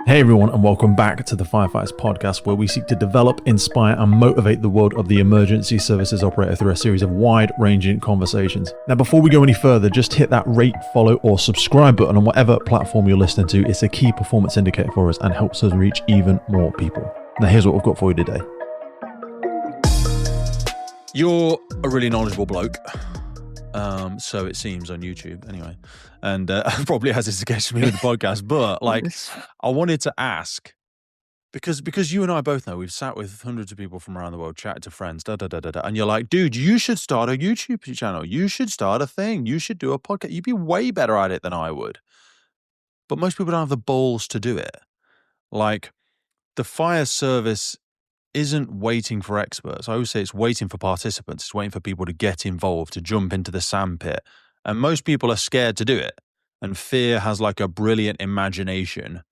Hey everyone, and welcome back to the Firefighters podcast, where we seek to develop, inspire, and motivate the world of the emergency services operator through a series of wide-ranging conversations. Now, before we go any further, just hit that rate, follow, or subscribe button on whatever platform you're listening to. It's a key performance indicator for us and helps us reach even more people. Now, here's what we've got for you today. You're a really knowledgeable bloke. So it seems on YouTube anyway, and probably has this against me with the podcast. But like, I wanted to ask because you and I both know we've sat with hundreds of people from around the world, chatted to friends, and you're like, dude, you should start a YouTube channel. You should start a thing. You should do a podcast. You'd be way better at it than I would. But most people don't have the balls to do it. Like, the fire service isn't waiting for experts. I always say it's waiting for participants. It's waiting for people to get involved, to jump into the sandpit. And most people are scared to do it. And fear has like a brilliant imagination,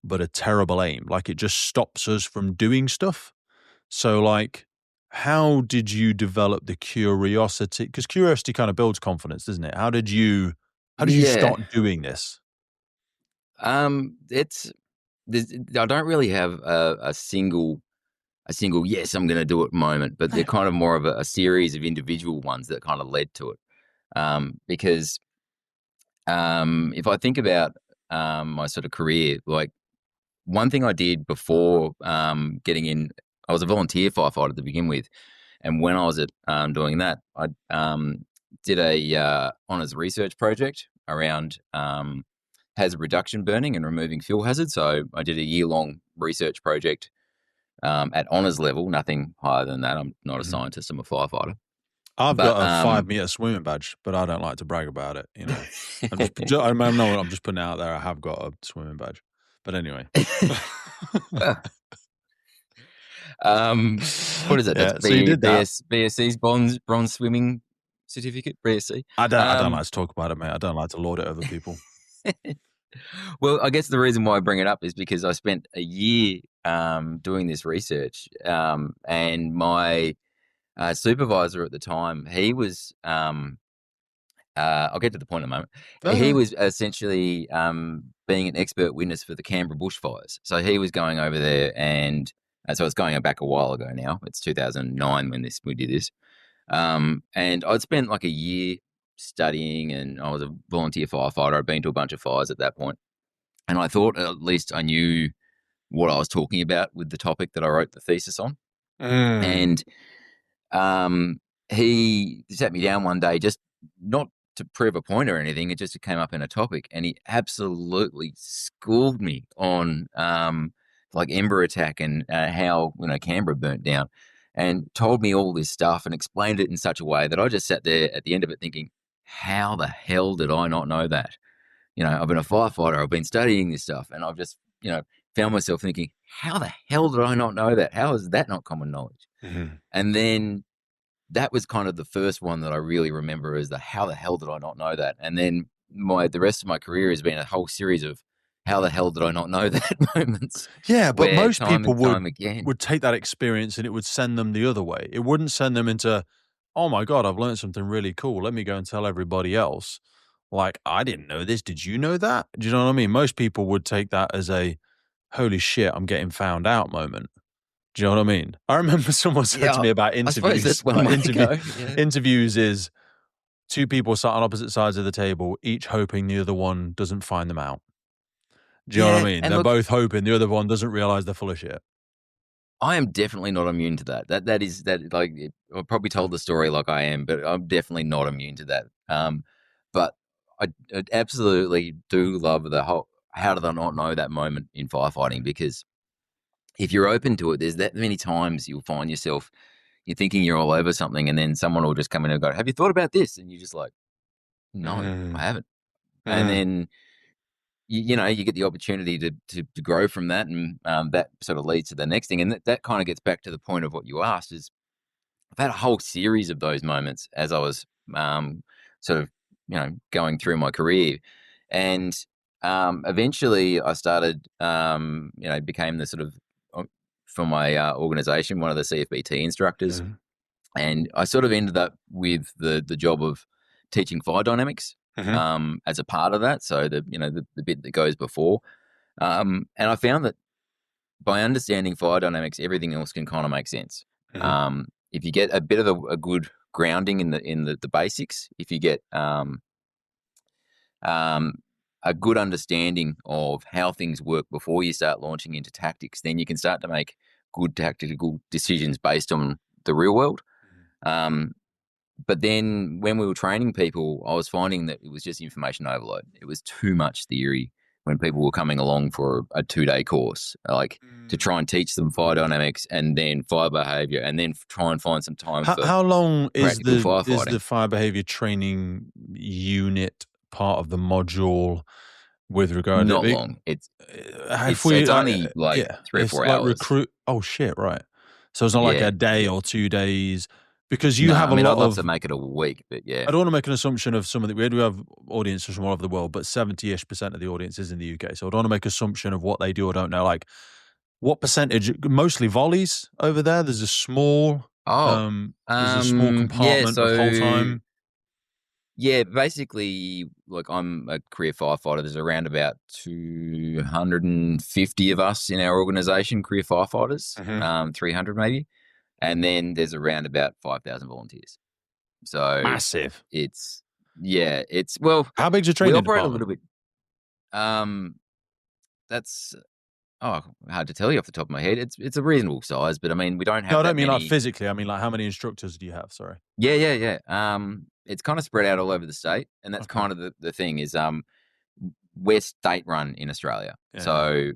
but a terrible aim. Like, it just stops us from doing stuff. So like, how did you develop the curiosity? Because curiosity kind of builds confidence, doesn't it? How did you start doing this? I don't really have a single yes, I'm going to do it moment, but they're kind of more of a series of individual ones that kind of led to it. Because if I think about my sort of career, like, one thing I did before getting in, I was a volunteer firefighter to begin with, and when I was doing that, I did a honours research project around hazard reduction burning and removing fuel hazards. So I did a year-long research project at honours level, nothing higher than that. I'm not a scientist, I'm a firefighter. I've got a 5-meter swimming badge, but I don't like to brag about it. You know, I'm just putting it out there. I have got a swimming badge, but anyway. What is it? Yeah, so you did that. BSC's bronze swimming certificate, BSC. I don't like to talk about it, mate. I don't like to lord it over people. Well, I guess the reason why I bring it up is because I spent a year doing this research, and my supervisor at the time, he was I'll get to the point in a moment. He was essentially being an expert witness for the Canberra bushfires. So he was going over there, and so it's going back a while ago now. It's 2009 when we did this. And I'd spent like a year studying, and I was a volunteer firefighter. I'd been to a bunch of fires at that point, and I thought at least I knew what I was talking about with the topic that I wrote the thesis on. And he sat me down one day, just not to prove a point or anything. It just came up in a topic, and he absolutely schooled me on like Ember attack and how Canberra burnt down, and told me all this stuff and explained it in such a way that I just sat there at the end of it thinking, how the hell did I not know that? I've been a firefighter, I've been studying this stuff, and I've just, found myself thinking, how the hell did I not know that? How is that not common knowledge? Mm-hmm. And then that was kind of the first one that I really remember as how the hell did I not know that? And then the rest of my career has been a whole series of how the hell did I not know that moments. Yeah, but most people would take that experience and it would send them the other way. It wouldn't send them into, oh my God, I've learned something really cool. Let me go and tell everybody else. Like, I didn't know this. Did you know that? Do you know what I mean? Most people would take that as a, holy shit, I'm getting found out moment. Do you know what I mean? I remember someone said to me about interviews. Interviews is two people sat on opposite sides of the table, each hoping the other one doesn't find them out. Do you know what I mean? They're both hoping the other one doesn't realize they're full of shit. I am definitely not immune to that. That like, I probably told the story like I am, but I'm definitely not immune to that. But I absolutely do love the whole, how did I not know that moment in firefighting? Because if you're open to it, there's that many times you'll find yourself, you're thinking you're all over something, and then someone will just come in and go, have you thought about this? And you're just like, no, I haven't. And then, you get the opportunity to grow from that, and that sort of leads to the next thing. And that kind of gets back to the point of what you asked, is I've had a whole series of those moments as I was sort of, going through my career. And eventually I started, became the sort of, for my organization, one of the CFBT instructors. And I sort of ended up with the job of teaching fire dynamics as a part of that. So the bit that goes before. And I found that by understanding fire dynamics, everything else can kind of make sense. Mhm. If you get a bit of a good grounding in the basics, if you get a good understanding of how things work before you start launching into tactics, then you can start to make good tactical decisions based on the real world. Um, but then when we were training people, I was finding that it was just information overload. It was too much theory when people were coming along for a 2-day course, like to try and teach them fire dynamics and then fire behavior and then try and find some time for How long is practical the firefighting. fire behavior training unit part of the module with regard to Not it? long. It's If it's we it's only like yeah, 3 or it's 4 like hours. recruit. Oh shit, right. So it's not like Yeah, a day yeah. or 2 days because you No, have I a mean, lot I'd love to of. make it a week, but yeah. I don't want to make an assumption of some of the. We do have audiences from all over the world, but 70-ish% of the audience is in the UK. So I don't want to make assumption of what they do or don't know. Like what percentage? Mostly volleys over there. Oh, There's a small yeah, compartment of whole so time. yeah, basically, like I'm a career firefighter. There's around about 250 of us in our organization, career firefighters, Mhm. 300 maybe. And then there's around about 5,000 volunteers. So Massive. it's, yeah, well, How big's your we training operate a department? little bit, um, that's, oh, hard to tell you off the top of my head. It's a reasonable size, but I mean, we don't No, I have don't that mean like many. physically. I mean like how many instructors do you have? Sorry. Yeah, yeah, yeah. It's kind of spread out all over the state, and that's Okay. kind of the thing is, we're state run in Australia, Yeah. so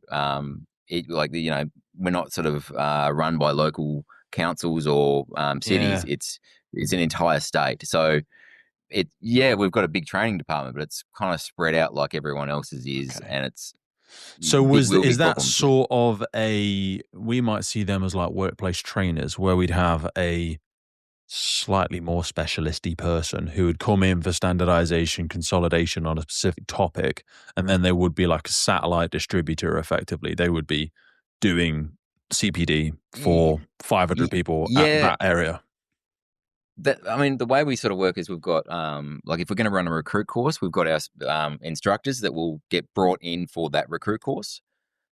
it like we're not sort of run by local councils or cities. Yeah. It's an entire state, so we've got a big training department, but it's kind of spread out like everyone else's is, Okay. and it's So big, real is big that problems. Yeah. sort of we might see them as like workplace trainers where we'd have a slightly more specialisty person who would come in for standardization, consolidation on a specific topic, and then there would be like a satellite distributor effectively. They would be doing CPD for 500 people at Yeah, that area. I mean, the way we sort of work is we've got, like, if we're going to run a recruit course, we've got our instructors that will get brought in for that recruit course.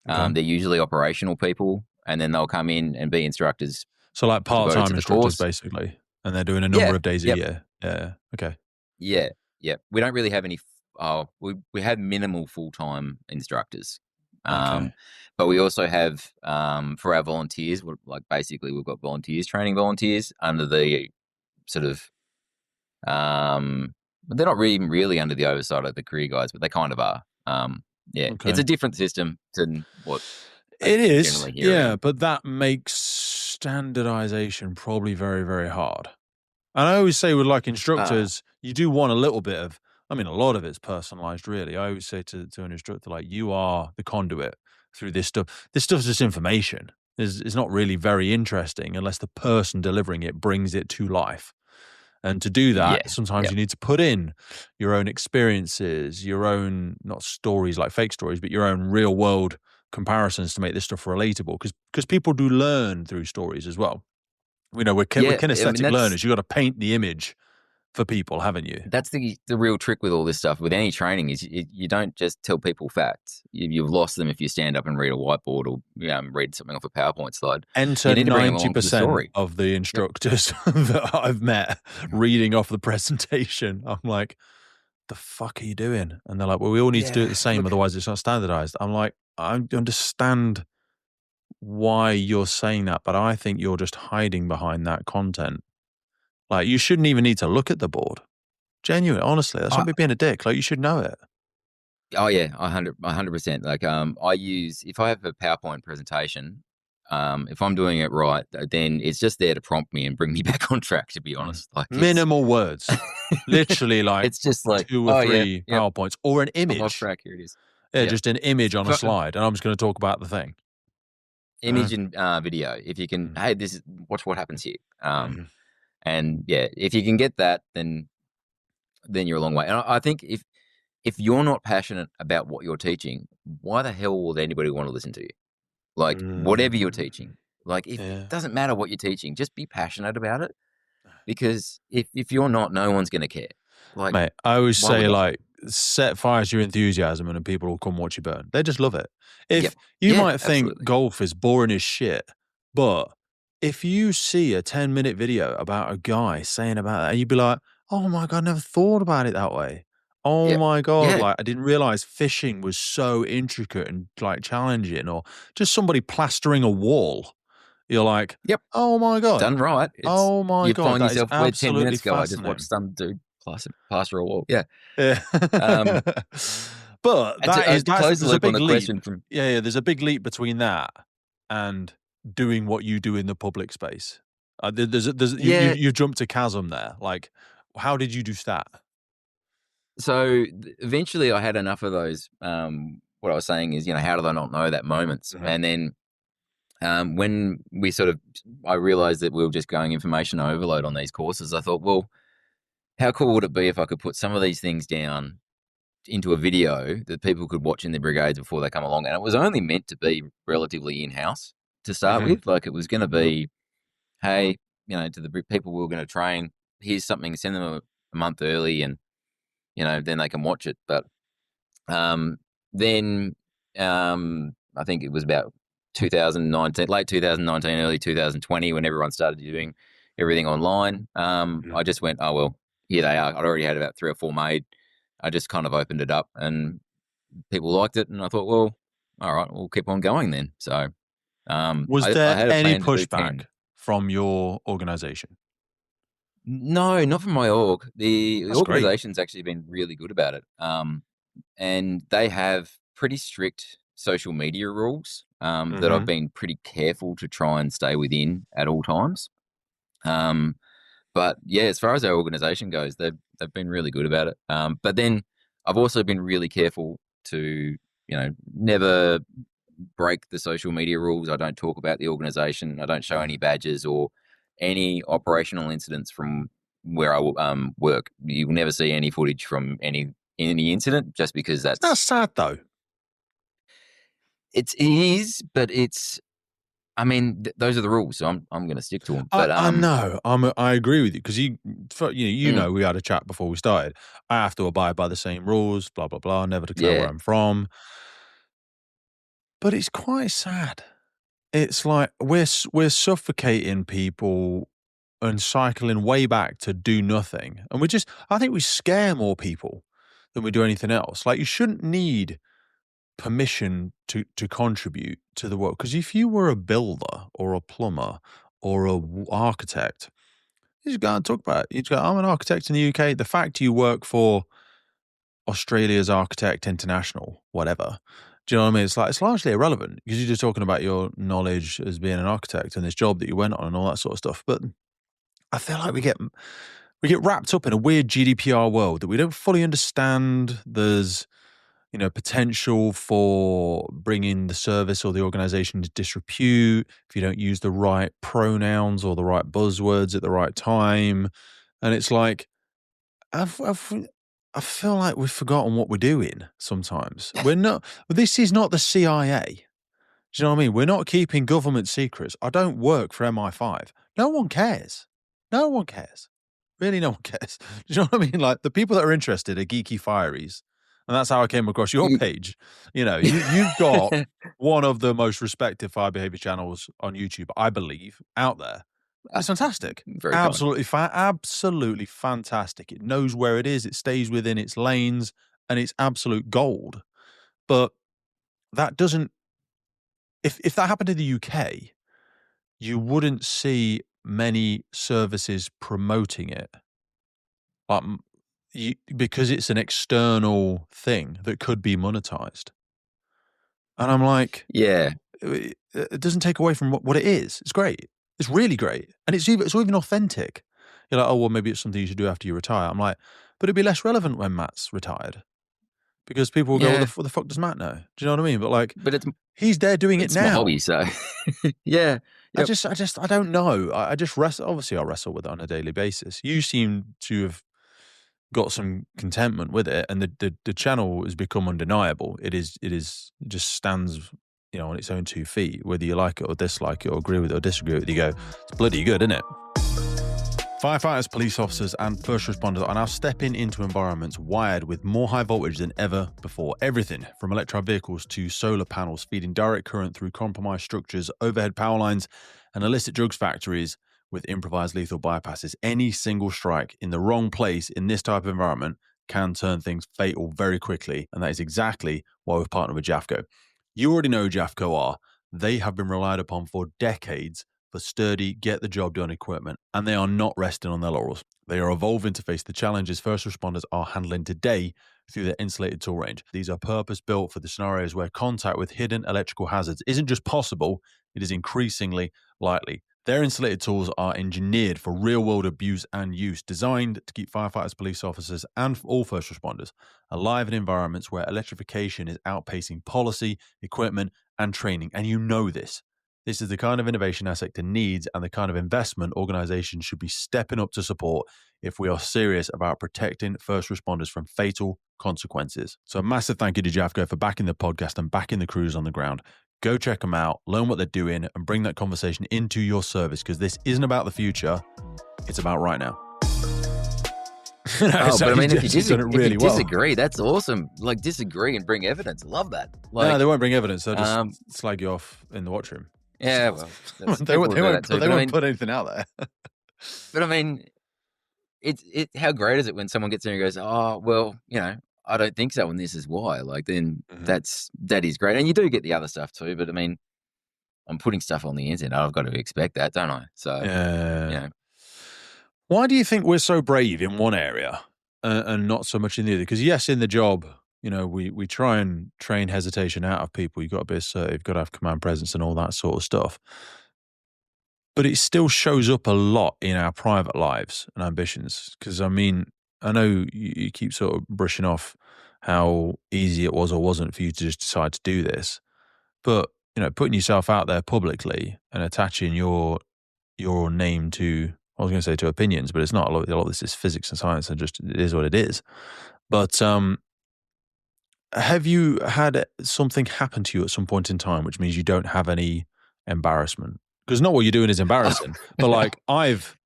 Okay. They're usually operational people, and then they'll come in and be instructors So like devoted part-time to the instructors course. basically, and they're doing a number Yeah. of days a Yep. year. Yeah. Okay. Yeah. Yeah. We don't really have any. We have minimal full time instructors, Okay. but we also have for our volunteers. Like basically, we've got volunteers training volunteers under the sort of but they're not really under the oversight of the career guys, but they kind of are. Yeah, it's Okay. a different system than what I It is, generally hear yeah, around. but that makes standardization probably very, very hard. And I always say with like Uh, instructors, you do want a little bit of, I mean, a lot of it's personalized, really. I always say to an instructor, like, you are the conduit through this stuff. This stuff's just information. It's not really very interesting unless the person delivering it brings it to life. And to do that, yeah, sometimes yeah, you need to put in your own experiences, your own, not stories like fake stories, but your own real world comparisons to make this stuff relatable. Because people do learn through stories as well. We know we're yeah. I mean, kinesthetic learners. You've got to paint the image for people, haven't you? that's the real trick with all this stuff. With any training, is you don't just tell people facts. You've lost them if you stand up and read a whiteboard or read something off a PowerPoint slide. You Enter need to bring them along to the 90% story. of the Yep. instructors that I've met reading off the presentation. I'm like, the fuck are you doing? And they're like, well, we all need to do it Yeah. the same, Look. otherwise it's not standardized. I'm like, I understand why you're saying that, but I think you're just hiding behind that content. Like, you shouldn't even need to look at the board. Genuine, honestly, that's not me being a dick. Like, you should know it. Oh yeah, 100%. Like I use if I have a PowerPoint presentation, if I'm doing it right, then it's just there to prompt me and bring me back on track. To be Mm. honest, like Minimal words, literally like it's just like, 2 or oh yeah, 3 yep, PowerPoints or an I'm off image. track. Here it is. Yeah, Yep, just an image on a slide, and I'm just going to talk about the thing. image and video. If you can, Mm, hey, watch what happens here. mhm. And yeah, if you can get that, then you're a long way. And I think if you're not passionate about what you're teaching, why the hell would anybody want to listen to you? Like whatever you're Mm, teaching, like if it yeah. doesn't matter what you're teaching, just be passionate about it. Because if you're not, no one's going to care. Like, Mate, I always why would say, they? like, set fire to your enthusiasm and then people will come watch you burn. They just love it. If Yep. you Yeah, might think absolutely. golf is boring as shit, but if you see a 10-minute video about a guy saying about that, and you'd be like, oh my God, I never thought about it that way. Oh Yep. my God, Yeah. like I didn't realize fishing was so intricate and like challenging, or just somebody plastering a wall. You're like, Yep. oh my God. Done right. Oh my You God, find that is yourself where 10 absolutely minutes ago I just watched fascinating. some dude plaster a wall. Yeah. Yeah. Um, But and to close the there's a loop on big the leap. question from Yeah, there's a big leap between that and doing what you do in the public space. yeah. You've jumped a chasm there. Like, how did you do that? So eventually I had enough of those. What I was saying is, how did I not know that moments? Mhm. And then when I realized that we were just going information overload on these courses, I thought, well, how cool would it be if I could put some of these things down into a video that people could watch in their brigades before they come along? And it was only meant to be relatively in-house to start Mhm. with. Like, it was going to be, hey, to the people we were going to train, here's something, send them a month early, and then they can watch it. But then I think it was about 2019, late 2019, early 2020, when everyone started doing everything online. I just went, oh well, here they are. I'd already had about 3 or 4 made. I just kind of opened it up, and people liked it, and I thought, well, all right, we'll keep on going then. So Was I there had a any plan to do 10. pushback from your organization? No, not from my org. The That's great. organization's actually been really good about it. And they have pretty strict social media rules that I've Mhm. been pretty careful to try and stay within at all times. But yeah, as far as our organization goes, they've been really good about it. But then I've also been really careful to, never break the social media rules. I don't talk about the organization. I don't show any badges or any operational incidents from where I work. You'll never see any footage from any incident, just because That's sad though. it is. But I mean, those are the rules, so I'm going to stick to them. But I know. I agree with you because you mm, know we had a chat before we started. I have to abide by the same rules. Blah blah blah. Never declare where yeah, I'm from. But it's quite sad. It's like we're suffocating people and cycling way back to do nothing, and I think we scare more people than we do anything else. Like you shouldn't need permission to contribute to the world, because if you were a builder or a plumber or a architect, you just go and talk about it. You just go, I'm an architect in the UK. The fact you work for Australia's Architect International, whatever. Do you know what I mean? It's largely irrelevant because you're just talking about your knowledge as being an architect and this job that you went on and all that sort of stuff. But I feel like we get wrapped up in a weird GDPR world that we don't fully understand. There's potential for bringing the service or the organization to disrepute if you don't use the right pronouns or the right buzzwords at the right time. And it's like, I feel like we've forgotten what we're doing sometimes. We're not, this is not the CIA. Do you know what I mean? We're not keeping government secrets. I don't work for MI5. No one cares. No one cares. Really, no one cares. Do you know what I mean? Like the people that are interested are geeky fireys. And that's how I came across your you, page. You've got one of the most respected fire behavior channels on YouTube, I believe, out there. It's fantastic. very kind. Absolutely fantastic. It knows where it is. It stays within its lanes, and it's absolute gold. But that doesn't. If that happened in the UK, you wouldn't see many services promoting it, because it's an external thing that could be monetized. And I'm like, Yeah, it doesn't take away from what it is. It's great. It's really great. And it's even authentic. You're like, oh, well, maybe it's something you should do after you retire. I'm like, but it'd be less relevant when Matt's retired because people will go, yeah. what the fuck does Matt know? Do you know what I mean? But like, But he's there doing it it's my now. hobby, so yeah. Yep. I don't know. I just wrestle. Obviously, I wrestle with it on a daily basis. You seem to have got some contentment with it, and the channel has become undeniable. It just stands, on its own 2 feet. Whether you like it or dislike it, or agree with it or disagree with it, you go, it's bloody good, isn't it? Firefighters, police officers, and first responders are now stepping into environments wired with more high voltage than ever before. Everything from electric vehicles to solar panels feeding direct current through compromised structures, overhead power lines, and illicit drugs factories with improvised lethal bypasses. Any single strike in the wrong place in this type of environment can turn things fatal very quickly, and that is exactly why we've partnered with Jafco. You already know who Jafco are. They have been relied upon for decades for sturdy, get-the-job-done equipment, and they are not resting on their laurels. They are evolving to face the challenges first responders are handling today through their insulated tool range. These are purpose-built for the scenarios where contact with hidden electrical hazards isn't just possible, it is increasingly likely. Their insulated tools are engineered for real-world abuse and use, designed to keep firefighters, police officers, and all first responders alive in environments where electrification is outpacing policy, equipment, and training. And you know this. This is the kind of innovation our sector needs and the kind of investment organizations should be stepping up to support if we are serious about protecting first responders from fatal consequences. So a massive thank you to Jafco for backing the podcast and backing the crews on the ground. Go check them out, learn what they're doing, and bring that conversation into your service, because this isn't about the future, it's about right now. But I mean, if you disagree, that's awesome. Like, disagree and bring evidence. Love that. Like, no, they won't bring evidence. They'll just slag you off in the watchroom. Yeah, well, they won't put anything out there. But I mean, how great is it when someone gets in and goes, "Oh, well, I don't think so, and this is why." Like, then that is great, and you do get the other stuff too. But I mean, I'm putting stuff on the internet. I've got to expect that, don't I? So, Why do you think we're so brave in one area and not so much in the other? Because yes, in the job, we try and train hesitation out of people. You've got to be assertive, you've got to have command presence and all that sort of stuff. But it still shows up a lot in our private lives and ambitions. Because, I mean, I know you keep sort of brushing off how easy it was or wasn't for you to just decide to do this. But, putting yourself out there publicly and attaching your name to, I was going to say to opinions, but it's not. A lot of this is physics and science and just it is what it is. But have you had something happen to you at some point in time, which means you don't have any embarrassment? Because not what you're doing is embarrassing, but like I've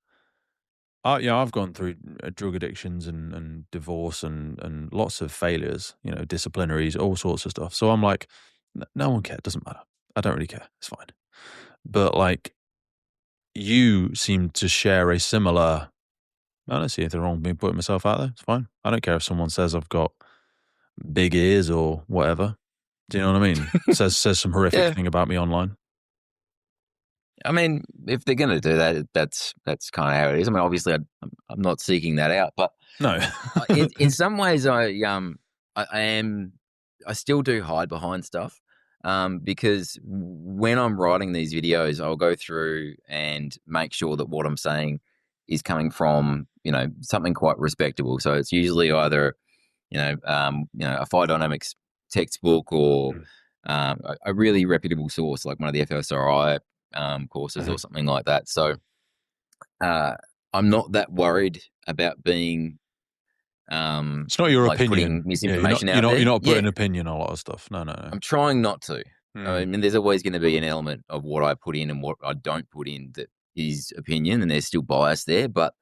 gone through drug addictions and divorce and lots of failures, disciplinaries, all sorts of stuff. So I'm like, no one cares. It doesn't matter. I don't really care. It's fine. But like, you seem to share a similar, I don't see anything wrong with me putting myself out there. It's fine. I don't care if someone says I've got big ears or whatever. Do you know what I mean? says some horrific thing about me online. I mean, if they're going to do that, that's kind of how it is. I mean, obviously, I'm not seeking that out, but no. in some ways, I still do hide behind stuff, because when I'm writing these videos, I'll go through and make sure that what I'm saying is coming from something quite respectable. So it's usually either a fire dynamics textbook or a really reputable source like one of the FSRI courses or something like that. So I'm not that worried about being it's not your opinion. Putting misinformation out there. You're not putting opinion on a lot of stuff. No. I'm trying not to. I mean, there's always going to be an element of what I put in and what I don't put in that is opinion, and there's still bias there. But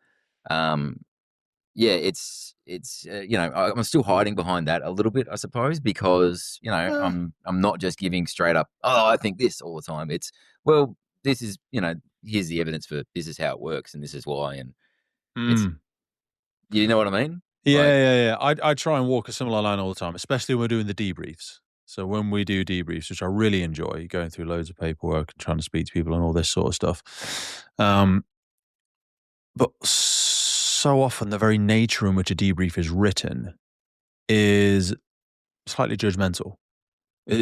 it's I'm still hiding behind that a little bit, I suppose, because I'm not just giving straight up, oh, I think this all the time. It's, well, this is here's the evidence for this is how it works and this is why, and it's, you know what I mean? Yeah. I try and walk a similar line all the time, especially when we're doing the debriefs. So when we do debriefs, which I really enjoy, going through loads of paperwork and trying to speak to people and all this sort of stuff. But so often the very nature in which a debrief is written is slightly judgmental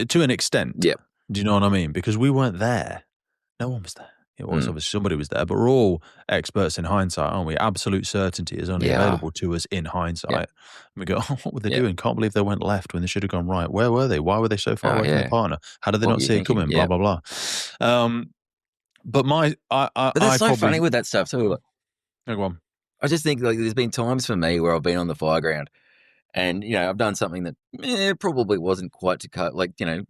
to an extent. Yeah. Do you know what I mean? Because we weren't there. No one was there. It was obviously somebody was there, but we're all experts in hindsight, aren't we? Absolute certainty is only available to us in hindsight. And we go, oh, what were they doing? Can't believe they went left when they should have gone right. Where were they? Why were they so far away from the partner? How did they not see it coming? Blah, blah, blah. But but that's so funny with that stuff too. Go on. I just think like there's been times for me where I've been on the Fireground and, I've done something that probably wasn't quite to cut, like, to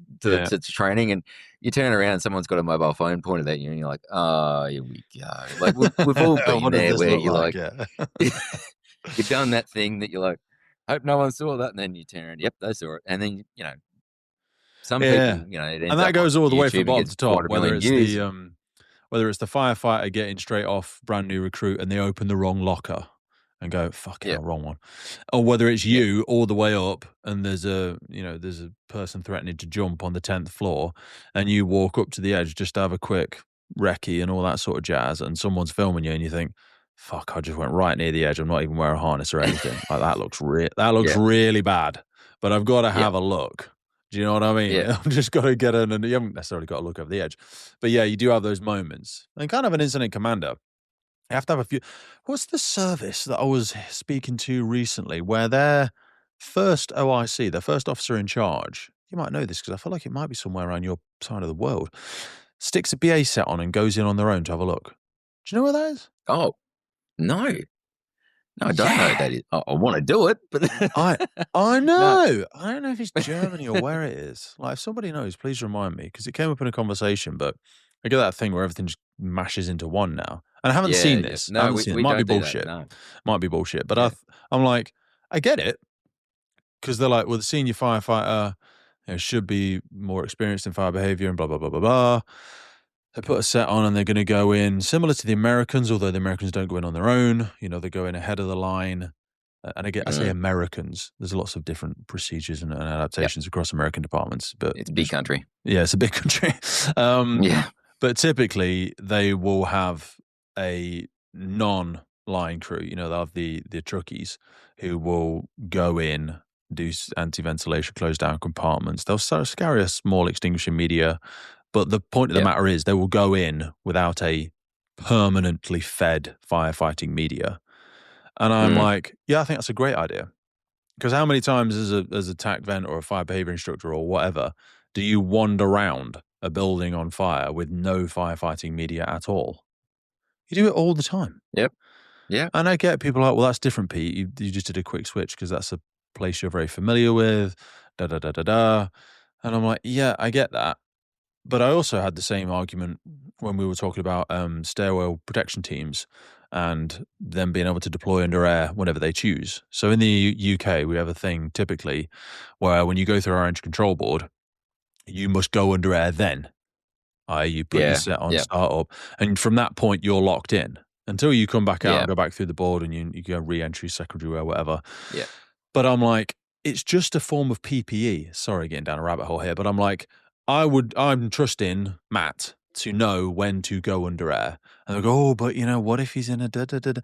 training. And, you turn around and someone's got a mobile phone pointed at you, and you're like, "Oh, here we go." Like we've all been What does there this where look you're like? like, Yeah. you've done that thing that you're like, "Hope no one saw that," and then you turn around, "Yep, they saw it," and then some Yeah. people, it And ends that up on goes all the way from YouTube and bottom gets to top, quite a million views. whether it's the firefighter getting straight off brand new recruit and they open the wrong locker and go, fucking Yeah, hell, wrong one. Or whether it's yeah, you all the way up and there's a person threatening to jump on the 10th floor and you walk up to the edge just to have a quick recce and all that sort of jazz and someone's filming you and you think, fuck, I just went right near the edge. I'm not even wearing a harness or anything. Like that looks yeah, really bad, but I've got to yeah, have a look. Do you know what I mean? yeah. I've just got to get in, and you haven't necessarily got to look over the edge. But yeah, you do have those moments. And kind of an incident commander, you have to have a few. What's the service that I was speaking to recently where their first OIC, their first officer in charge, you might know this because I feel like it might be somewhere around your side of the world, sticks a BA set on and goes in on their own to have a look. Do you know where that is? Oh, no. No, I don't know what Yeah. that is. I want to do it, but I no. know. I don't know if it's Germany or where it is. Like, if somebody knows, please remind me because it came up in a conversation. But I get that thing where everything just mashes into one now. And I haven't Yeah, seen yeah. this. I No, haven't we, seen it. we Might be don't do that. bullshit. No. Might be bullshit. But Yeah. I'm like, I get it because they're like, well, the senior firefighter should be more experienced in fire behavior and blah blah blah blah blah. They put a set on and they're going to go in similar to the Americans, although the Americans don't go in on their own. They go in ahead of the line. And again, I say Mm, Americans. There's lots of different procedures and yep. adaptations across American departments, but It's a big country. yeah, it's a big country. Um, Yeah. but typically, they will have a non-line crew. They'll have the truckies who will go in, do anti-ventilation, close down compartments. They'll scarry a small extinguishing media, but the point of the Yep. matter is they will go in without a permanently fed firefighting media. And I'm Mm, like, yeah, I think that's a great idea. Because how many times as a TAC vent or a fire behavior instructor or whatever do you wander around a building on fire with no firefighting media at all? You do it all the time. yep. Yeah. And I get people like, well, that's different, Pete. You just did a quick switch because that's a place you're very familiar with, da da da da da. And I'm like, yeah, I get that. But I also had the same argument when we were talking about stairwell protection teams and them being able to deploy under air whenever they choose. So in the UK, we have a thing typically where when you go through our engine control board, you must go under air then, i.e. you put your Yeah. set on Yep. start up. And from that point, you're locked in until you come back out Yeah. and go back through the board and you go re-entry, secondary wear, whatever. Yeah. But I'm like, it's just a form of PPE. Sorry, getting down a rabbit hole here, but I'm like, I'm trusting Matt to know when to go under air. And they go, oh, but what if he's in a da da da da?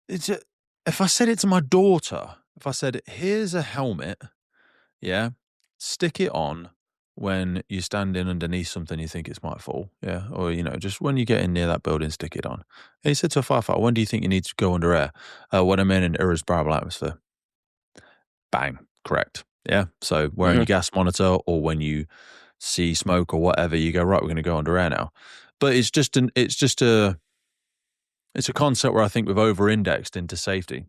If I said it to my daughter, if I said, here's a helmet, yeah, stick it on when you're standing underneath something you think it might fall, yeah, or just when you get in near that building, stick it on. And he said to a firefighter, when do you think you need to go under air? When I'm in an irrespirable atmosphere. Bang, correct. Yeah. So wearing your Hmm. gas monitor or when you see smoke or whatever, you go, right, we're going to go under air now. But it's a concept where I think we've over-indexed into safety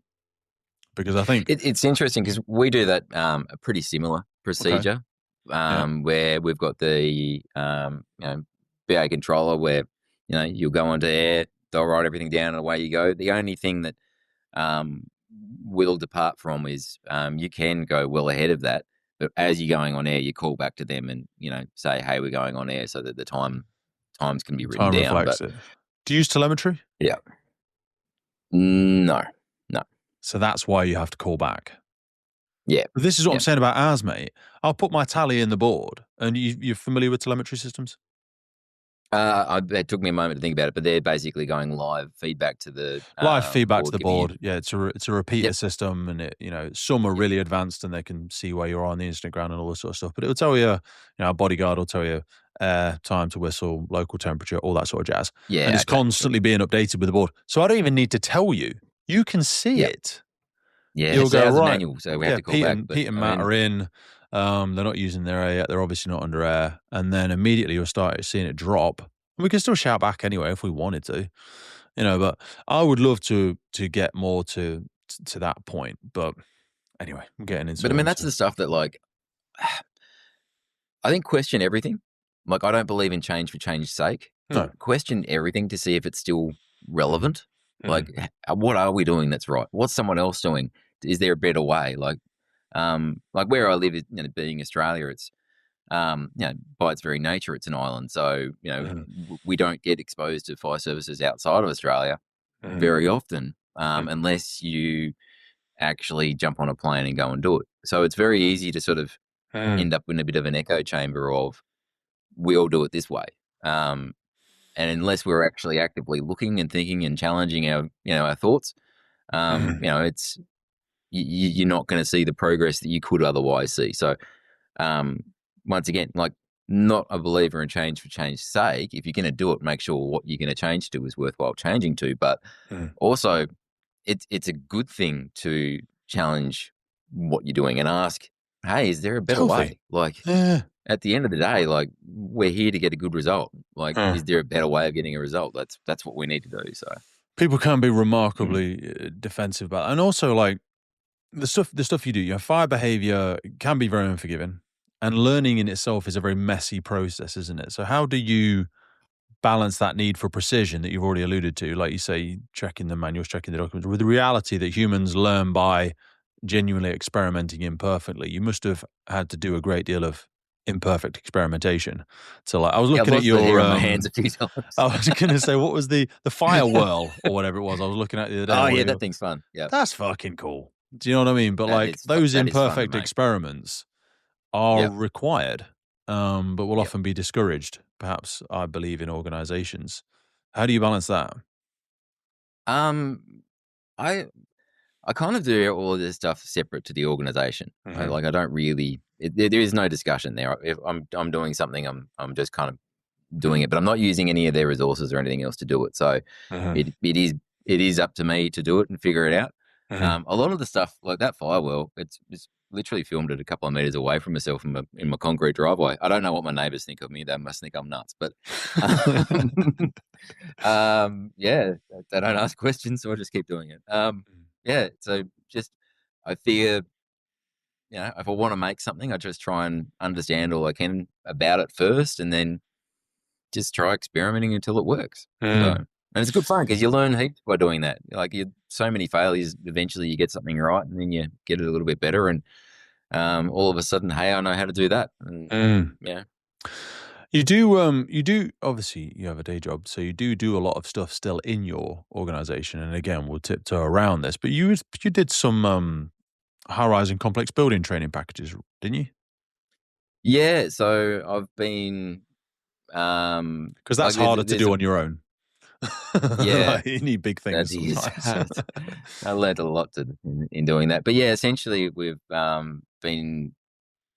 because I think, It's interesting because we do that a pretty similar procedure yeah, where we've got the BA controller where you'll go onto air, they'll write everything down, and away you go. The only thing that um, will depart from is you can go well ahead of that, but as you're going on air, you call back to them and say, "Hey, we're going on air," so that the times can be written time down. But reflects it. Do you use telemetry? yeah, no, no, So that's why you have to call back. yeah, But this is what yeah. I'm saying about ours, mate. I'll put my tally in the board, and you're familiar with telemetry systems? It took me a moment to think about it, but they're basically going live feedback to the Live feedback to board, the giving you. board. Yeah, it's a repeater Yep, system, and some are yep, really advanced, and they can see where you are on the Instagram and all this sort of stuff. But it'll tell you, a bodyguard will tell you air, time to whistle, local temperature, all that sort of jazz, and yeah, it's okay, constantly being updated with the board. So I don't even need to tell you; you can see yep, it. yeah. You'll So go ours is right. manual, so we have Yeah, to call back. But Pete and I Matt mean, are in. They're not using their air yet. They're obviously not under air, and then immediately you'll start seeing it drop. And we can still shout back anyway if we wanted to, But I would love to get more to that point. But anyway, I'm getting but I mean that's the stuff that I think question everything. Like, I don't believe in change for change's sake. No. Question everything to see if it's still relevant. Mhm. Like, what are we doing that's right? What's someone else doing? Is there a better way? Like where I live, being Australia, it's by its very nature, it's an island. So we don't get exposed to fire services outside of Australia very often, unless you actually jump on a plane and go and do it. So it's very easy to sort of end up in a bit of an echo chamber of, we all do it this way. And unless we're actually actively looking and thinking and challenging our thoughts, it's you're not going to see the progress that you could otherwise see. So once again, like, not a believer in change for change's sake. If you're going to do it, make sure what you're going to change to is worthwhile changing to. But also, it's a good thing to challenge what you're doing and ask, hey, is there a better way? Like, at the end of the day, like, we're here to get a good result. Like, is there a better way of getting a result? That's what we need to do. So people can be remarkably defensive about, and also, like, the stuff you do. Fire behavior can be very unforgiving, and learning in itself is a very messy process, isn't it? So how do you balance that need for precision that you've already alluded to, like you say, checking the manuals, checking the documents, with the reality that humans learn by genuinely experimenting imperfectly? You must have had to do a great deal of imperfect experimentation. So, like, I was looking at your hair on my hands a few times. I was going to say, what was the fire whirl or whatever it was? I was looking at the other day. Oh yeah, that thing's fun. Yeah, that's fucking cool. Do you know what I mean? But those imperfect experiments are required, but will often be discouraged, perhaps, I believe, in organizations. How do you balance that? I kind of do all of this stuff separate to the organization. I don't really. There is no discussion there. If I'm doing something, I'm just kind of doing it, but I'm not using any of their resources or anything else to do it. So it is up to me to do it and figure it out. A lot of the stuff, like that firewall, it's literally filmed it a couple of meters away from myself in my concrete driveway. I don't know what my neighbors think of me. They must think I'm nuts, but they don't ask questions, so I just keep doing it. So just, I figure, if I want to make something, I just try and understand all I can about it first, and then just try experimenting until it works. And it's good fun because you learn heaps by doing that. Like, so many failures, eventually you get something right, and then you get it a little bit better, and all of a sudden, hey, I know how to do that. And, You do. Obviously, you have a day job, so you do a lot of stuff still in your organization. And again, we'll tiptoe around this, but you did some high-rise and complex building training packages, didn't you? Yeah. So I've been, because that's harder to do on your own. Yeah, you need big things. I learned a lot in doing that, but yeah, essentially we've been,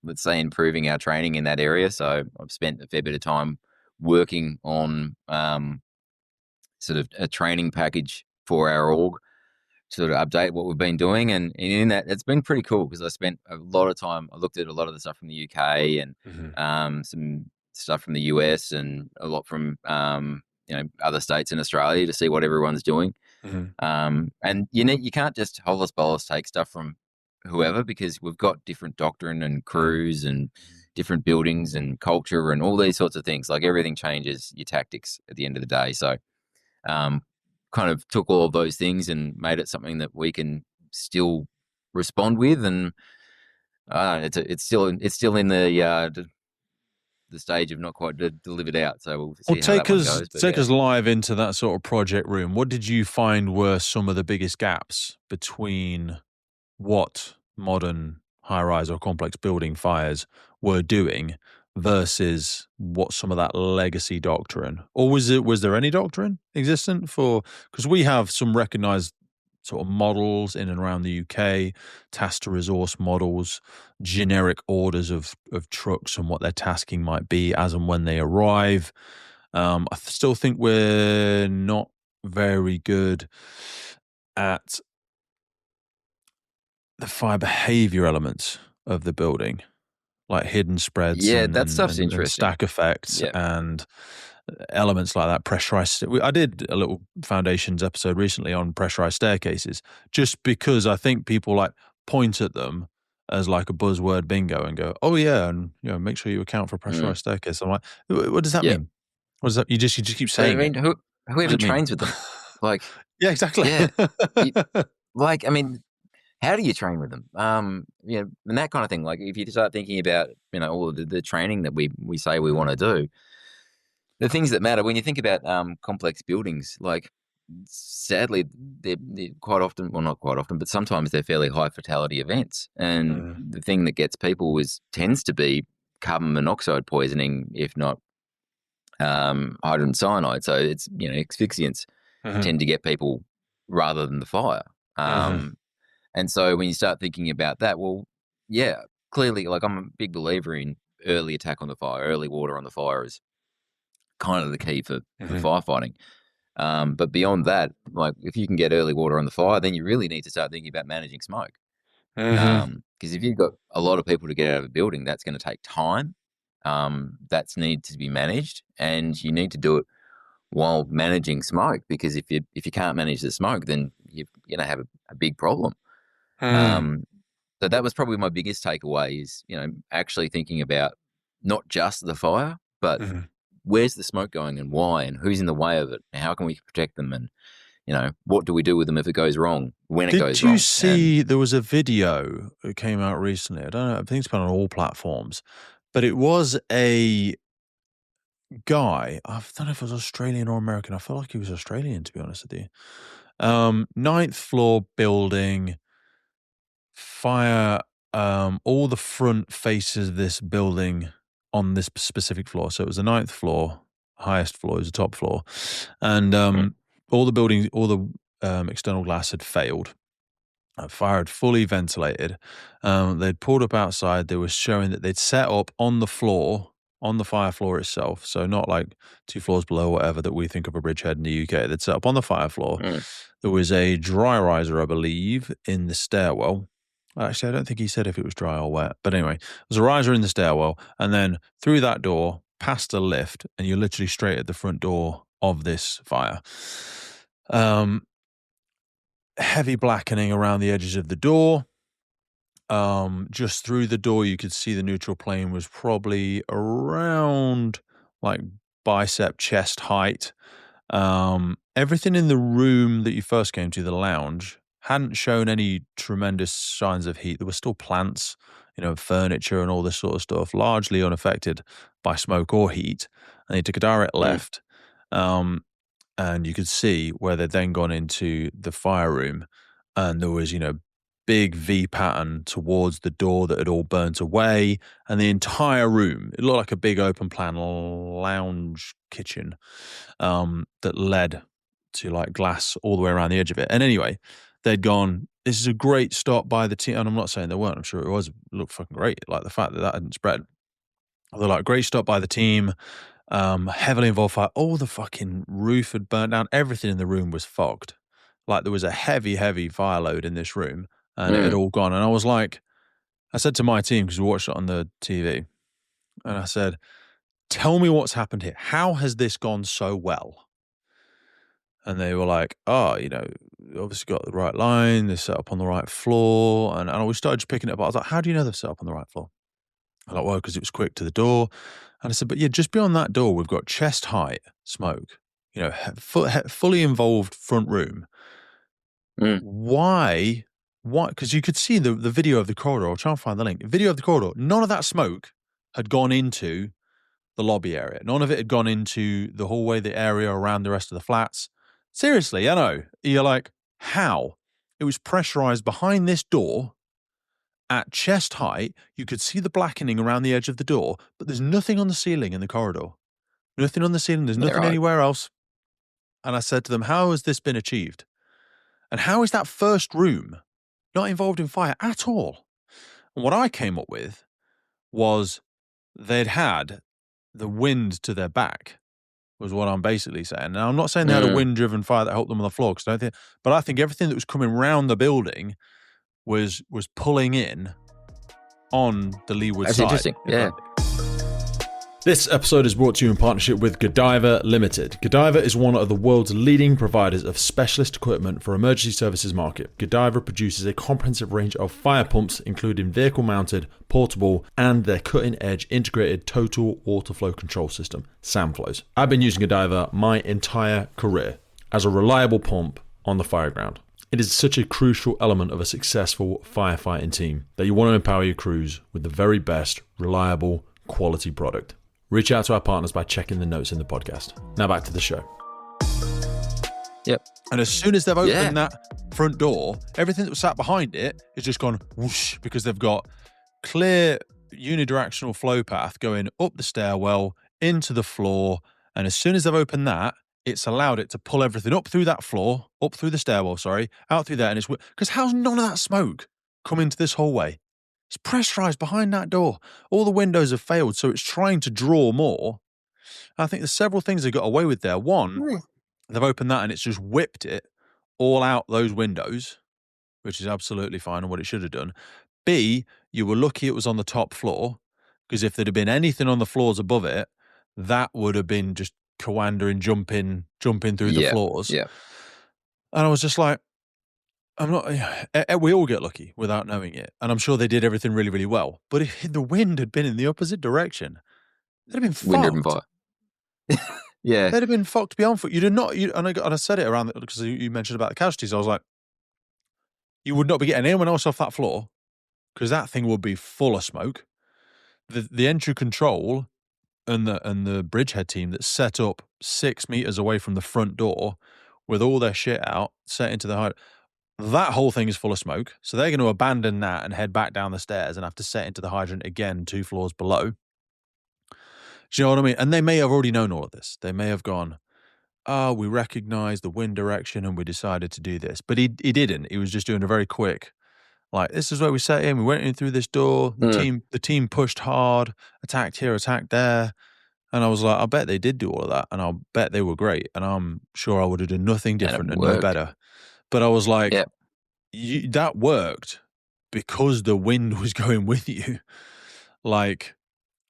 let's say, improving our training in that area. So I've spent a fair bit of time working on sort of a training package for our org to sort of update what we've been doing, and in that, it's been pretty cool because I spent a lot of time. I looked at a lot of the stuff from the UK and some stuff from the US and a lot from other states in Australia to see what everyone's doing. And you can't just holus bolus take stuff from whoever, because we've got different doctrine and crews and different buildings and culture and all these sorts of things. Like, everything changes your tactics at the end of the day. So kind of took all of those things and made it something that we can still respond with, and it's still in the stage of not quite delivered out. So we'll see how that one goes. Take us live into that sort of project room. What did you find were some of the biggest gaps between what modern high-rise or complex building fires were doing versus what some of that legacy doctrine, or was there any doctrine existent for? Because we have some recognized sort of models in and around the UK, task to resource models, generic orders of trucks and what their tasking might be as and when they arrive. I still think we're not very good at the fire behavior elements of the building, like hidden spreads, that stuff's interesting, and stack effects, and elements like that. Pressurized. I did a little foundations episode recently on pressurized staircases, just because I think people like point at them as like a buzzword bingo and go, oh yeah, and make sure you account for pressurized staircase. I'm like, what does that mean? What does that? You just keep I saying mean, it. What who does even it mean? trains with them? Like, Yeah, exactly. yeah, you, like, I mean, how do you train with them? And that kind of thing. Like, if you start thinking about, all of the training that we say we want to do, the things that matter when you think about complex buildings, like, sadly, they're quite often, well, not quite often, but sometimes they're fairly high fatality events. And the thing that gets people tends to be carbon monoxide poisoning, if not hydrogen cyanide. So it's, asphyxiants tend to get people rather than the fire. And so when you start thinking about that, well, yeah, clearly, like, I'm a big believer in early attack on the fire, early water on the fire is kind of the key for firefighting. But beyond that, like, if you can get early water on the fire, then you really need to start thinking about managing smoke. Because if you've got a lot of people to get out of a building, that's going to take time. That's needs to be managed, and you need to do it while managing smoke. Because if you can't manage the smoke, then you're going to have a big problem. So that was probably my biggest takeaway is, actually thinking about not just the fire, but where's the smoke going and why, and who's in the way of it, and how can we protect them, and what do we do with them if it goes wrong, when it goes wrong. Did you see there was a video that came out recently? I don't know. I think it's been on all platforms, but it was a guy. I don't know if it was Australian or American. I feel like he was Australian, to be honest with you. Ninth floor building, fire. All the front faces of this building on this specific floor. So it was the ninth floor, highest floor, it was the top floor, and all the buildings, all the external glass had failed. Fire had fully ventilated. They'd pulled up outside. They were showing that they'd set up on the floor, on the fire floor itself. So not like 2 floors below, whatever, that we think of a bridgehead in the UK. They'd set up on the fire floor. There was a dry riser, I believe, in the stairwell. Actually, I don't think he said if it was dry or wet. But anyway, there's a riser in the stairwell. And then through that door, past a lift, and you're literally straight at the front door of this fire. Heavy blackening around the edges of the door. Just through the door, you could see the neutral plane was probably around like bicep chest height. Everything in the room that you first came to, the lounge, hadn't shown any tremendous signs of heat. There were still plants, furniture and all this sort of stuff, largely unaffected by smoke or heat. And they took a direct left. And you could see where they'd then gone into the fire room, and there was, big V pattern towards the door that had all burnt away, and the entire room, it looked like a big open plan lounge kitchen that led to like glass all the way around the edge of it. And anyway, they'd gone, this is a great stop by the team, and I'm not saying they weren't, I'm sure it was, it looked fucking great, like the fact that hadn't spread. They're like, great stop by the team. Heavily involved fire. All the fucking roof had burnt down. Everything in the room was fogged. Like there was a heavy, heavy fire load in this room, and it had all gone. And I was like, I said to my team, because we watched it on the TV, and I said, tell me what's happened here. How has this gone so well? And they were like, oh, obviously got the right line. They're set up on the right floor. And we started just picking it up. I was like, how do you know they're set up on the right floor? I'm like, well, because it was quick to the door. And I said, but yeah, just beyond that door, we've got chest height smoke, fully involved front room. Why? Because you could see the video of the corridor. I'll try and find the link. The video of the corridor, none of that smoke had gone into the lobby area. None of it had gone into the hallway, the area around the rest of the flats. Seriously, I know. You're like, how? It was pressurized behind this door. At chest height, you could see the blackening around the edge of the door, but there's nothing on the ceiling in the corridor. Nothing on the ceiling. There's nothing anywhere else. And I said to them, how has this been achieved? And how is that first room not involved in fire at all? And what I came up with was they'd had the wind to their back, was what I'm basically saying. Now, I'm not saying they had a wind-driven fire that helped them on the floor, but I think everything that was coming round the building was pulling in on the leeward side. That's interesting. Yeah. This episode is brought to you in partnership with Godiva Limited. Godiva is one of the world's leading providers of specialist equipment for emergency services market. Godiva produces a comprehensive range of fire pumps, including vehicle-mounted, portable, and their cutting-edge integrated total water flow control system, SAMFlows. I've been using Godiva my entire career as a reliable pump on the Fireground. It is such a crucial element of a successful firefighting team that you want to empower your crews with the very best, reliable, quality product. Reach out to our partners by checking the notes in the podcast. Now back to the show. Yep. And as soon as they've opened that front door, everything that was sat behind it is just gone whoosh, because they've got clear unidirectional flow path going up the stairwell, into the floor. And as soon as they've opened that, it's allowed it to pull everything up through that floor, up through the stairwell, out through there. And it's because how's none of that smoke come into this hallway? It's pressurized behind that door. All the windows have failed, so it's trying to draw more. I think there's several things they got away with there. One, they've opened that and it's just whipped it all out those windows, which is absolutely fine and what it should have done. B, you were lucky it was on the top floor, because if there'd have been anything on the floors above it, that would have been just coandering, jumping through the floors. Yeah. And I was just like, we all get lucky without knowing it. And I'm sure they did everything really, really well. But if the wind had been in the opposite direction, they'd have been fucked. Yeah. They'd have been fucked beyond foot. You'd have not, and I said it around, because you mentioned about the casualties. I was like, you would not be getting anyone else off that floor, because that thing would be full of smoke. The entry control and the bridgehead team that set up 6 meters away from the front door with all their shit out, set into the height, that whole thing is full of smoke. So they're going to abandon that and head back down the stairs and have to set into the hydrant again 2 floors below. Do you know what I mean? And they may have already known all of this. They may have gone, we recognize the wind direction and we decided to do this. But he didn't. He was just doing a very quick, like, this is where we set in. We went in through this door. The team pushed hard, attacked here, attacked there. And I was like, I bet they did do all of that. And I'll bet they were great. And I'm sure I would have done nothing different and no better. But I was like, that worked because the wind was going with you. Like,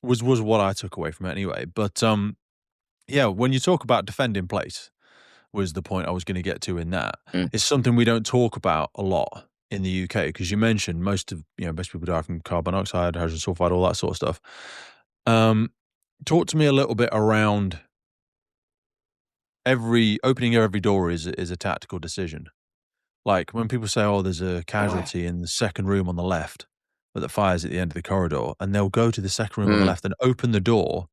was what I took away from it anyway. But when you talk about defending place, was the point I was going to get to in that. It's something we don't talk about a lot in the UK, because you mentioned most people die from carbon dioxide, hydrogen sulfide, all that sort of stuff. Talk to me a little bit around opening every door is a tactical decision. Like when people say, oh, there's a casualty in the second room on the left, but the fire's at the end of the corridor, and they'll go to the second room on the left and open the door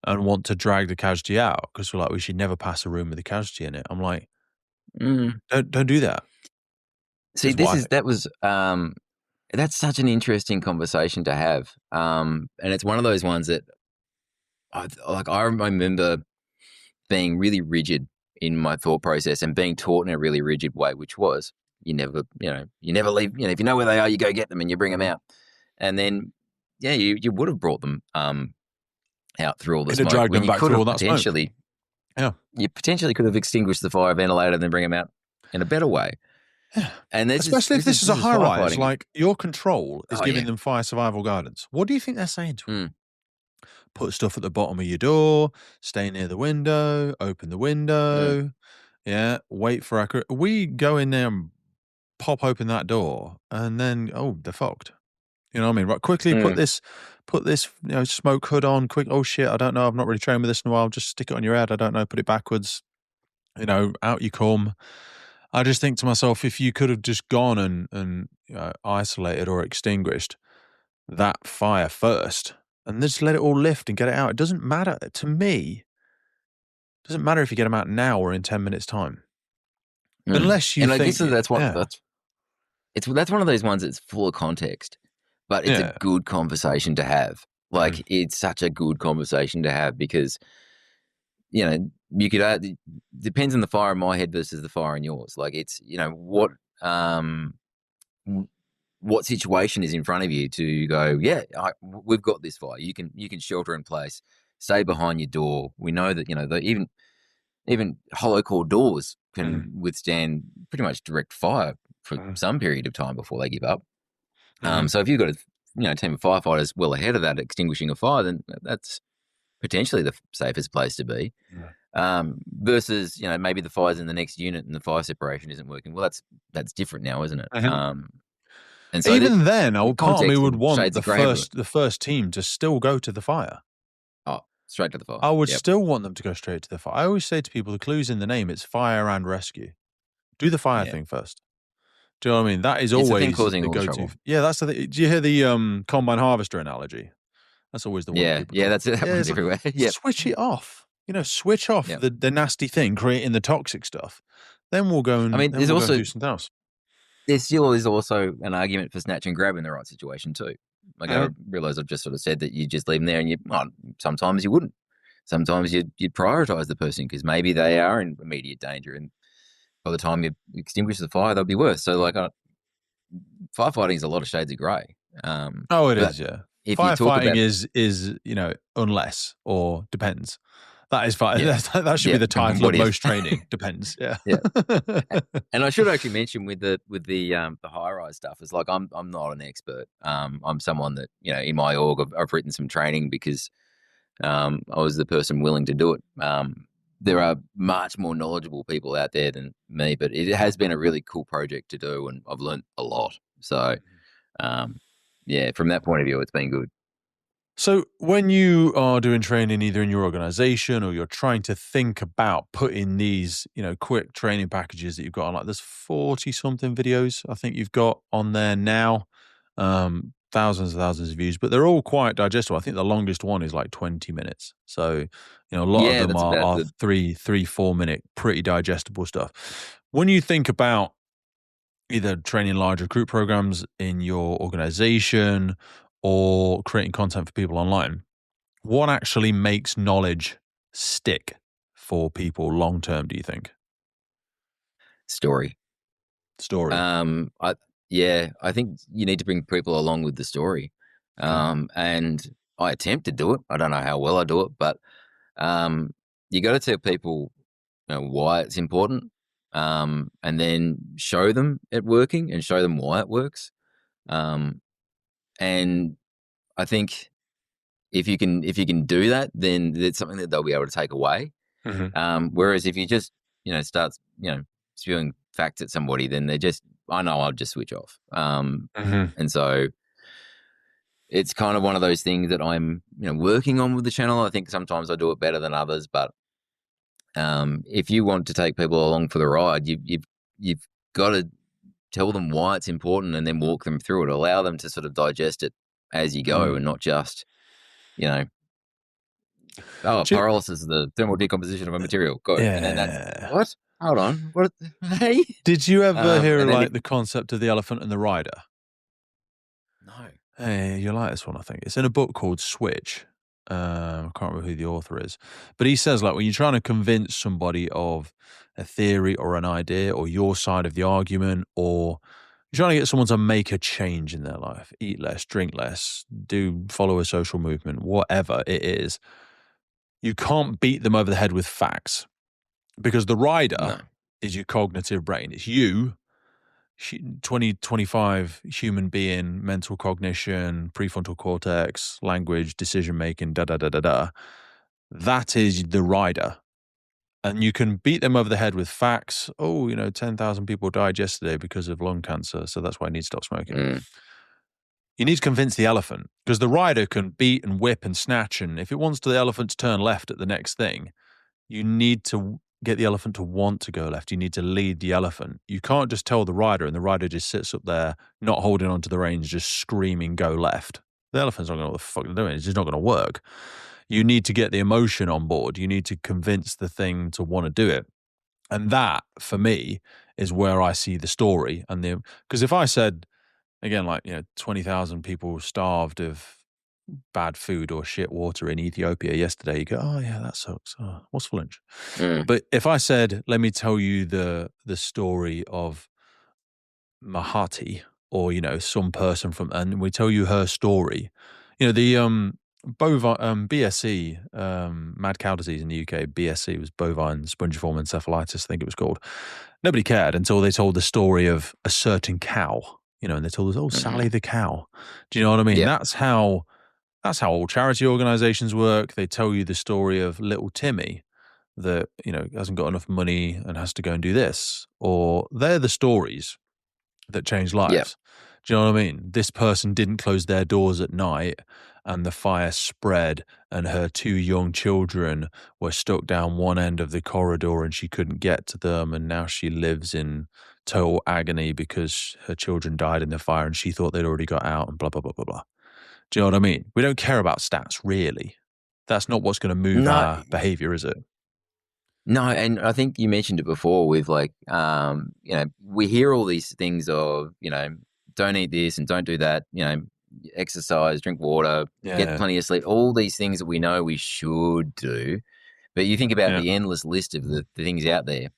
and want to drag the casualty out because we're like, we should never pass a room with a casualty in it. I'm like, don't do that. See, that's such an interesting conversation to have. And it's one of those ones that I remember being really rigid in my thought process and being taught in a really rigid way, which was you never leave. If you know where they are, you go get them and you bring them out. And then, you would have brought them out through all the smoke. Dragged them back through all that potentially, smoke. You potentially could have extinguished the fire, ventilated, and then bring them out in a better way. Yeah. And especially if this is a high rise, like your control is giving them fire survival guidance. What do you think they're saying to them? Put stuff at the bottom of your door, stay near the window, open the window. Wait for we go in there and pop open that door and then, they're fucked. You know what I mean? Right, quickly put this smoke hood on, quick, oh shit, I don't know, I've not really trained with this in a while, just stick it on your head, I don't know, put it backwards, out you come. I just think to myself, if you could have just gone and isolated or extinguished that fire first and just let it all lift and get it out, it doesn't matter. To me, it doesn't matter if you get them out now or in 10 minutes' time. Unless you think... that's one of those ones that's full of context, but it's a good conversation to have. Like, it's such a good conversation to have because, you could depends on the fire in my head versus the fire in yours. Like, it's what situation is in front of you to go, we've got this fire. You can shelter in place, stay behind your door. We know that even hollow core doors can withstand pretty much direct fire for some period of time before they give up. So if you've got a team of firefighters well ahead of that extinguishing a fire, then that's potentially the safest place to be. Yeah. Versus, maybe the fire's in the next unit and the fire separation isn't working. Well, that's different now, isn't it? Mhm. And so Even then, the part of me context would and want shades the of grey everywhere. first team to still go to the fire. Oh, straight to the fire. I would Yep. still want them to go straight to the fire. I always say to people, the clue's in the name. It's fire and rescue. Do the fire thing first. Do you know what I mean? That is It's the thing always causing the all the go-to. trouble. Yeah, that's the thing. Do you hear the combine harvester analogy? That's always the one that people talk that's it. That one's everywhere. Like, switch it off. Switch off the nasty thing, creating the toxic stuff. Then we'll go and there's we'll also go and do something else. There still is also an argument for snatch and grab in the right situation too. Like I realise I've just sort of said that you just leave them there, and sometimes you wouldn't. Sometimes you'd prioritise the person because maybe they are in immediate danger, and by the time you extinguish the fire, they'll be worse. So like, firefighting is a lot of shades of grey. It is, yeah. If firefighting is unless or depends. That is fine. Yeah. That should be the title of most training. Depends. Yeah. Yeah. And I should actually mention with the high rise stuff is like I'm not an expert. I'm someone that in my org I've written some training because I was the person willing to do it. There are much more knowledgeable people out there than me, but it has been a really cool project to do, and I've learned a lot. So, from that point of view, it's been good. So when you are doing training either in your organization or you're trying to think about putting these, quick training packages that you've got on, like there's 40 something videos I think you've got on there now, thousands and thousands of views, but they're all quite digestible. I think the longest one is like 20 minutes. So, a lot of them are 3-4 minute, pretty digestible stuff. When you think about either training large recruit programs in your organization or creating content for people online, what actually makes knowledge stick for people long term, do you think? Story. I think you need to bring people along with the story. And I attempt to do it. I don't know how well I do it, but you got to tell people why it's important, and then show them it working and show them why it works. And I think if you can do that, then it's something that they'll be able to take away. Mm-hmm. Whereas if you just start spewing facts at somebody, then I'll just switch off. And so it's kind of one of those things that I'm working on with the channel. I think sometimes I do it better than others, but if you want to take people along for the ride, you've got to tell them why it's important and then walk them through it. Allow them to sort of digest it as you go, and not just pyrolysis is the thermal decomposition of a material. Go. Yeah. And then that's what? Hold on. What? Hey. Did you ever hear the concept of the elephant and the rider? No. Hey, you like this one, I think. It's in a book called Switch. I can't remember who the author is. But he says, like, when you're trying to convince somebody of a theory or an idea or your side of the argument, or you're trying to get someone to make a change in their life, eat less, drink less, follow a social movement, whatever it is, you can't beat them over the head with facts. Because the rider is your cognitive brain. It's you, 25 human being, mental cognition, prefrontal cortex, language, decision-making, da-da-da-da-da. That is the rider. And you can beat them over the head with facts. 10,000 people died yesterday because of lung cancer, so that's why I need to stop smoking. You need to convince the elephant, because the rider can beat and whip and snatch, and if it wants the elephant to turn left at the next thing, you need to get the elephant to want to go left. You need to lead the elephant. You can't just tell the rider and the rider just sits up there, not holding onto the reins, just screaming, go left. The elephant's not going to know what the fuck they're doing. It's just not going to work. You need to get the emotion on board. You need to convince the thing to want to do it. And that, for me, is where I see the story. Because if I said, again, 20,000 people starved of bad food or shit water in Ethiopia yesterday, you go, oh yeah, that sucks. Oh, what's for lunch? But if I said, let me tell you the story of Mahati, or some person and we tell you her story, the bovine BSE, mad cow disease in the UK, BSE was bovine spongiform encephalitis, I think it was called. Nobody cared until they told the story of a certain cow, and they told us, Sally the cow. Do you know what I mean? Yeah. That's how That's how all charity organizations work. They tell you the story of little Timmy that, hasn't got enough money and has to go and do this. Or they're the stories that change Yeah. lives. Do you know what I mean? This person didn't close their doors at night and the fire spread and her 2 young children were stuck down one end of the corridor and she couldn't get to them. And now she lives in total agony because her children died in the fire and she thought they'd already got out and blah, blah, blah, blah, blah. Do you know what I mean? We don't care about stats, really. That's not what's going to move No, our behavior, is it? no, and I think you mentioned it before with like, we hear all these things of, don't eat this and don't do that, exercise, drink water, get plenty of sleep, all these things that we know we should do. But you think about the endless list of the things out there,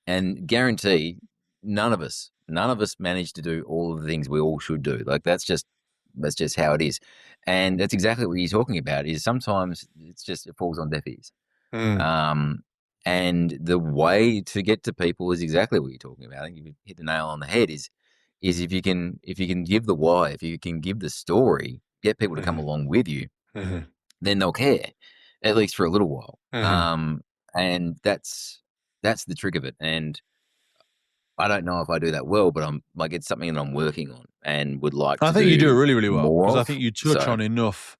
and guarantee none of us manage to do all of the things we all should do. Like that's just how it is. And that's exactly what you're talking about, is sometimes it falls on deaf ears. And the way to get to people is exactly what you're talking about. I think you hit the nail on the head, is if you can give the why, if you can give the story, get people to come along with you, then they'll care, at least for a little while. And that's the trick of it. And I don't know if I do that well, but I'm like, it's something that I'm working on and would like to do. I think you do it really, really well, because I think you touch So, on enough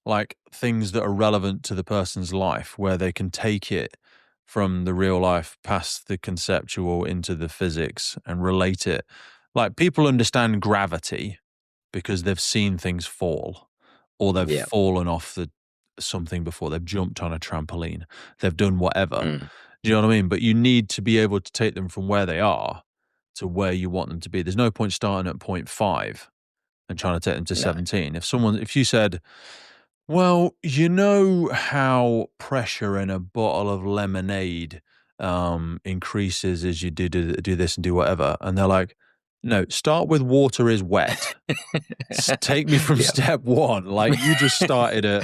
like things that are relevant to the person's life where they can take it from the real life past the conceptual into the physics and relate it. Like people understand gravity because they've seen things fall, or they've fallen off something before. They've jumped on a trampoline. They've done whatever. Do you know what I mean? But you need to be able to take them from where they are to where you want them to be. There's no point starting at 0.5 and trying to take them to 17. If you said, well, you know how pressure in a bottle of lemonade increases as you do this and do whatever, and they're like, no, start with water is wet. Take me from step one. Like you just started at,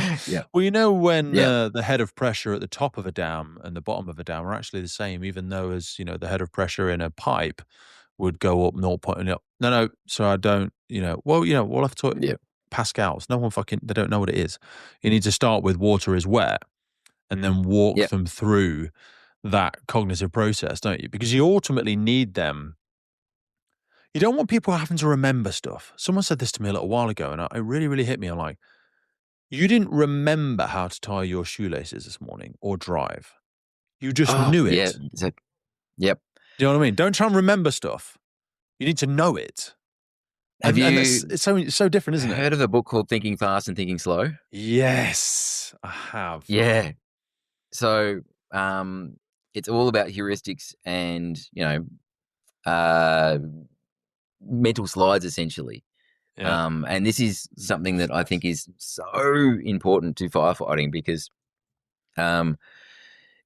well, you know when the head of pressure at the top of a dam and the bottom of a dam are actually the same, even though as the head of pressure in a pipe would go up 0. No, so I don't, we'll have to talk Pascals. No one they don't know what it is. You need to start with water is wet and then walk them through that cognitive process, don't you? Because you ultimately need them. You don't want people having to remember stuff. Someone said this to me a little while ago, and it really, really hit me. I'm like, you didn't remember how to tie your shoelaces this morning or drive. You just knew it. Yep. Do you know what I mean? Don't try and remember stuff. You need to know it. Have you? It's so different, isn't it? Heard of a book called Thinking Fast and Thinking Slow? Yes, I have. Yeah. So it's all about heuristics and mental slides, essentially. And this is something that I think is so important to firefighting, because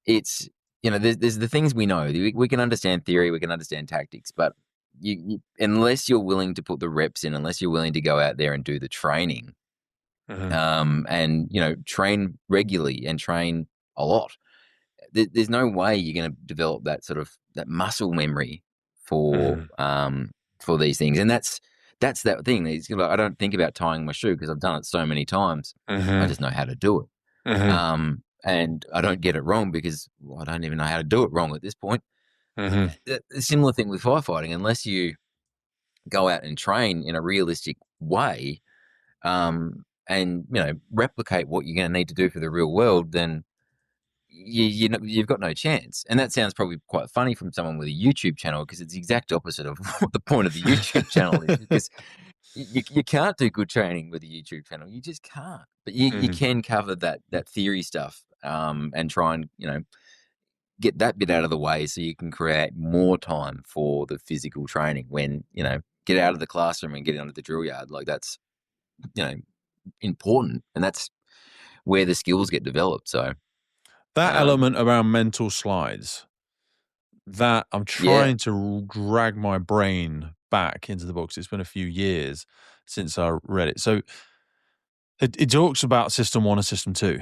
it's there's the things we know. We can understand theory, we can understand tactics, but you unless you're willing to put the reps in, unless you're willing to go out there and do the training, and train regularly and train a lot, there's no way you're going to develop that sort of that muscle memory for these things. And that's that thing. It's like, I don't think about tying my shoe because I've done it so many times. I just know how to do it. And I don't get it wrong because I don't even know how to do it wrong at this point. A similar thing with firefighting. Unless you go out and train in a realistic way, and replicate what you're going to need to do for the real world, then you've got no chance. And that sounds probably quite funny from someone with a YouTube channel, because it's the exact opposite of what the point of the YouTube channel is. Because you can't do good training with a YouTube channel. You just can't. But you can cover that theory stuff, and try and get that bit out of the way so you can create more time for the physical training when get out of the classroom and get into the drill yard. Like that's important, and that's where the skills get developed. So that element around mental slides, that I'm trying to drag my brain back into the books. It's been a few years since I read it. So it talks about system 1 and system 2,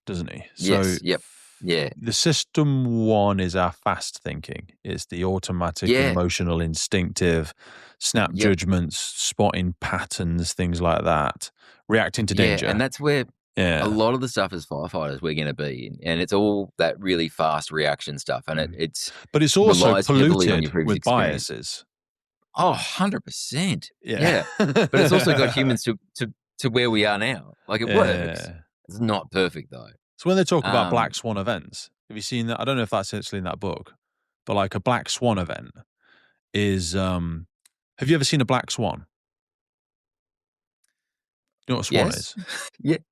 doesn't he? So yes. Yep. Yeah. The system one is our fast thinking. It's the automatic, Yeah. emotional, instinctive, snap judgments, spotting patterns, things like that, reacting to danger. And that's where a lot of the stuff as firefighters we're going to be, and it's all that really fast reaction stuff, and but it's also relies heavily on your polluted previous with experience. biases. Oh, 100%. Yeah. But it's also got humans to where we are now. Like, it works. It's not perfect, though. So when they talk about black swan events, have you seen that? I don't know if that's actually in that book, but like a black swan event is, have you ever seen a black swan? You know what a swan is? Yep.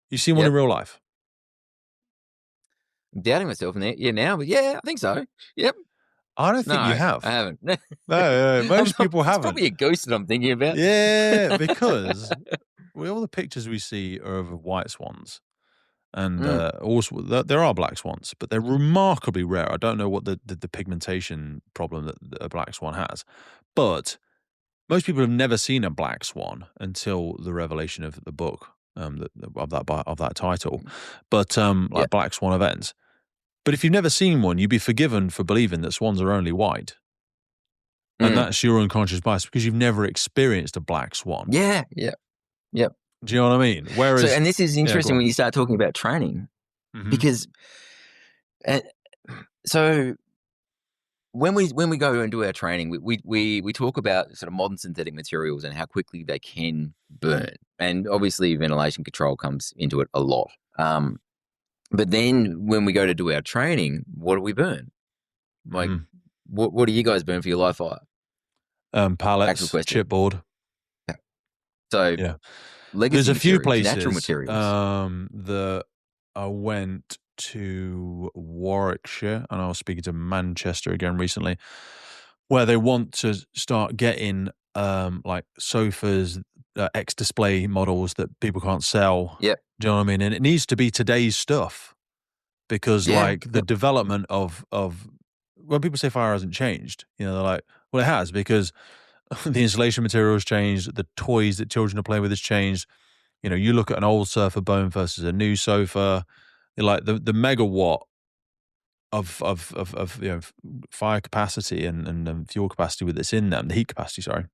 You seen one in real life? I'm doubting myself now, but I think so. Yep. I don't think you have. I haven't. No, most people haven't. It's probably a ghost that I'm thinking about. Yeah, because all the pictures we see are of white swans. And also, there are black swans, but they're remarkably rare. I don't know what the pigmentation problem that a black swan has. But most people have never seen a black swan until the revelation of the book of that title. But like black swan events. But if you've never seen one, you'd be forgiven for believing that swans are only white. And that's your unconscious bias because you've never experienced a black swan. Yeah. Do you know what I mean? Whereas, and this is interesting when you start talking about training, because so when we go and do our training, we talk about sort of modern synthetic materials and how quickly they can burn, and obviously ventilation control comes into it a lot. But then when we go to do our training, what do we burn? Like, what do you guys burn for your live fire? Pallets, chipboard. So there's a few places natural materials. that I went to Warwickshire, and I was speaking to Manchester again recently, where they want to start getting like sofas, X-display models that people can't sell. Yeah. Do you know what I mean? And it needs to be today's stuff because like the development of when people say fire hasn't changed, they're like, well, it has, because the insulation material has changed, the toys that children are playing with has changed. You look at an old sofa bone versus a new sofa, like the megawatt of fire capacity and fuel capacity with this in them, the heat capacity, sorry.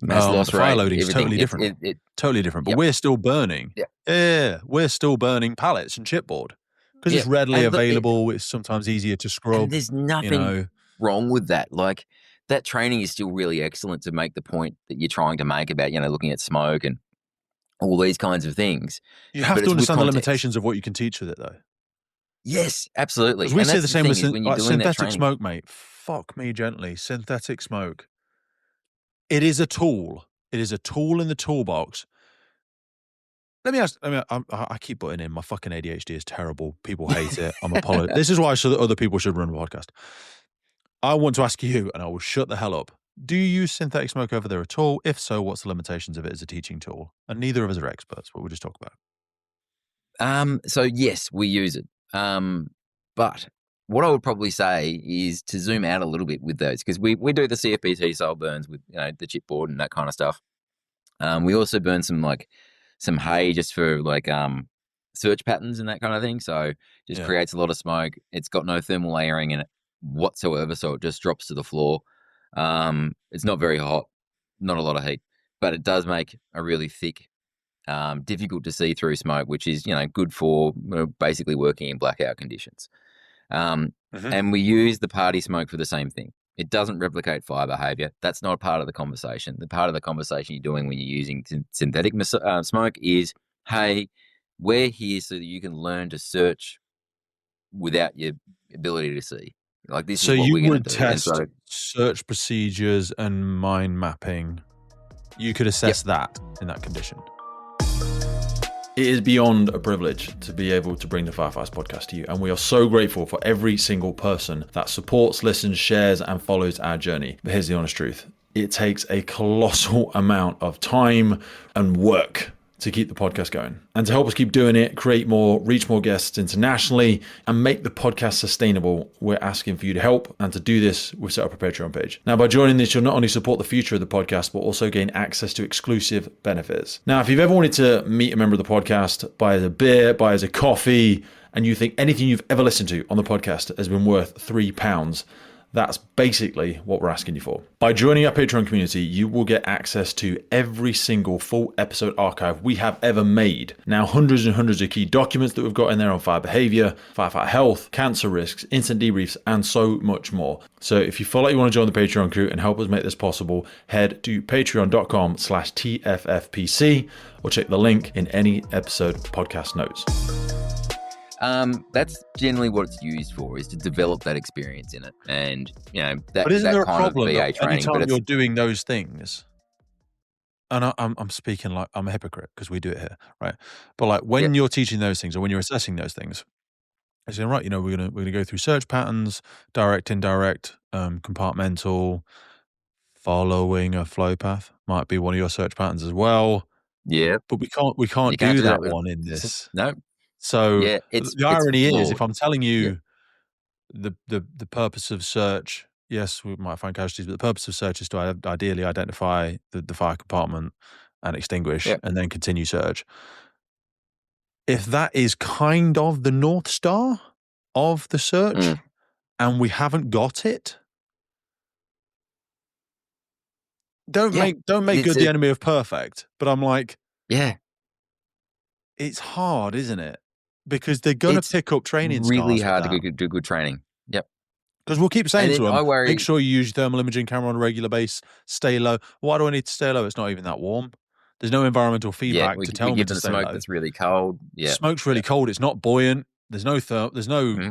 Mass loss the fire rate, loading is totally different. Totally different. But we're still burning. Yeah, we're still burning pallets and chipboard because it's readily available. It's sometimes easier to scrub. And there's nothing wrong with that. Like, that training is still really excellent to make the point that you're trying to make about, looking at smoke and all these kinds of things. You have to understand the limitations of what you can teach with it, though. Yes, absolutely. We say the same with synthetic smoke, mate. Fuck me gently. Synthetic smoke. It is a tool. It is a tool in the toolbox. Let me ask. I keep putting in my fucking ADHD is terrible. People hate it. I'm apologizing. This is why other people should run a podcast. I want to ask you, and I will shut the hell up. Do you use synthetic smoke over there at all? If so, what's the limitations of it as a teaching tool? And neither of us are experts, but we'll just talk about it. So yes, we use it. But what I would probably say is to zoom out a little bit with those, because we do the CFBT style burns with the chipboard and that kind of stuff. We also burn some hay just for search patterns and that kind of thing. So just creates a lot of smoke. It's got no thermal layering in it whatsoever, so it just drops to the floor. It's not very hot, not a lot of heat, but it does make a really thick, difficult to see through smoke, which is good for basically working in blackout conditions. And we use the party smoke for the same thing. It doesn't replicate fire behaviour. That's not part of the conversation. The part of the conversation you're doing when you're using synthetic smoke is, hey, we're here so that you can learn to search without your ability to see. Like, this is what we're going to do. So you would test search procedures and mind mapping. You could assess that in that condition. It is beyond a privilege to be able to bring the Firefighters podcast to you, and we are so grateful for every single person that supports, listens, shares, and follows our journey. But here's the honest truth. It takes a colossal amount of time and work to keep the podcast going. And to help us keep doing it, create more, reach more guests internationally, and make the podcast sustainable, we're asking for you to help. And to do this, we've set up a Patreon page. Now, by joining this, you'll not only support the future of the podcast, but also gain access to exclusive benefits. Now, if you've ever wanted to meet a member of the podcast, buy us a beer, buy us a coffee, and you think anything you've ever listened to on the podcast has been worth £3, that's basically what we're asking you for. By joining our Patreon community, you will get access to every single full episode archive we have ever made. Now, hundreds and hundreds of key documents that we've got in there on fire behaviour, firefighter health, cancer risks, instant debriefs, and so much more. So if you feel like you want to join the Patreon crew and help us make this possible, head to patreon.com/TFFPC or check the link in any episode podcast notes. That's generally what it's used for, is to develop that experience in it, and that. But isn't that there a kind problem of BA that training? anytime But you're doing those things, and I'm speaking like I'm a hypocrite because we do it here, right? But like when you're teaching those things or when you're assessing those things, I say, right, we're gonna go through search patterns, direct, indirect, compartmental, following a flow path might be one of your search patterns as well. Yeah, but we can't do that one in this. No. So the irony is, if I'm telling you the purpose of search, yes, we might find casualties, but the purpose of search is to ideally identify the fire compartment and extinguish, and then continue search. If that is kind of the North Star of the search, and we haven't got it, don't make good the enemy of perfect. But I'm like, it's hard, isn't it? Because they're going to pick up training scars. It's really hard to do good training. Yep. Because we'll keep saying to them, make sure you use your thermal imaging camera on a regular basis, stay low. Why do I need to stay low? It's not even that warm. There's no environmental feedback to tell me to stay low. Smoke that's really cold. Yeah. Smoke's really cold. It's not buoyant. There's no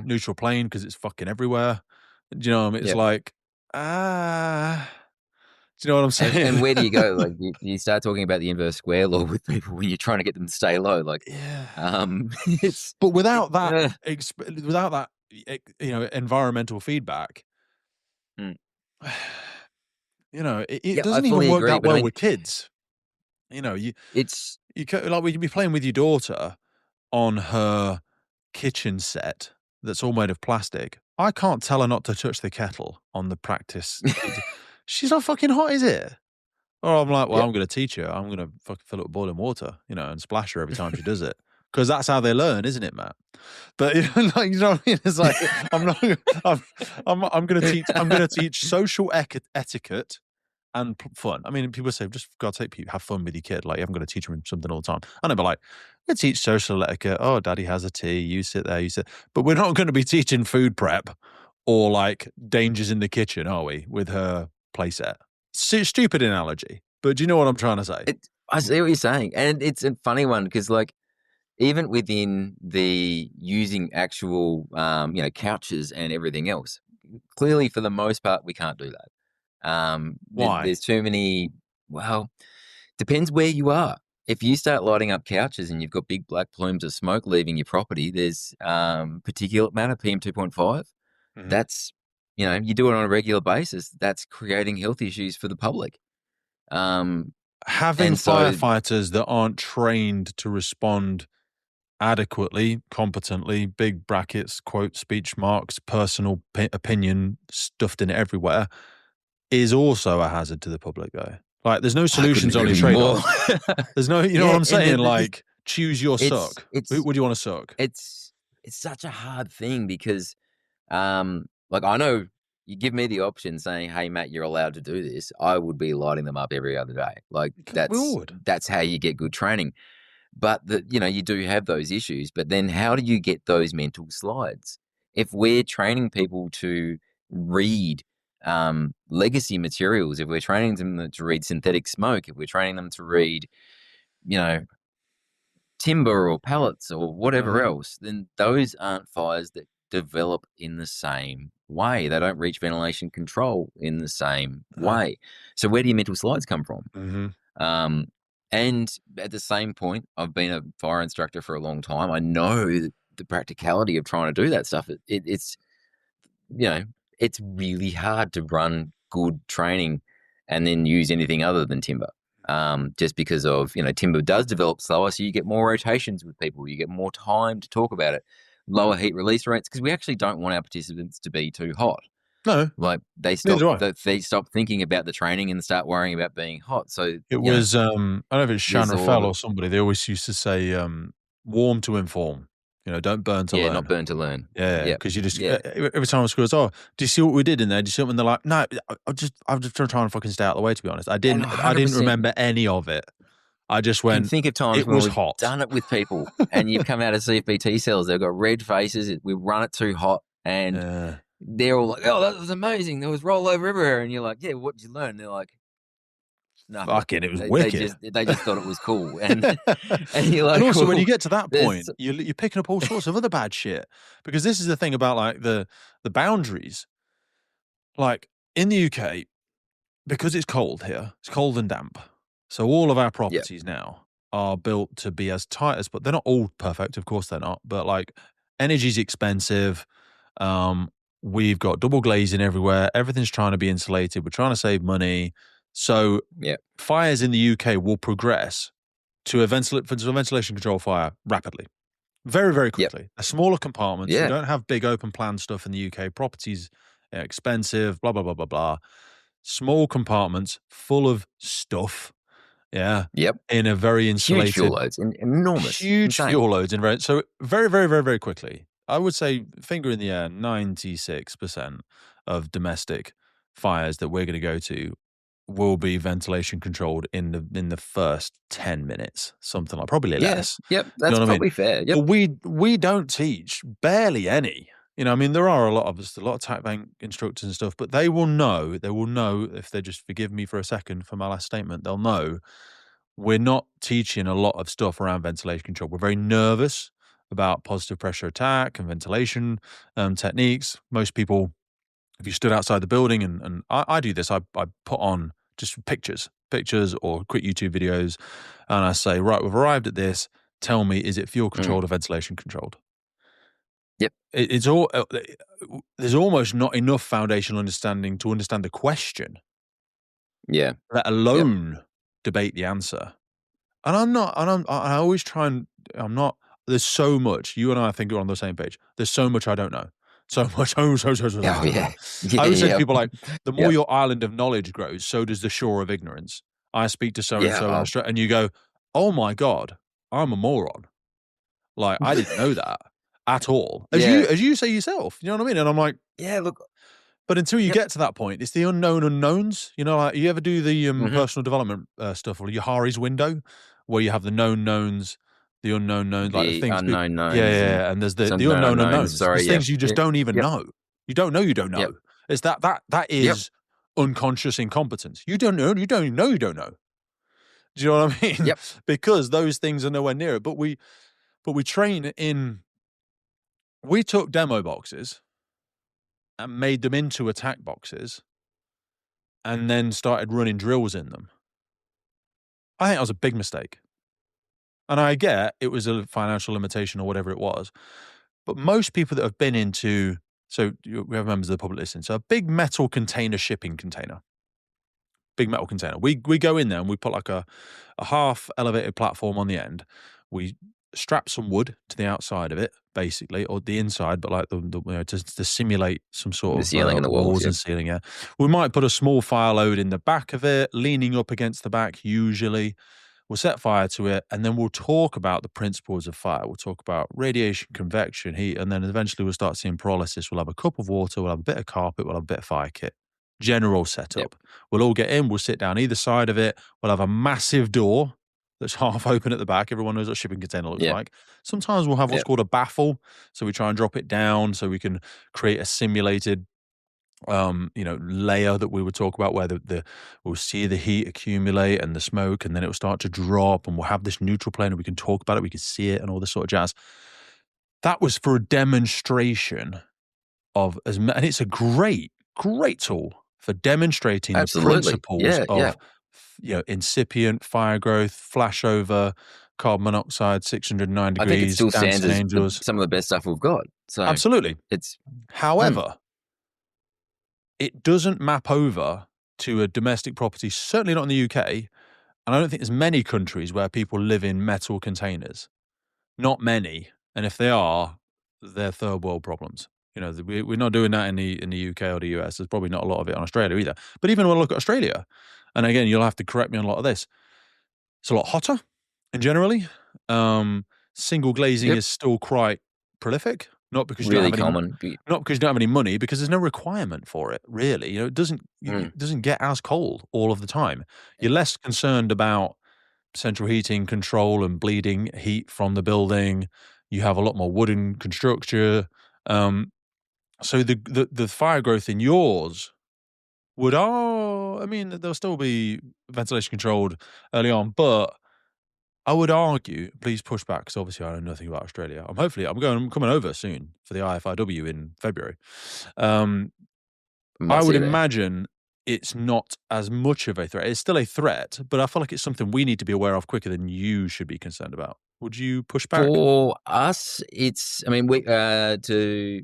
neutral plane because it's fucking everywhere. Do you know what I mean? It's like, do you know what I'm saying? And where do you go? Like you start talking about the inverse square law with people when you're trying to get them to stay low. Like, but without that, environmental feedback, it doesn't even work that well with kids. You we'd be playing with your daughter on her kitchen set that's all made of plastic. I can't tell her not to touch the kettle on the practice. She's not fucking hot, is it? Or I'm like, I'm going to teach her. I'm going to fucking fill it with boiling water, and splash her every time she does it. Because that's how they learn, isn't it, Matt? But you know what I mean? It's like I'm going to teach social etiquette and fun. I mean, people say, just for God's sake, have fun with your kid. Like, you haven't got to teach them something all the time. I know, but like, we teach social etiquette. Oh, daddy has a tea. You sit there, you sit. But we're not going to be teaching food prep or like dangers in the kitchen, are we? With her playset. Stupid analogy, but do you know what I'm trying to say? I see what you're saying, and it's a funny one because, like, even within the using actual, couches and everything else, clearly for the most part we can't do that. Why? There's too many. Well, depends where you are. If you start lighting up couches and you've got big black plumes of smoke leaving your property, there's particulate matter, PM2.5. That's you do it on a regular basis. That's creating health issues for the public. Having firefighters that aren't trained to respond adequately, competently, big brackets, quote, speech marks, personal opinion stuffed in it everywhere, is also a hazard to the public, though. Like, there's no solutions, only trade-off. There's no, you know what I'm saying? Like, choose your suck. Who would you want to suck? It's such a hard thing because, like, I know you give me the option saying, hey, Matt, you're allowed to do this. I would be lighting them up every other day. Like, that's how you get good training. But, you do have those issues. But then how do you get those mental slides? If we're training people to read legacy materials, if we're training them to read synthetic smoke, if we're training them to read, timber or pallets or whatever else, then those aren't fires that develop in the same way. They don't reach ventilation control in the same way. So where do your mental slides come from? And at the same point, I've been a fire instructor for a long time. I know the practicality of trying to do that stuff. It's really hard to run good training and then use anything other than timber. Just because of, timber does develop slower, so you get more rotations with people. You get more time to talk about it. Lower heat release rates, because we actually don't want our participants to be too hot. No. Like, they stop thinking about the training and start worrying about being hot. So it was, I don't know if it's Shan Rafael or somebody, they always used to say, warm to inform. Don't burn to learn. not burn to learn. Yeah, because you just every time I school goes, do you see what we did in there? Do you see something? They're like, no, I'm just trying to fucking stay out of the way. To be honest, I didn't remember any of it. I just went. You can think of times it when was we've hot. done it with people, and you've come out of CFBT cells. They've got red faces. We run it too hot, and they're all like, "Oh, that was amazing. There was rollover everywhere." And you're like, "Yeah, what did you learn?" And they're like, "Nothing." Fuck it was wicked. They just thought it was cool, and you're like, and also well, when you get to that point, you're picking up all sorts of other bad shit, because this is the thing about like the boundaries. Like in the UK, because it's cold here, it's cold and damp. So all of our properties now are built to be as tight as, but they're not all perfect. Of course they're not. But like energy's expensive. We've got double glazing everywhere. Everything's trying to be insulated. We're trying to save money. So fires in the UK will progress to a ventilation control fire rapidly. Very, very quickly. A smaller compartments. You don't have big open plan stuff in the UK. Properties are expensive, blah, blah, blah, blah, blah. Small compartments full of stuff. Yeah. Yep. In a very insulated. Huge fuel loads. Enormous. Huge fuel loads. So very, very, very, very quickly. I would say, finger in the air, 96% of domestic fires that we're going to go to will be ventilation controlled in the first 10 minutes, something like, probably less. Yep. That's probably fair. Yep. But we don't teach barely any. There are a lot of tac bank instructors and stuff, but they will know, if they just forgive me for a second for my last statement, they'll know we're not teaching a lot of stuff around ventilation control. We're very nervous about positive pressure attack and ventilation techniques. Most people, if you stood outside the building, and I do this, I put on just pictures or quick YouTube videos, and I say, right, we've arrived at this. Tell me, is it fuel controlled or ventilation controlled? Yep. It's all. There's almost not enough foundational understanding to understand the question. Yeah. Let alone debate the answer. And I always try and I'm not. There's so much. You and I think are on the same page. There's so much I don't know. So much. I would say to people like, the more your island of knowledge grows, so does the shore of ignorance. I speak to so and so, and you go, "Oh my God, I'm a moron. Like I didn't know that at all." As you say yourself, you know what I mean? And I'm like, yeah, look. But until you get to that point, it's the unknown unknowns. Like you ever do the personal development stuff, or your Hari's window, where you have the known knowns, the unknown knowns, like the things unknown knowns. Yeah, and there's the unknown unknowns. There's things you just don't even know. You don't know. You don't know. Yep. It's that is unconscious incompetence. You don't know. You don't know. You don't know. Do you know what I mean? Yep. Because those things are nowhere near it. But we train in. We took demo boxes and made them into attack boxes, and then started running drills in them. I think that was a big mistake. And I get it was a financial limitation or whatever it was. But most people that have been into, so we have members of the public listening, so a big metal container shipping container. Big metal container. We go in there and we put like a half elevated platform on the end. We strap some wood to the outside of it, basically, or the inside, but like to simulate some sort of ceiling and the walls and ceiling. Yeah, we might put a small fire load in the back of it, leaning up against the back. Usually, we'll set fire to it, and then we'll talk about the principles of fire. We'll talk about radiation, convection, heat, and then eventually we'll start seeing pyrolysis. We'll have a cup of water, we'll have a bit of carpet, we'll have a bit of fire kit. General setup. Yep. We'll all get in. We'll sit down either side of it. We'll have a massive door that's half open at the back. Everyone knows what a shipping container looks like. Sometimes we'll have what's called a baffle. So we try and drop it down so we can create a simulated layer that we would talk about where we'll see the heat accumulate and the smoke, and then it will start to drop, and we'll have this neutral plane and we can talk about it, we can see it and all this sort of jazz. That was for a demonstration of, and it's a great tool for demonstrating the principles of incipient fire growth, flashover, carbon monoxide, 609 degrees. I think it still stands angels. As some of the best stuff we've got. So absolutely. It's however, it doesn't map over to a domestic property, certainly not in the UK. And I don't think there's many countries where people live in metal containers. Not many. And if they are, they're third world problems. We're not doing that in the UK or the US. There's probably not a lot of it in Australia either. But even when I look at Australia, and again, you'll have to correct me on a lot of this, it's a lot hotter, and generally, single glazing is still quite prolific, not because you don't Really have any, common. not because you don't have any money, because there's no requirement for it, really. You know, it doesn't get as cold all of the time. You're less concerned about central heating control and bleeding heat from the building. You have a lot more wooden construction. So the fire growth in yours would, I mean, there'll still be ventilation controlled early on, but I would argue, please push back, because obviously I know nothing about Australia. I'm coming over soon for the IFIW in February. I would imagine it's not as much of a threat. It's still a threat, but I feel like it's something we need to be aware of quicker than you should be concerned about. Would you push back? For us, it's, I mean, we to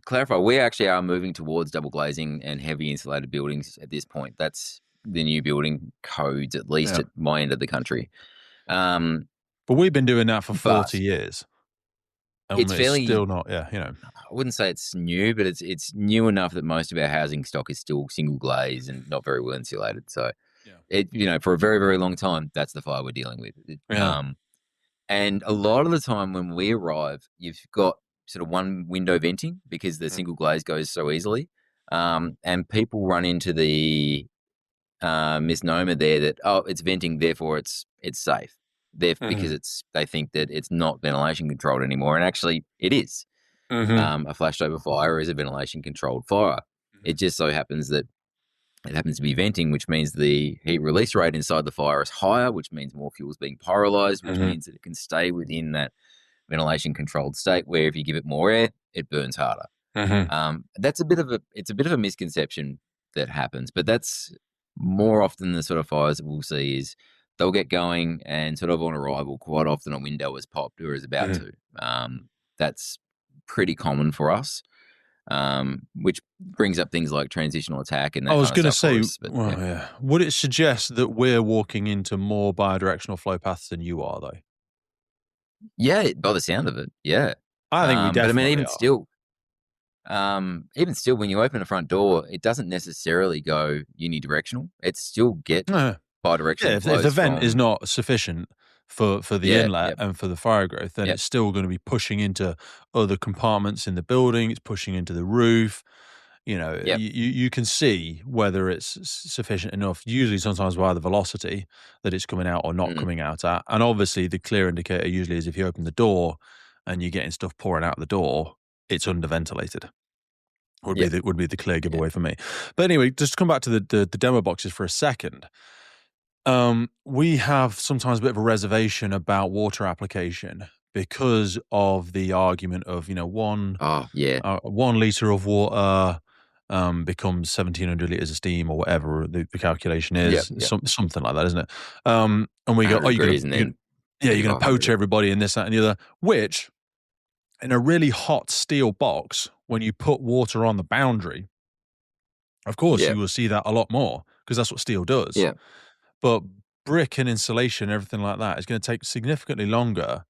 clarify, we actually are moving towards double glazing and heavy insulated buildings at this point. That's the new building codes, at least at my end of the country. But we've been doing that for 40 years. It's fairly still not, you know. I wouldn't say it's new, but it's new enough that most of our housing stock is still single glaze and not very well insulated. So, you know, for a very, very long time, that's the fire we're dealing with. And a lot of the time when we arrive, you've got sort of one window venting because the single glaze goes so easily. And people run into the misnomer there that, it's venting, therefore it's safe. Because they think that it's not ventilation controlled anymore, and actually it is. A flashed over fire is a ventilation controlled fire. It just so happens that it happens to be venting, which means the heat release rate inside the fire is higher, which means more fuel is being pyrolyzed, which means that it can stay within that ventilation controlled state, where if you give it more air, it burns harder. That's a bit of a misconception that happens, but that's more often the sort of fires that we'll see is they'll get going and sort of on arrival, quite often a window is popped or is about to. That's pretty common for us, which brings up things like transitional attack. And that I was going to say, but, would it suggest that we're walking into more bidirectional flow paths than you are, though? Yeah, by the sound of it, yeah. I think we definitely But I mean, even still, when you open the front door, it doesn't necessarily go unidirectional. It still gets bidirectional. Yeah, if the vent is not sufficient for the inlet and for the fire growth, then it's still going to be pushing into other compartments in the building. It's pushing into the roof. You know, you can see whether it's sufficient enough, usually sometimes by the velocity that it's coming out or not coming out at. And obviously the clear indicator usually is if you open the door and you're getting stuff pouring out the door, it's underventilated. Would be the clear giveaway for me. But anyway, just to come back to the demo boxes for a second. We have sometimes a bit of a reservation about water application because of the argument of, you know, 1 liter of water becomes 1,700 liters of steam or whatever the calculation is, something like that, isn't it? And we go, you're going to poach everybody in this, that, and the other, which in a really hot steel box, when you put water on the boundary, of course you will see that a lot more because that's what steel does. Yeah. But brick and insulation, everything like that, is going to take significantly longer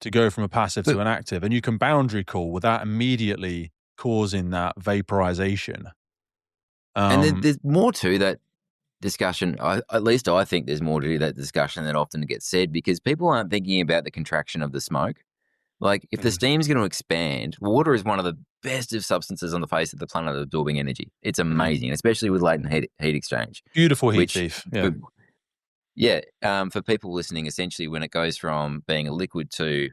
to go from a passive to an active. And you can boundary cool without immediately causing that vaporization. And there's more to that discussion. At least I think there's more to that discussion than often gets said, because people aren't thinking about the contraction of the smoke. Like, if the steam's going to expand, water is one of the best of substances on the face of the planet at absorbing energy. It's amazing, especially with latent heat exchange. Beautiful heat thief. For people listening, essentially when it goes from being a liquid to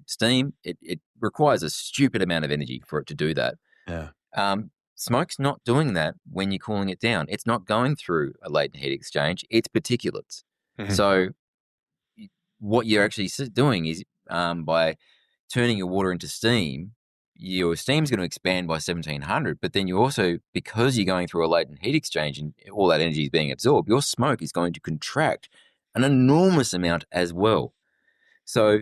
steam, it requires a stupid amount of energy for it to do that. Yeah. Smoke's not doing that when you're cooling it down. It's not going through a latent heat exchange. It's particulates. So what you're actually doing is by turning your water into steam, your steam's going to expand by 1,700, but then you also, because you're going through a latent heat exchange and all that energy is being absorbed, your smoke is going to contract an enormous amount as well. So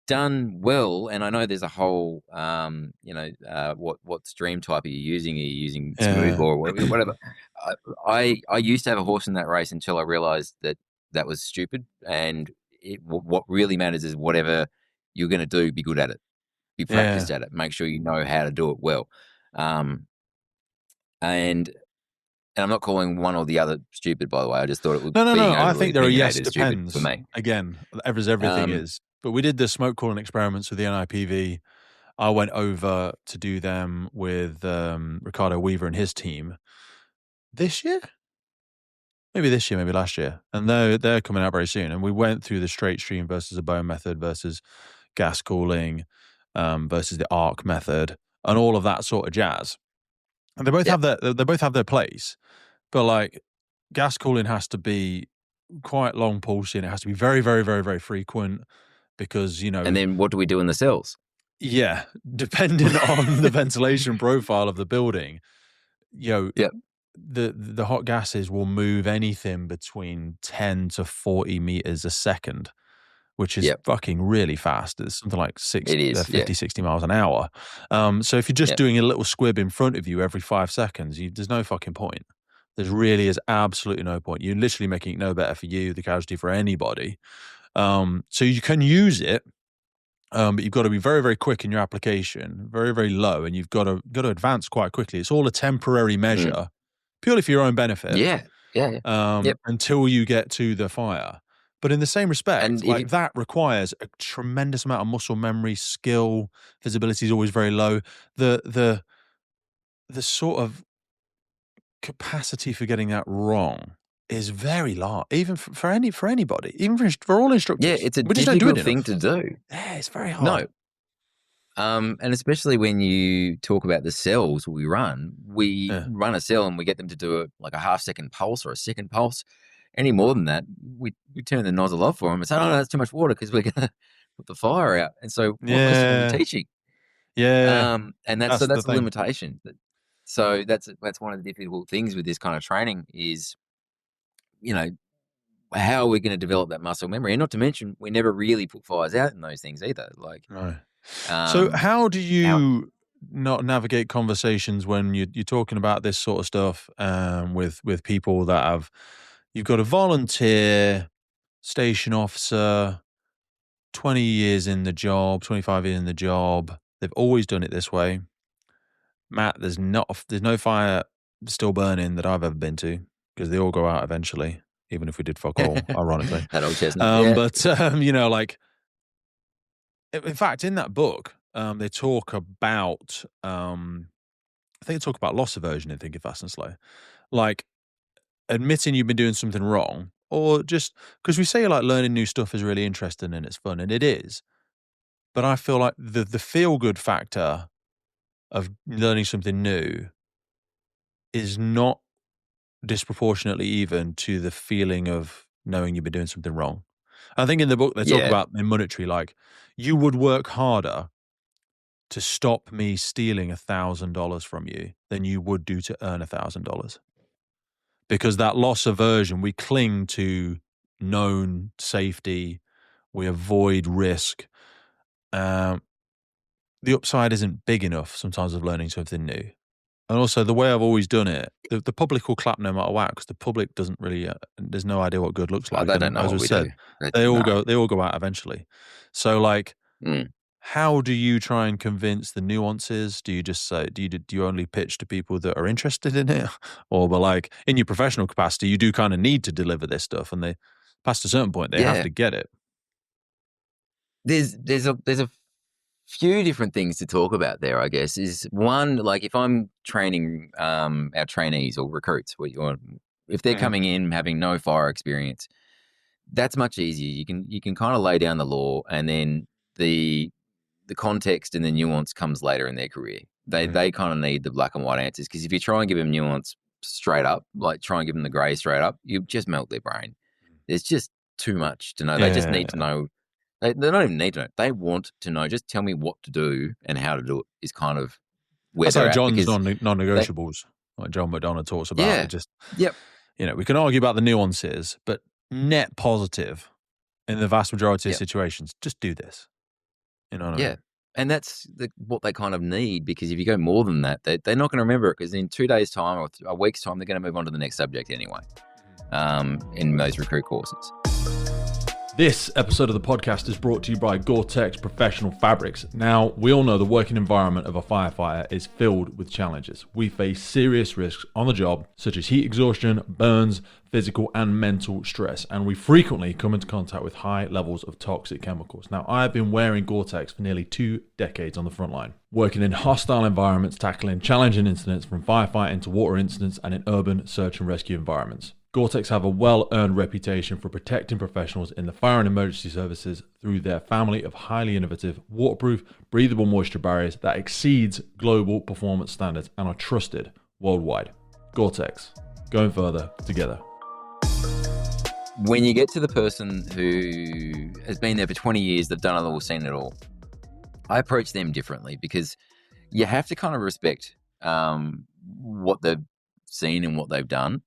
done well, and I know there's a whole, what stream type are you using? Are you using smooth or whatever? I used to have a horse in that race until I realized that was stupid, and what really matters is whatever you're going to do, be good at it. Be practiced at it. Make sure you know how to do it well. And I'm not calling one or the other stupid, by the way. I just thought it would be I think there are depends. For me. Again, everything is. But we did the smoke cooling experiments with the NIPV I went over to do them with Ricardo Weaver and his team this year. Maybe this year, maybe last year. And they're coming out very soon. And we went through the straight stream versus a Bohm method versus gas cooling versus the arc method and all of that sort of jazz. And they both have their place. But like gas cooling has to be quite long pulsing. It has to be very, very, very, very frequent because, you know. And then what do we do in the cells? Yeah. Depending on the ventilation profile of the building, you know, the hot gases will move anything between 10 to 40 meters a second, which is fucking really fast. It's something like 50, 60 miles an hour. So if you're just doing a little squib in front of you every 5 seconds, there's no fucking point. There really is absolutely no point. You're literally making it no better for you, the casualty, for anybody. So you can use it, but you've got to be very, very quick in your application, very, very low, and you've got to advance quite quickly. It's all a temporary measure, purely for your own benefit. Until you get to the fire. But in the same respect, and that requires a tremendous amount of muscle memory, skill. Visibility is always very low. The sort of capacity for getting that wrong is very large, even for anybody, even for all instructors. Yeah, it's a difficult thing to do. Yeah, it's very hard. No. And especially when you talk about the cells we run a cell and we get them to do like a half-second pulse or a second pulse. Any more than that, we turn the nozzle off for them and say, "Oh no, that's too much water because we're going to put the fire out." And so, what lesson are we teaching? Yeah, and that's the limitation. So that's one of the difficult things with this kind of training is, you know, how are we going to develop that muscle memory? And not to mention, we never really put fires out in those things either. Like, right. So how do you not navigate conversations when you're talking about this sort of stuff with people that you've got a volunteer, station officer, 20 years in the job, 25 years in the job. They've always done it this way. Matt, there's no fire still burning that I've ever been to because they all go out eventually, even if we did fuck all, ironically. That old chestnut. But, you know, like, in fact, in that book, they talk about, I think they talk about loss aversion in Thinking Fast and Slow. Like, admitting you've been doing something wrong, or just because we say like learning new stuff is really interesting and it's fun, and it is. But I feel like the feel-good factor of learning something new is not disproportionately even to the feeling of knowing you've been doing something wrong. I think in the book they talk about in monetary, like, you would work harder to stop me stealing $1,000 from you than you would do to earn $1,000. Because that loss aversion, we cling to known safety, we avoid risk. The upside isn't big enough sometimes of learning something new. And also the way I've always done it, the public will clap no matter what because the public doesn't really, there's no idea what good looks like. They don't know what we do. They all go out eventually. So like, how do you try and convince the nuances? Do you just say, do you only pitch to people that are interested in it? Or, but like in your professional capacity, you do kind of need to deliver this stuff, and they, past a certain point, they have to get it. There's a few different things to talk about there, I guess. Is one, like if I'm training our trainees or recruits, if they're coming in having no fire experience, that's much easier. You can kind of lay down the law, and then the context and the nuance comes later in their career. They kind of need the black and white answers, because if you try and give them nuance straight up, like try and give them the grey straight up, you just melt their brain. There's just too much to know. They just need to know. They don't even need to know. They want to know. Just tell me what to do and how to do it is kind of where they're at. John's non-negotiables, like John McDonough talks about. It just, you know, we can argue about the nuances, but net positive in the vast majority of situations, just do this. You know what I mean? And that's what they kind of need, because if you go more than that, they're not going to remember it, because in 2 days' time or a week's time, they're going to move on to the next subject anyway, in those recruit courses. This episode of the podcast is brought to you by Gore-Tex Professional Fabrics. Now, we all know the working environment of a firefighter is filled with challenges. We face serious risks on the job, such as heat exhaustion, burns, physical and mental stress, and we frequently come into contact with high levels of toxic chemicals. Now, I have been wearing Gore-Tex for nearly 2 decades on the front line, working in hostile environments, tackling challenging incidents from firefighting to water incidents and in urban search and rescue environments. Gore-Tex have a well-earned reputation for protecting professionals in the fire and emergency services through their family of highly innovative, waterproof, breathable moisture barriers that exceeds global performance standards and are trusted worldwide. Gore-Tex, going further together. When you get to the person who has been there for 20 years, they've done it all, seen it all, I approach them differently because you have to kind of respect what they've seen and what they've done.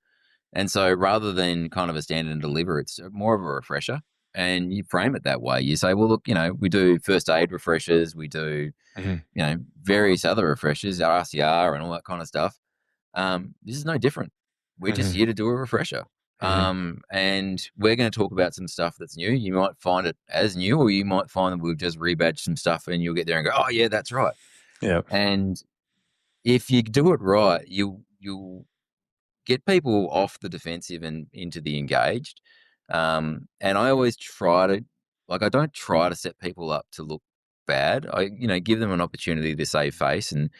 And so rather than kind of a stand and deliver, it's more of a refresher. And you frame it that way. You say, well, look, we do first aid refreshers. We do, various other refreshers, RCR and all that kind of stuff. This is no different. We're just here to do a refresher. And we're going to talk about some stuff that's new. You might find it as new, or you might find that we've just rebadged some stuff and you'll get there and go, oh, yeah, that's right. Yeah. And if you do it right, you'll get people off the defensive and into the engaged. And I always I don't try to set people up to look bad. I, give them an opportunity to save face and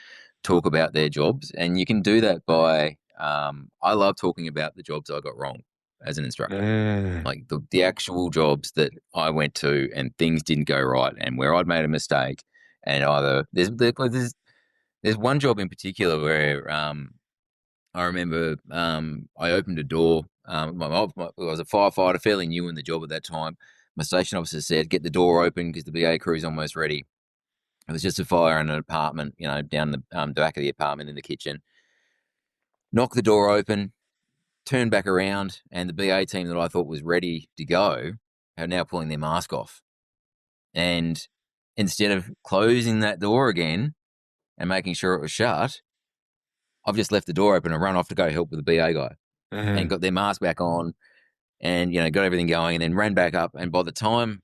talk about their jobs. And you can do that by, I love talking about the jobs I got wrong as an instructor, like the actual jobs that I went to and things didn't go right and where I'd made a mistake. And either there's one job in particular where, I remember I opened a door. I was a firefighter, fairly new in the job at that time. My station officer said, get the door open because the BA crew's almost ready. It was just a fire in an apartment, down the back of the apartment in the kitchen. Knock the door open, turn back around, and the BA team that I thought was ready to go are now pulling their mask off. And instead of closing that door again and making sure it was shut, I've just left the door open and run off to go help with the BA guy and got their mask back on and, got everything going and then ran back up. And by the time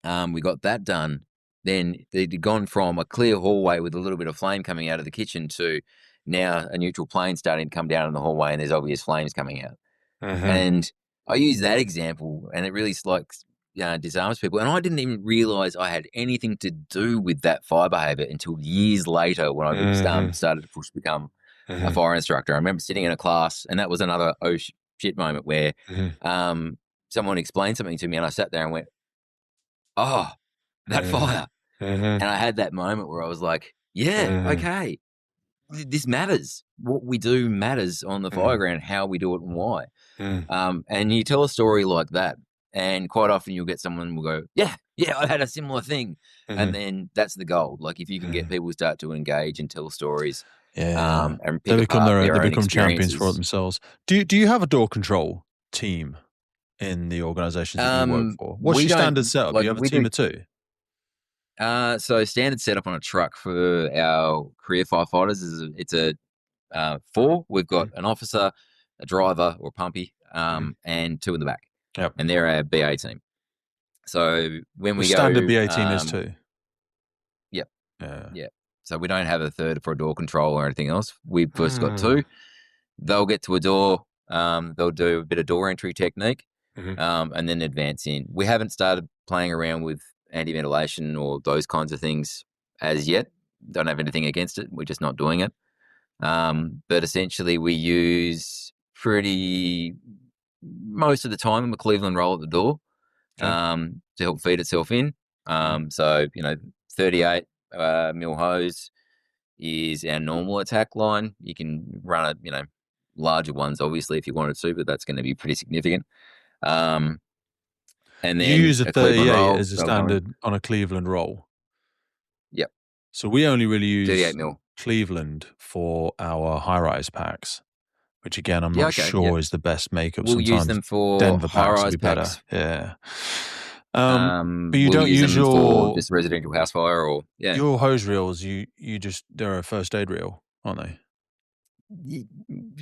we got that done, then they'd gone from a clear hallway with a little bit of flame coming out of the kitchen to now a neutral plane starting to come down in the hallway and there's obvious flames coming out. And I use that example and it really disarms people. And I didn't even realize I had anything to do with that fire behavior until years later when I started to push to become a fire instructor. I remember sitting in a class and that was another oh shit moment where someone explained something to me and I sat there and went, oh, that fire. And I had that moment where I was like, yeah, okay, this matters. What we do matters on the fireground, how we do it and why. And you tell a story like that and quite often you'll get someone who will go, yeah, I had a similar thing. And then that's the goal. Like if you can get people to start to engage and tell stories, and they become champions for it experiences. themselves. Do you have a door control team in the organisations that you work for? What's your standard setup? Do you have a team of two? So standard setup on a truck for our career firefighters it's a 4. We've got an officer, a driver or pumpy, and 2 in the back. Yep. And they're our BA team. So when we go, standard BA team is 2. Yep. Yeah. So we don't have a third for a door control or anything else. We've first got 2. They'll get to a door. They'll do a bit of door entry technique, and then advance in. We haven't started playing around with anti-ventilation or those kinds of things as yet. Don't have anything against it. We're just not doing it. But essentially we use most of the time a Cleveland roll at the door to help feed itself in. So, 38 mil hose is our normal attack line. You can run larger ones obviously if you wanted to, but that's going to be pretty significant. And then you use a 38 roll, as a standard on a Cleveland roll. Yep. So we only really use 38 mil Cleveland for our high-rise packs, which again I'm not sure is the best makeup. We'll sometimes use them for Denver packs high-rise would be packs. better. Yeah. But you we'll don't use them your for just residential house fire or your hose reels. They're a first aid reel, aren't they?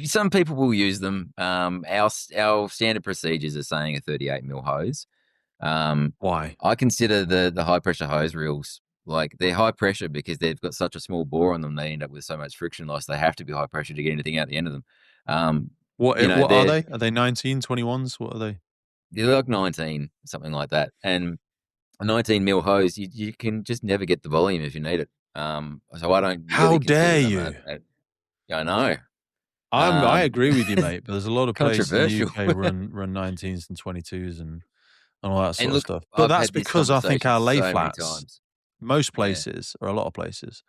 Some people will use them. Our standard procedures are saying a 38 mil hose. Why? I consider the high pressure hose reels, like, they're high pressure because they've got such a small bore on them. They end up with so much friction loss. They have to be high pressure to get anything out the end of them. What You know, are they? Are they 19, 21s? What are they? they're like 19, something like that. And a 19 mil hose, you can just never get the volume if you need it. So I don't How really consider dare them you? I know. I agree with you, mate. But there's a lot of places in the Controversial. UK run 19s and 22s and all that sort And of look, stuff. But I've that's had this because I think conversation our lay so many flats, times. most Yeah. places or a lot of places,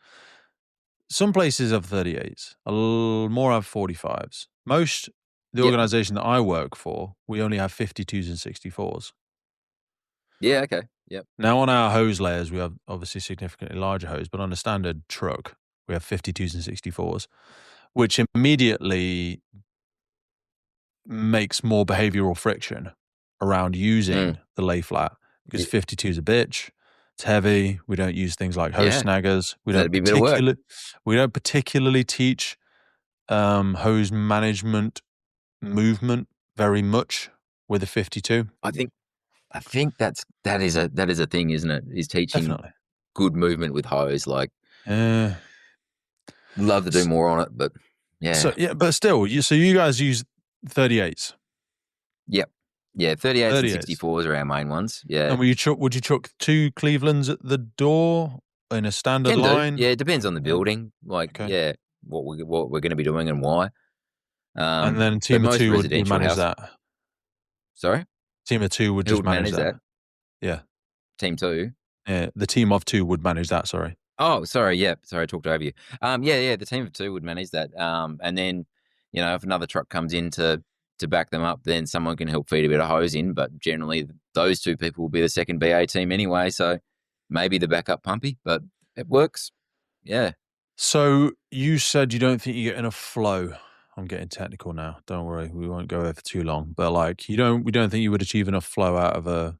some places have 38s, more have 45s. Most, the Yep. organisation that I work for, we only have 52s and 64s. Yeah, okay. Yep. Now on our hose layers, we have obviously significantly larger hose, but on a standard truck, we have 52s and 64s, which immediately makes more behavioural friction around using the lay flat because Yeah. 52 is a bitch. It's heavy. We don't use things like hose Yeah. snaggers. That'd be a bit of work. We don't particularly teach hose management movement very much with a 52. I think that is a thing, isn't it? Is teaching Definitely. good movement with hose. Like, love to do more on it, but yeah. So but still, so you guys use 38s. Yep. Yeah, 38s and 38s. 64s are our main ones. Yeah. And would you chuck 2 Clevelands at the door in a standard Can line? do. Yeah, it depends on the building. Like, Okay. yeah, what we're going to be doing and why. And then a but team of most 2 would residential manage house- that. Sorry? Team of 2 would Who just would manage that. that? Yeah. Team 2? Yeah, the team of 2 would manage that, sorry. Oh, sorry. Yeah. Sorry, I talked over you. Yeah, the team of 2 would manage that. And then, if another truck comes in to back them up, then someone can help feed a bit of hose in. But generally, those 2 people will be the second BA team anyway. So maybe the backup pumpy, but it works. Yeah. So you said you don't think you get enough flow. I'm getting technical now. Don't worry, we won't go over for too long. But like, we don't think you would achieve enough flow out of a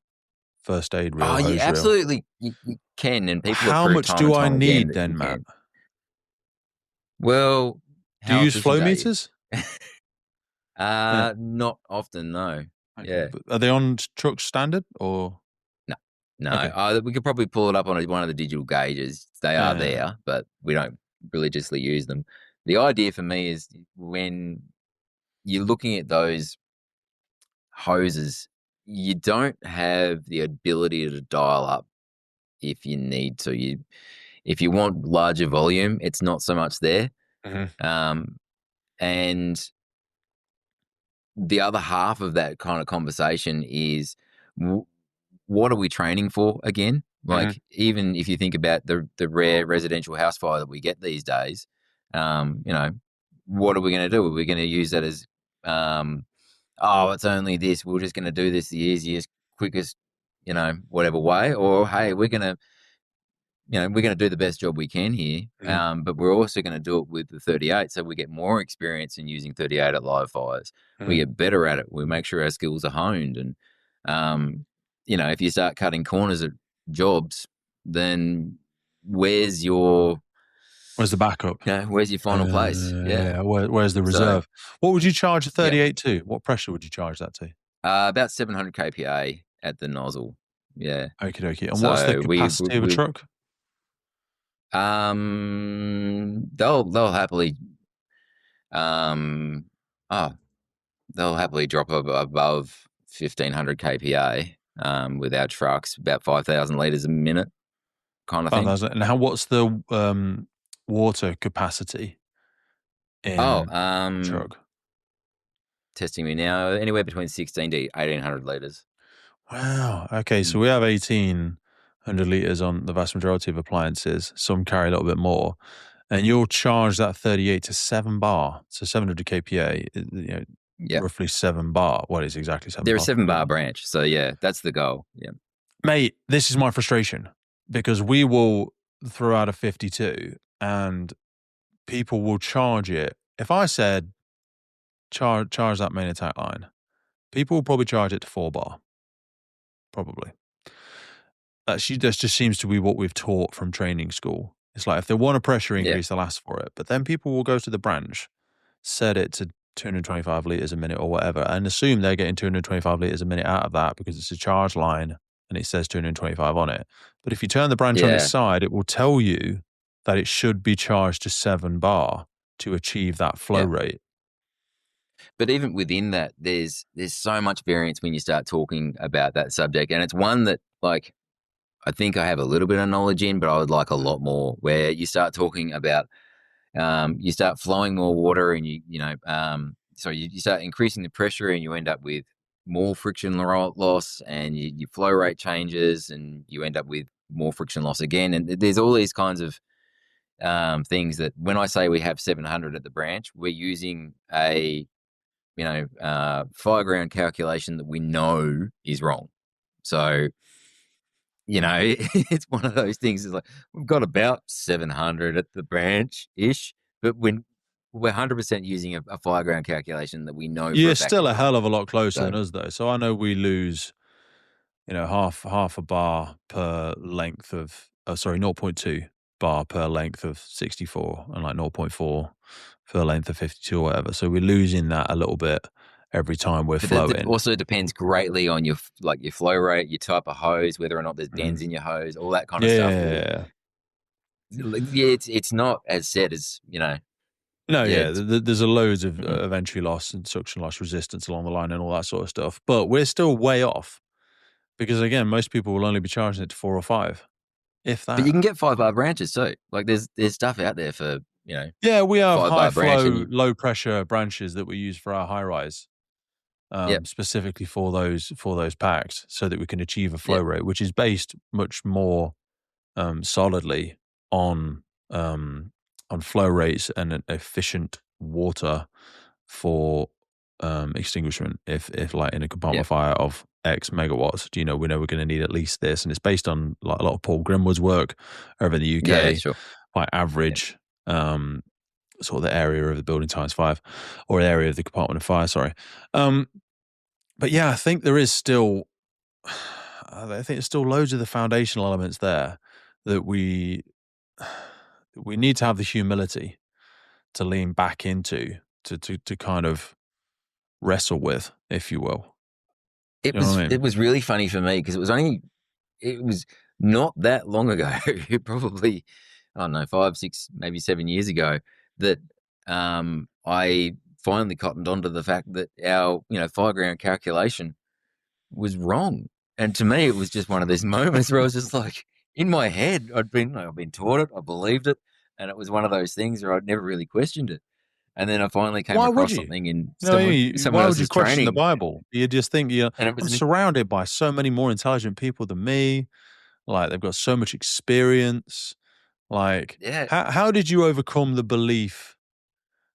first aid reel. Oh, hose yeah, reel. absolutely. You can, and people. How have much time do and I time again need that then, you Matt? can. Well, Do you how use flow efficient are you? meters? Not often, no. Okay. Yeah. But are they on truck standard or? No, Okay. we could probably pull it up on one of the digital gauges. They are there, but we don't religiously use them. The idea for me is when you're looking at those hoses, you don't have the ability to dial up if you need to. If you want larger volume, it's not so much there. Mm-hmm. And the other half of that kind of conversation is what are we training for again? Like, even if you think about the rare residential house fire that we get these days, what are we going to do? Are we going to use that as, it's only this, we're just going to do this the easiest, quickest, whatever way? Or, hey, we're going to do the best job we can here, but we're also going to do it with the 38, so we get more experience in using 38 at live fires. We get better at it. We make sure our skills are honed, and if you start cutting corners at jobs, then where's the backup? Where's your final place? Yeah. Where's the reserve? What would you charge a 38 to? What pressure would you charge that to? About 700 kPa at the nozzle. Yeah. Okie dokie. And what's the capacity of a truck? They'll happily they'll happily drop above 1500 kPa with our trucks, about 5,000 litres a minute kind of thing. And what's the water capacity in truck? Testing me now, anywhere between 16 to 1800 litres. Wow. Okay, so we have 1800 litres on the vast majority of appliances. Some carry a little bit more. And you'll charge that 38 to 7 bar. So 700 kPa, roughly 7 bar. What is exactly 7 bar? They're a 7 bar branch. So, yeah, that's the goal. Yeah. Mate, this is my frustration because we will throw out a 52 and people will charge it. If I said charge that main attack line, people will probably charge it to 4 bar. Probably. That just seems to be what we've taught from training school. It's like if they want a pressure increase, they'll ask for it. But then people will go to the branch, set it to 225 litres a minute or whatever, and assume they're getting 225 litres a minute out of that because it's a charge line and it says 225 on it. But if you turn the branch on its side, it will tell you that it should be charged to 7 bar to achieve that flow rate. But even within that, there's so much variance when you start talking about that subject. And it's one that, like, I think I have a little bit of knowledge in, but I would like a lot more, where you start talking about, you start flowing more water and you start increasing the pressure and you end up with more friction loss, and your flow rate changes and you end up with more friction loss again. And there's all these kinds of things that when I say we have 700 at the branch, we're using a Fireground calculation that we know is wrong. So, it's one of those things. It's like we've got about 700 at the branch ish, but when we're 100% using a Fireground calculation that we know. You're still a hell of a lot closer than us, though. So I know we lose, half a bar per length of 0.2 bar per length of 64, and like 0.4 per length of 52 or whatever. So we're losing that a little bit every time we're flowing. It also depends greatly on your flow rate, your type of hose, whether or not there's dens in your hose, all that kind of stuff. Yeah, it's not as set as there's a loads of entry loss and suction loss resistance along the line and all that sort of stuff. But we're still way off because, again, most people will only be charging it to 4 or 5, if that. But you can get 5 bar branches too. Like there's stuff out there for, Yeah, we have high flow, low pressure branches that we use for our high rise, specifically for those packs, so that we can achieve a flow rate, which is based much more solidly on flow rates and an efficient water for extinguishment. If like in a compartment fire of X megawatts, we know we're going to need at least this, and it's based on like a lot of Paul Grimwood's work over in the UK. By average, sort of the area of the building times 5, or area of the compartment of fire. Sorry, but yeah, I think there is still. I think there's still loads of the foundational elements there that we need to have the humility to lean back into, to kind of wrestle with, if you will. It was really funny for me because it was not that long ago, probably, I don't know, 5, 6, maybe 7 years ago, that I finally cottoned onto the fact that our Fireground calculation was wrong. And to me, it was just one of those moments where I was just like, in my head, I've been taught it, I believed it, and it was one of those things where I'd never really questioned it. And then I finally came across something in someone else's why would you question training. the Bible? You just think I'm surrounded by so many more intelligent people than me. Like, they've got so much experience. Like, how did you overcome the belief?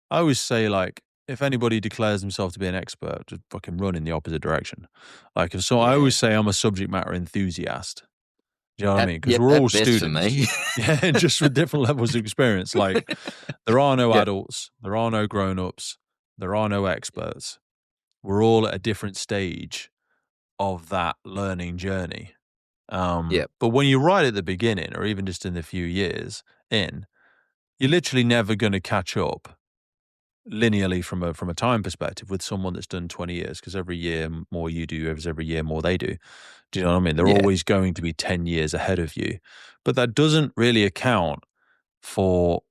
I always say, like, if anybody declares themselves to be an expert, just fucking run in the opposite direction. Like, so I always say I'm a subject matter enthusiast. Do you know what I mean? Because we're all students. Yeah, just with different levels of experience. Like, there are no adults, there are no grown-ups, there are no experts. We're all at a different stage of that learning journey. But when you're right at the beginning, or even just in the few years in, you're literally never going to catch up linearly from a time perspective with someone that's done 20 years, because every year more you do, every year more they do. Do you know what I mean? They're always going to be 10 years ahead of you. But that doesn't really account for,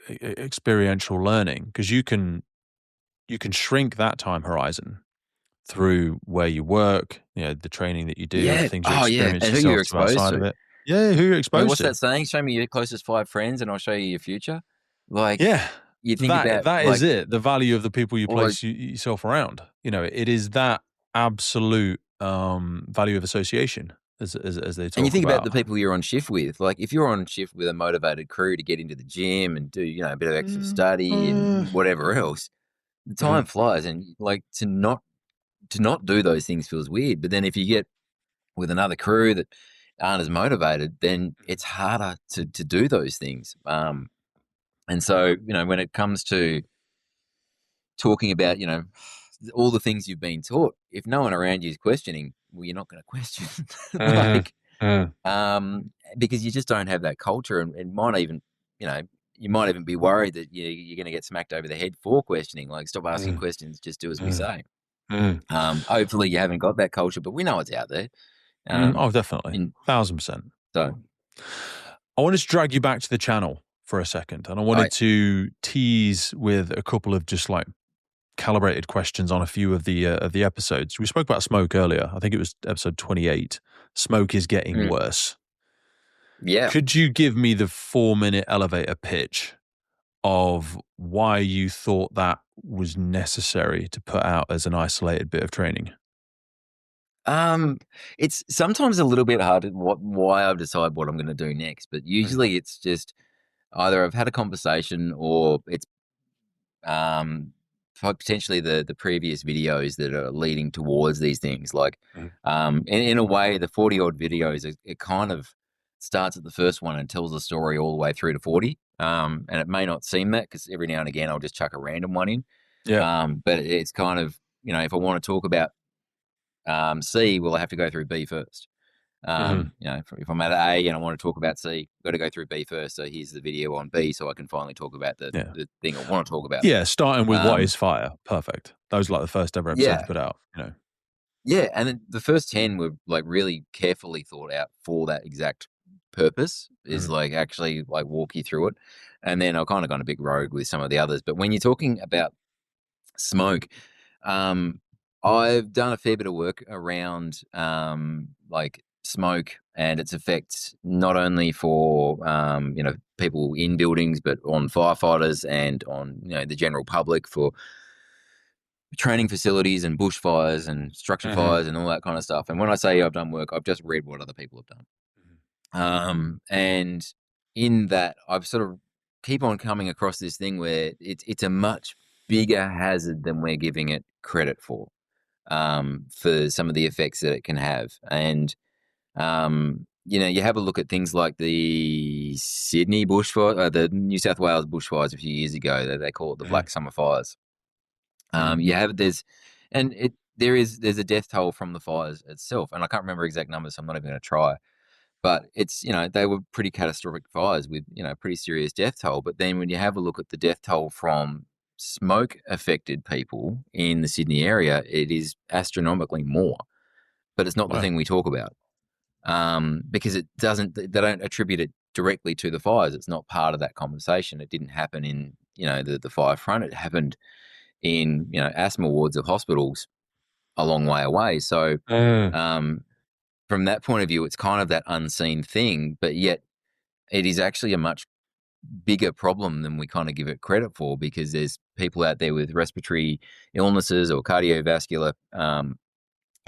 experiential learning, because you can shrink that time horizon through where you work, the training that you do, the things you experience and who you're exposed outside of it. Yeah, who you're exposed to. What's that saying? Show me your closest 5 friends and I'll show you your future. Like, you think that is it. The value of the people you place yourself around. It is that absolute value of association, as they talk about. And you think about the people you're on shift with. Like, if you're on shift with a motivated crew to get into the gym and do a bit of extra study and whatever else, the time flies. And like to not do those things feels weird. But then if you get with another crew that aren't as motivated, then it's harder to do those things. And so, when it comes to talking about, all the things you've been taught, if no one around you is questioning, well, you're not going to question. Because you just don't have that culture, and might even, you might even be worried that you're going to get smacked over the head for questioning. Like, stop asking questions, just do as we say. Hopefully you haven't got that culture, but we know it's out there. Definitely. 1,000%. So I wanted to drag you back to the channel for a second, and I wanted to tease with a couple of just like calibrated questions on a few of the episodes. We spoke about smoke earlier. I think it was episode 28. Smoke is getting worse. Yeah. Could you give me the 4-minute elevator pitch of why you thought that was necessary to put out as an isolated bit of training? It's sometimes a little bit hard why I've decided what I'm going to do next, but usually it's just either I've had a conversation or it's potentially the previous videos that are leading towards these things. Like, in a way, the 40-odd videos, it kind of starts at the first one and tells the story all the way through to 40. And it may not seem that because every now and again I'll just chuck a random one in. Yeah. But it's kind of, if I want to talk about C, well, I have to go through B first. If I'm at A and I want to talk about C, I've got to go through B first. So here's the video on B, so I can finally talk about the thing I want to talk about. Yeah, starting with what is fire. Perfect. That was like the first ever episode to put out. Yeah, and then the first 10 were like really carefully thought out for that exact purpose. Is like actually like walk you through it, and then I've kind of gone a big rogue with some of the others. But when you're talking about smoke, I've done a fair bit of work around like smoke and its effects, not only for people in buildings, but on firefighters and on the general public for training facilities and bushfires and structure fires and all that kind of stuff. And when I say I've done work, I've just read what other people have done. And in that, I've sort of keep on coming across this thing where it's a much bigger hazard than we're giving it credit for some of the effects that it can have. And you have a look at things like the Sydney bushfire, the New South Wales bushfires a few years ago. They call it the Black Summer Fires. There's a death toll from the fires itself, and I can't remember exact numbers, so I'm not even going to try. But it's they were pretty catastrophic fires with pretty serious death toll. But then when you have a look at the death toll from smoke affected people in the Sydney area, it is astronomically more. But it's not the thing we talk about. Because they don't attribute it directly to the fires. It's not part of that conversation. It didn't happen in, the fire front. It happened in, asthma wards of hospitals a long way away. So, from that point of view, it's kind of that unseen thing, but yet it is actually a much bigger problem than we kind of give it credit for, because there's people out there with respiratory illnesses or cardiovascular,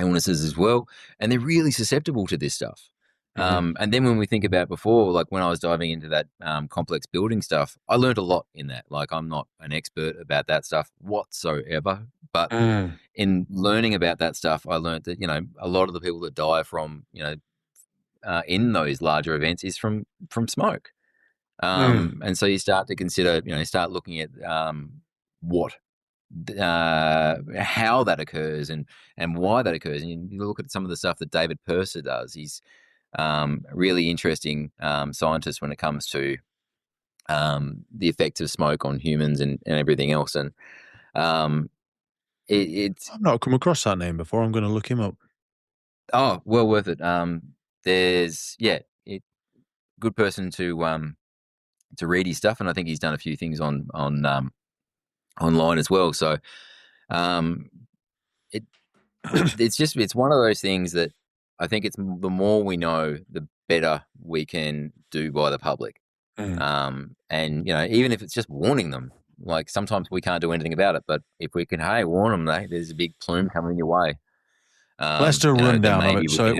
illnesses as well, and they're really susceptible to this stuff. And then when we think about before, like when I was diving into that complex building stuff, I learned a lot in that. Like, I'm not an expert about that stuff whatsoever, but in learning about that stuff, I learned that, a lot of the people that die from, in those larger events is from smoke. And so you start to consider, start looking at how that occurs and why that occurs. And you look at some of the stuff that David Purser does. He's really interesting scientist when it comes to the effects of smoke on humans and everything else. And it's I've not come across that name before. I'm going to look him up. Oh, well worth it. There's good person to read his stuff, and I think he's done a few things on online as well. So it's one of those things that I think it's the more we know, the better we can do by the public. And even if it's just warning them, like sometimes we can't do anything about it, but if we can, warn them, there's a big plume coming your way. Let's do a rundown of it. So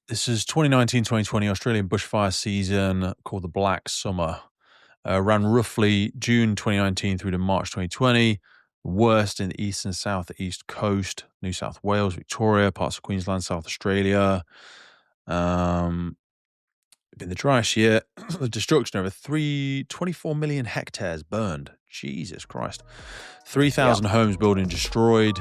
this is 2019-2020 Australian bushfire season called the Black Summer. Ran roughly June 2019 through to March 2020. Worst in the east and southeast coast, New South Wales, Victoria, parts of Queensland, South Australia. Been the driest year. The destruction over 24 million hectares burned. Jesus Christ. 3,000 homes, buildings destroyed.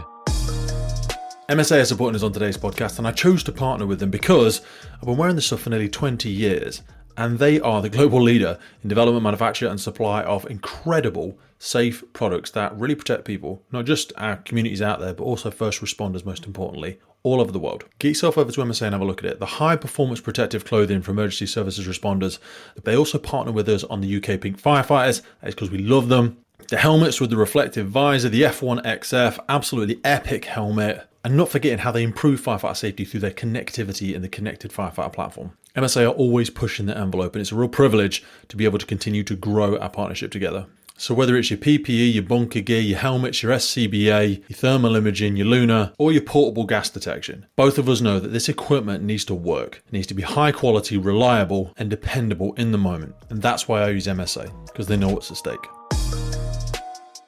MSA are supporting us on today's podcast, and I chose to partner with them because I've been wearing this stuff for nearly 20 years, And they are the global leader in development, manufacture, and supply of incredible, safe products that really protect people, not just our communities out there, but also first responders, most importantly, all over the world. Get yourself over to MSA and have a look at it. The high performance protective clothing for emergency services responders. They also partner with us on the UK Pink Firefighters. It's because we love them. The helmets with the reflective visor, the F1XF, absolutely epic helmet. And not forgetting how they improve firefighter safety through their connectivity in the connected firefighter platform. MSA are always pushing the envelope, and it's a real privilege to be able to continue to grow our partnership together. So whether it's your PPE, your bunker gear, your helmets, your SCBA, your thermal imaging, your Luna, or your portable gas detection, both of us know that this equipment needs to work. It needs to be high quality, reliable, and dependable in the moment. And that's why I use MSA, because they know what's at stake.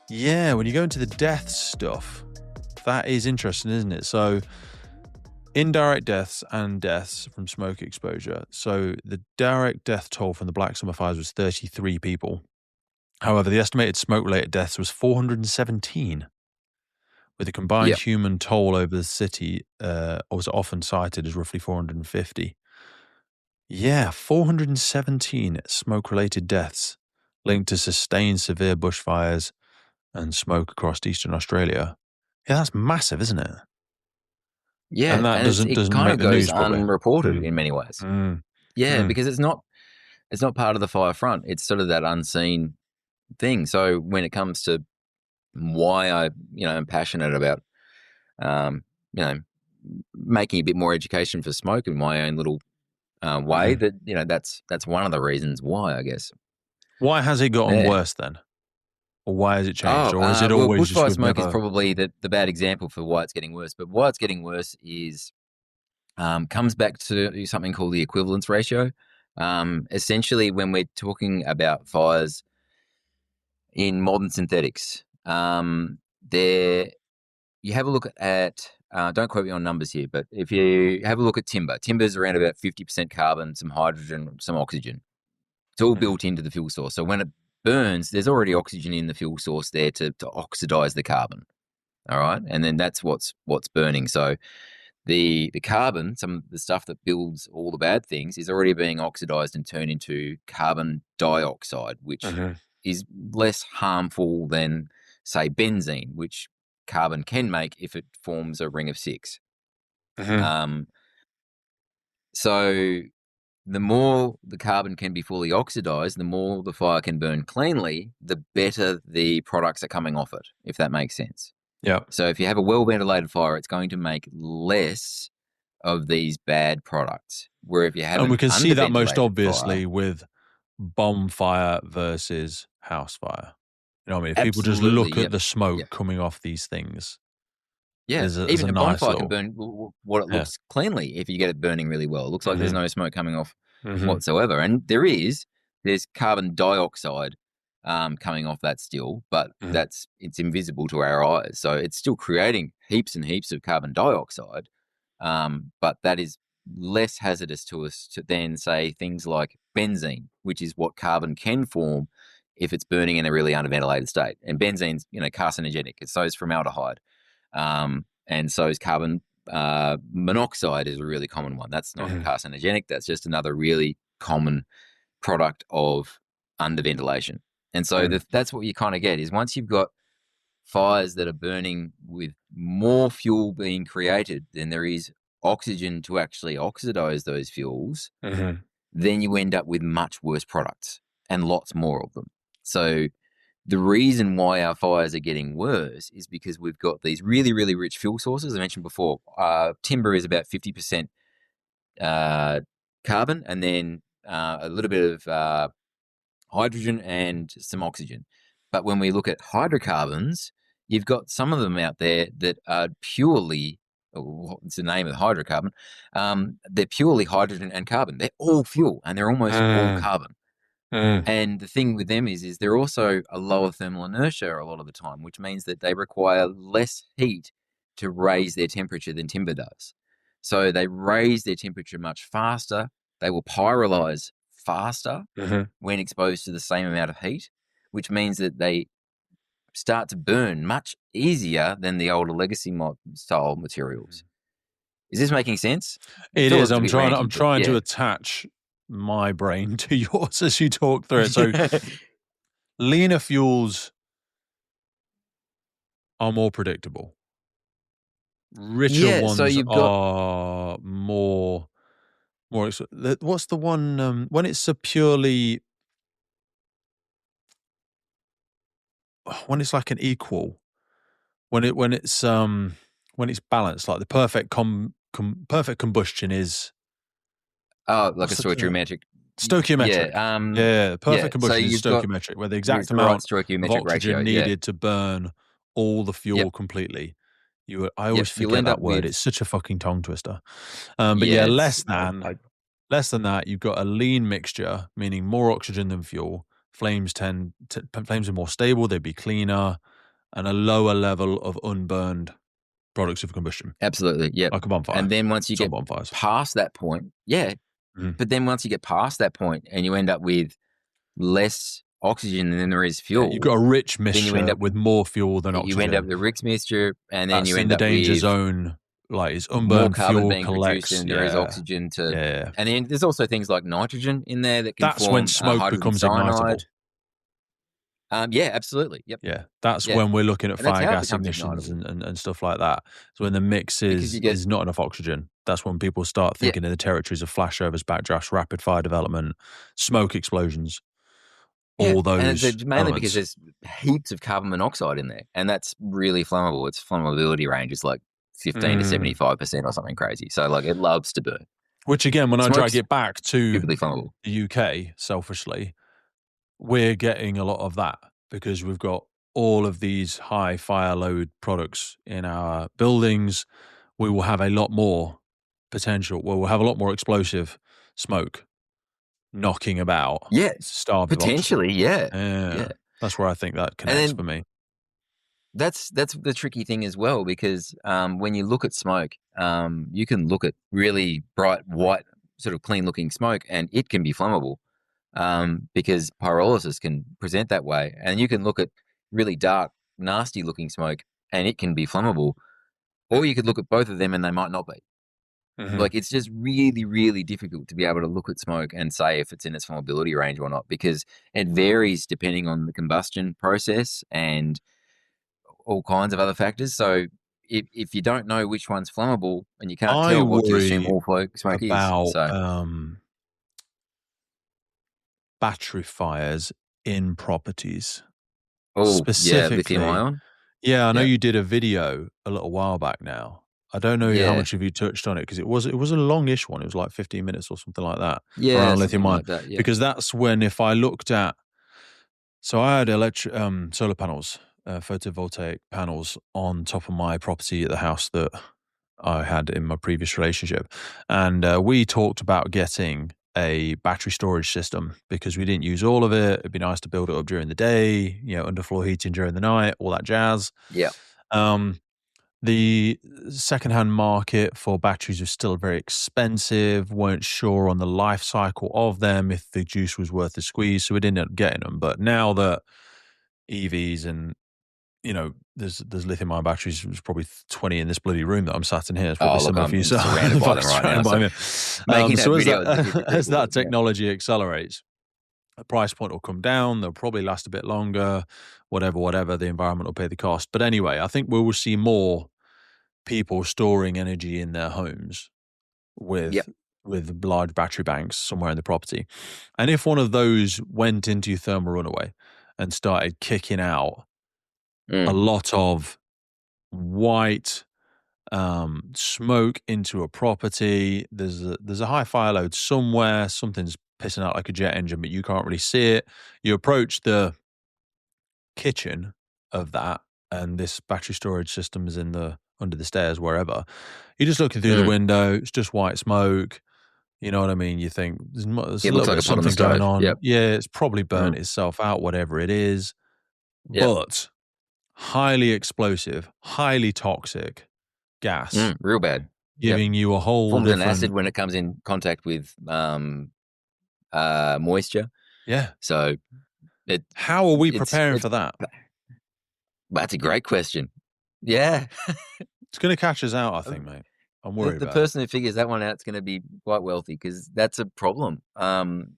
Yeah, when you go into the death stuff, that is interesting, isn't it? So indirect deaths and deaths from smoke exposure. So the direct death toll from the Black Summer fires was 33 people. However, the estimated smoke-related deaths was 417, with a combined human toll over the city was often cited as roughly 450. Yeah, 417 smoke-related deaths linked to sustained severe bushfires and smoke across eastern Australia. Yeah, that's massive, isn't it? Yeah, and that doesn't it kind make of the goes news, probably. unreported in many ways. Yeah, because it's not part of the fire front. It's sort of that unseen thing. So when it comes to why I am passionate about making a bit more education for smoke in my own little way, that's one of the reasons why, I guess. Why has it gotten worse then? Or why has it changed? Or is it always just bushfire smoke is probably the bad example for why it's getting worse. But why it's getting worse is comes back to something called the equivalence ratio. Essentially, when we're talking about fires in modern synthetics, you have a look at, don't quote me on numbers here, but if you have a look at timber's around about 50% carbon, some hydrogen, some oxygen. It's all built into the fuel source. So when it burns, there's already oxygen in the fuel source there to oxidize the carbon. All right. And then that's what's burning. So the carbon, some of the stuff that builds all the bad things, is already being oxidized and turned into carbon dioxide, which is less harmful than, say, benzene, which carbon can make if it forms a ring of six. So the more the carbon can be fully oxidized, the more the fire can burn cleanly, the better the products are coming off it, if that makes sense. Yeah. So if you have a well-ventilated fire, it's going to make less of these bad products. Where if you have, and we can see that most obviously fire, with bonfire versus house fire. You know what I mean? If people just Absolutely, look at the smoke coming off these things. Yeah, there's even a nice bonfire little- can burn what it looks cleanly if you get it burning really well. It looks like there's no smoke coming off whatsoever. And there's carbon dioxide coming off that still, but it's invisible to our eyes. So it's still creating heaps and heaps of carbon dioxide, but that is less hazardous to us than, say, things like benzene, which is what carbon can form if it's burning in a really unventilated state. And benzene's, carcinogenic. So is formaldehyde. And so is carbon monoxide is a really common one. That's not carcinogenic. That's just another really common product of underventilation. And so that's what you kind of get is once you've got fires that are burning with more fuel being created than there is oxygen to actually oxidize those fuels, then you end up with much worse products and lots more of them. So the reason why our fires are getting worse is because we've got these really, really rich fuel sources. I mentioned before, timber is about 50% carbon and then a little bit of hydrogen and some oxygen. But when we look at hydrocarbons, you've got some of them out there that are purely, what's the name of the hydrocarbon? They're purely hydrogen and carbon. They're all fuel and they're almost all carbon. And the thing with them is they're also a lower thermal inertia a lot of the time, which means that they require less heat to raise their temperature than timber does. So they raise their temperature much faster. They will pyrolyze faster when exposed to the same amount of heat, which means that they start to burn much easier than the older legacy style materials. Is this making sense? It is. I'm trying to attach my brain to yours as you talk through it. So leaner fuels are more predictable. Richer ones so you've got are more. What's the one when it's a purely when it's like an equal, when it's balanced, like the perfect perfect combustion is like a what's the term? stoichiometric. Stoichiometric. Yeah, perfect so combustion is you've got stoichiometric, where the exact the right amount of stoichiometric oxygen ratio. needed to burn all the fuel Yep. completely. I always You'll forget end that up word. with It's such a fucking tongue twister. But yeah, it's less than that, you've got a lean mixture, meaning more oxygen than fuel. Flames flames are more stable, they'd be cleaner, and a lower level of unburned products of combustion, absolutely, yep. like a bonfire. And then once you Some get bonfires. past that point, Mhm. but then once you get past that point and you end up with less oxygen than there is fuel, You've got a rich then you end mixture up with more fuel than oxygen. You end up with a rich mixture, and then That's you in end the up danger with zone. Like it's more unburned carbon fuel being collects. produced than there is oxygen to. Yeah. And then there's also things like nitrogen in there that can That's form when smoke hydrogen becomes cyanide. ignitable. Yeah, absolutely. Yep. Yeah, that's Yeah. when we're looking at And that's fire how it gas becomes ignitions ignitable. and stuff like that. So when the mix Because you get is not enough oxygen, that's when people start thinking in the territories of flashovers, backdrafts, rapid fire development, smoke explosions, all and those it's mainly because elements. there's heaps of carbon monoxide in there, and that's really flammable. Its flammability range is like 15 to 75% or something crazy. So like it loves to burn. Which again, when I Smoke's drag it back to stupidly flammable. the UK, selfishly, we're getting a lot of that because we've got all of these high fire load products in our buildings. We will have a lot more potential. Well, we'll have a lot more explosive smoke knocking about. Yeah, Starved of oxygen. potentially, yeah. That's where I think that connects for me. That's the tricky thing as well, because when you look at smoke, you can look at really bright white, sort of clean looking smoke, and it can be flammable because pyrolysis can present that way. And you can look at really dark, nasty looking smoke, and it can be flammable. Or you could look at both of them and they might not be. Mm-hmm. Like it's just really, really difficult to be able to look at smoke and say if it's in its flammability range or not, because it varies depending on the combustion process and all kinds of other factors. So if you don't know which one's flammable and you can't tell, what do you assume all smoke about, is? So battery fires in properties. Specifically, lithium ion. Yeah, I know you did a video a little while back now. I don't know how much of you touched on it because it was a longish one. It was like 15 minutes or something like that. Yeah, around lithium ion. like that, yeah. Because that's when, if I looked at, so I had solar panels, photovoltaic panels on top of my property at the house that I had in my previous relationship, and we talked about getting a battery storage system because we didn't use all of it. It'd be nice to build it up during the day, underfloor heating during the night, all that jazz. Yeah. The secondhand market for batteries was still very expensive, weren't sure on the life cycle of them, if the juice was worth the squeeze, so we didn't end up getting them. But now that EVs and, there's lithium ion batteries, there's probably 20 in this bloody room that I'm sat in here. It's probably similar for you. So surrounded by them right now. So as that technology accelerates, the price point will come down. They'll probably last a bit longer, whatever. The environment will pay the cost. But anyway, I think we will see more people storing energy in their homes with large battery banks somewhere in the property. And if one of those went into thermal runaway and started kicking out a lot of white smoke into a property, there's a high fire load somewhere, something's pissing out like a jet engine, but you can't really see it. You approach the kitchen of that, and this battery storage system is under the stairs, wherever. You're just looking through the window, it's just white smoke. You know what I mean? You think there's a little bit of something going on. Yep. Yeah, it's probably burnt itself out, whatever it is. Yep. But highly explosive, highly toxic gas. Real bad. Giving you a whole forms different... an acid when it comes in contact with moisture. Yeah. So how are we preparing for that? That's a great question. Yeah. It's going to catch us out, I think, mate. I'm worried the about it. person who figures that one out is going to be quite wealthy, because that's a problem. And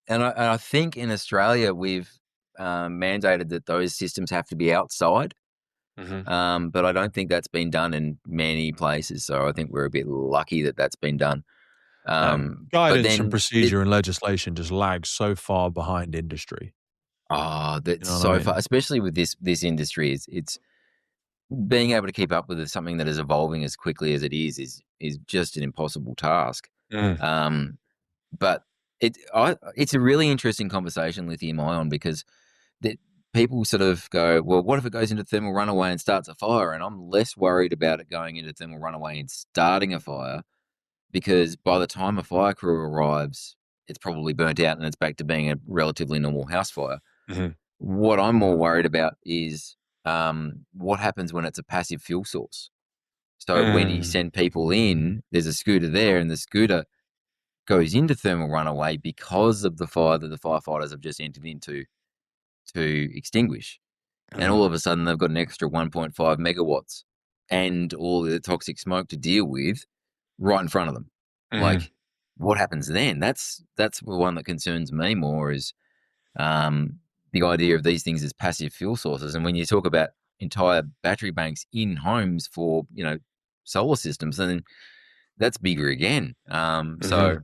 I think in Australia we've mandated that those systems have to be outside. But I don't think that's been done in many places. So I think we're a bit lucky that that's been done. But Guidance and then procedure and legislation just lags so far behind industry. that's You know what so I mean? far, especially with this industry. It's being able to keep up with something that is evolving as quickly as it is just an impossible task. But it's a really interesting conversation, lithium ion, because that people sort of go, well, what if it goes into thermal runaway and starts a fire? And I'm less worried about it going into thermal runaway and starting a fire, because by the time a fire crew arrives, it's probably burnt out and it's back to being a relatively normal house fire. What I'm more worried about is what happens when it's a passive fuel source. So when you send people in, there's a scooter there, and the scooter goes into thermal runaway because of the fire that the firefighters have just entered into to extinguish. And all of a sudden they've got an extra 1.5 megawatts and all the toxic smoke to deal with right in front of them. Like, what happens then? That's the one that concerns me more, is the idea of these things as passive fuel sources. And when you talk about entire battery banks in homes for, solar systems, then that's bigger again. So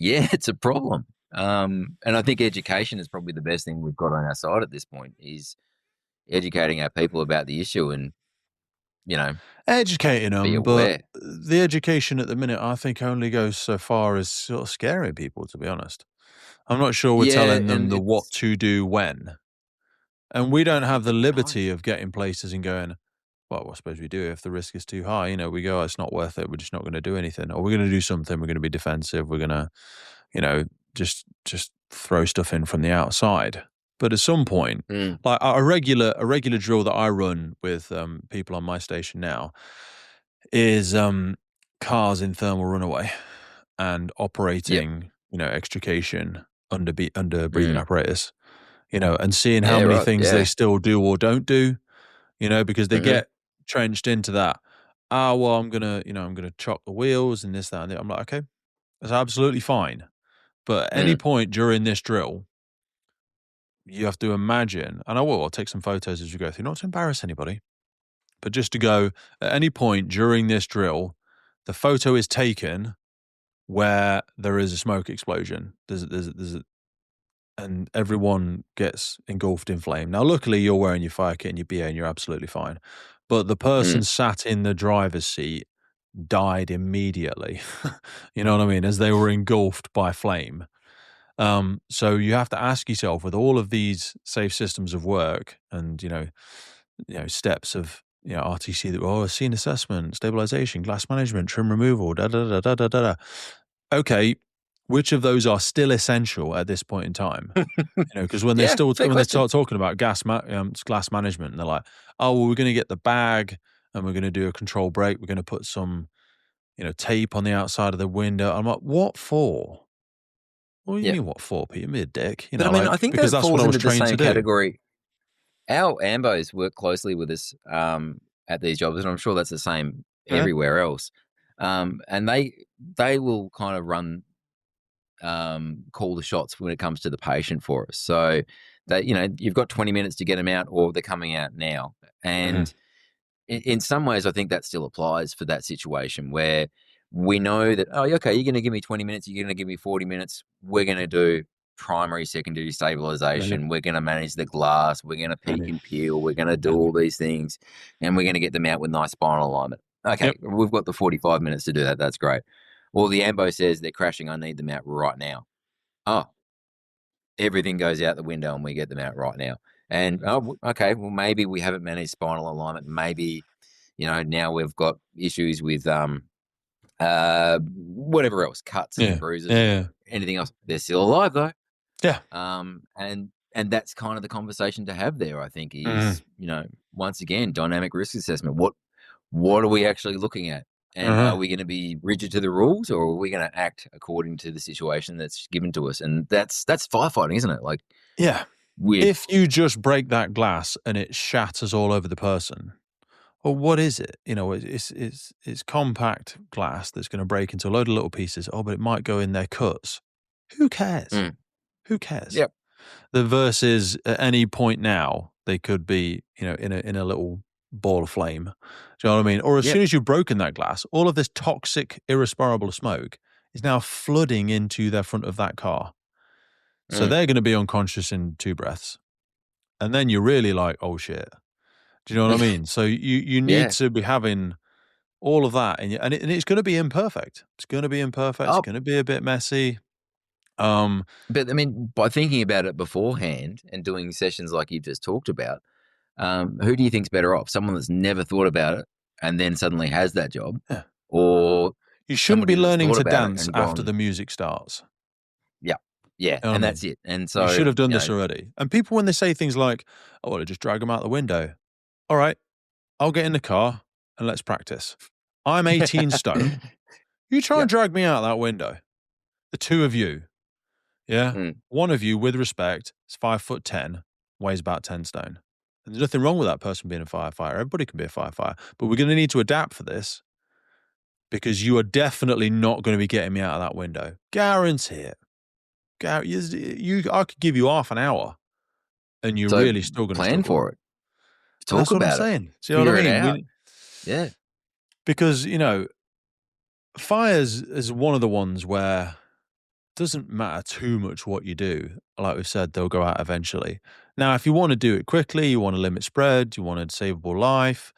yeah, it's a problem. And I think education is probably the best thing we've got on our side at this point, is educating our people about the issue and, educating be them, but aware. the education at the minute, I think, only goes so far as sort of scaring people, to be honest. I'm not sure we're telling them and what to do when. And we don't have the No. liberty of getting places and going, well, I suppose we do if the risk is too high. We go, it's not worth it. We're just not going to do anything. Or we're going to do something. We're going to be defensive. We're going to, just throw stuff in from the outside. But at some point, like a regular drill that I run with people on my station now is cars in thermal runaway and operating, extrication under breathing apparatus, and seeing how many things they still do or don't do, because they get trenched into that. Well, I'm gonna chock the wheels and this, that, and that. I'm like, okay, that's absolutely fine. But at any point during this drill, you have to imagine, and I'll take some photos as we go through, not to embarrass anybody, but just to go, at any point during this drill, the photo is taken where there is a smoke explosion. And everyone gets engulfed in flame. Now, luckily, you're wearing your fire kit and your BA and you're absolutely fine. But the person sat in the driver's seat died immediately. You know what I mean? As they were engulfed by flame. So you have to ask yourself, with all of these safe systems of work and, steps of, RTC, scene assessment, stabilization, glass management, trim removal, Okay, which of those are still essential at this point in time? Because when they start talking about glass management, and they're like, oh, well, we're going to get the bag and we're going to do a control break. We're going to put some, tape on the outside of the window. I'm like, what for? What do you mean what for, Peter? Me a dick. But I think because that that's falls what I was into the trained same to do. category. Our AMBOs work closely with us at these jobs, and I'm sure that's the same everywhere else. And they will kind of run call the shots when it comes to the patient for us. So that you've got 20 minutes to get them out, or they're coming out now. And in some ways, I think that still applies for that situation where we know that, oh, okay, you're going to give me 20 minutes, you're going to give me 40 minutes. We're going to do primary, secondary stabilization. We're going to manage the glass. We're going to peek and peel. We're going to do all these things, and we're going to get them out with nice spinal alignment. Okay, we've got the 45 minutes to do that. That's great. Well, the AMBO says they're crashing. I need them out right now. Oh, everything goes out the window and we get them out right now. And, okay, well, maybe we haven't managed spinal alignment. Maybe, now we've got issues with whatever else, cuts and bruises, anything else. They're still alive, though. Yeah. And that's kind of the conversation to have there, I think, is, once again, dynamic risk assessment. What are we actually looking at? And are we going to be rigid to the rules, or are we going to act according to the situation that's given to us? And that's firefighting, isn't it? Like, if you just break that glass and it shatters all over the person, well, what is it? You know, it's compact glass that's going to break into a load of little pieces. Oh, but it might go in their cuts. Who cares? Mm. Who cares? Yep. The versus at any point now they could be, you know, in a little ball of flame. Do you know what I mean? Or as Yep. soon as you've broken that glass, all of this toxic, irrespirable smoke is now flooding into the front of that car. So they're going to be unconscious in 2 breaths. And then you're really like, oh shit. Do you know what I mean? So you need Yeah. to be having all of that, and it's going to be imperfect. It's going to be imperfect. It's Oh. going to be a bit messy. But I mean, by thinking about it beforehand and doing sessions like you've just talked about, who do you think's better off? Someone that's never thought about it and then suddenly has that job, Yeah. or You shouldn't be somebody that's learning thought to about it dance and after gone, the music starts. yeah, You know what I and mean? that's it. And so You should have done you this know, already. And people, when they say things like, "Oh, well, just drag them out the window," all right, I'll get in the car and let's practice. I'm 18 stone. You try and Yep. drag me out that window. The 2 of you, yeah. Mm. One of you, with respect, is 5'10", weighs about 10 stone. And there's nothing wrong with that person being a firefighter. Everybody can be a firefighter. But we're going to need to adapt for this, because you are definitely not going to be getting me out of that window. Guarantee it. I could give you half an hour, and you're So really still going to plan struggle. for it, And talk that's what I'm about it, saying. See what I figure it mean? out. Yeah, Because, you know, fires is one of the ones where it doesn't matter too much what you do. Like we've said, they'll go out eventually. Now, if you want to do it quickly, you want to limit spread, you want a savable life,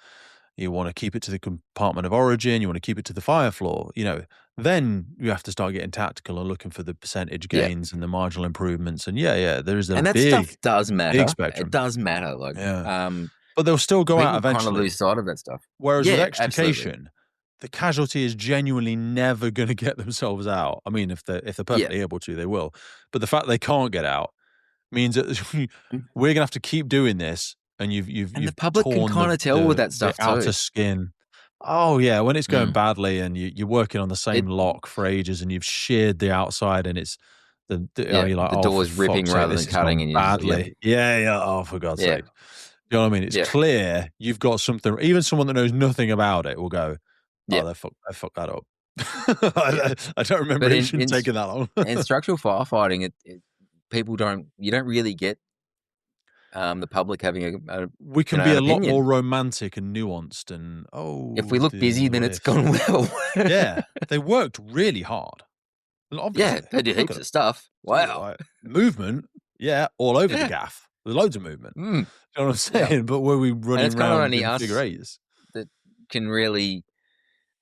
you want to keep it to the compartment of origin, you want to keep it to the fire floor, you know, then you have to start getting tactical and looking for the percentage Yeah. gains and the marginal improvements. And there is a and that big, stuff does matter. big spectrum. It does matter. Like, Yeah. But they'll still go out people kind of eventually. lose sight of that stuff. Whereas with Yeah, extrication, the casualty is genuinely never going to get themselves out. I mean, if they're perfectly able to, they will. But the fact they can't get out means that we're going to have to keep doing this. And you've the public can torn kind of tell with that the stuff outer too. skin. Oh yeah, when it's going Mm. badly and you're working on the same lock for ages and you've sheared the outside and it's you're like, the oh, door's for ripping fuck's rather sake, than this has cutting, gone and you just- badly. Yeah. Oh, for God's Yeah. sake. You know what I mean? It's Yeah. clear you've got something. Even someone that knows nothing about it will go, Yeah. "Oh, they fucked that up." Yeah. I don't remember But it shouldn't taking that long. in structural firefighting, you don't really get the public having a We can an be a lot opinion. more romantic and nuanced. And If we look this busy, is then what it's if. gone well. Yeah, they worked really hard. And obviously, Yeah, they did look heaps at of stuff. Wow. like, movement, all over the Yeah. gaff. There's loads of movement. Mm. You know what I'm saying? But were we running it's kind of around only in us figure eights? that can really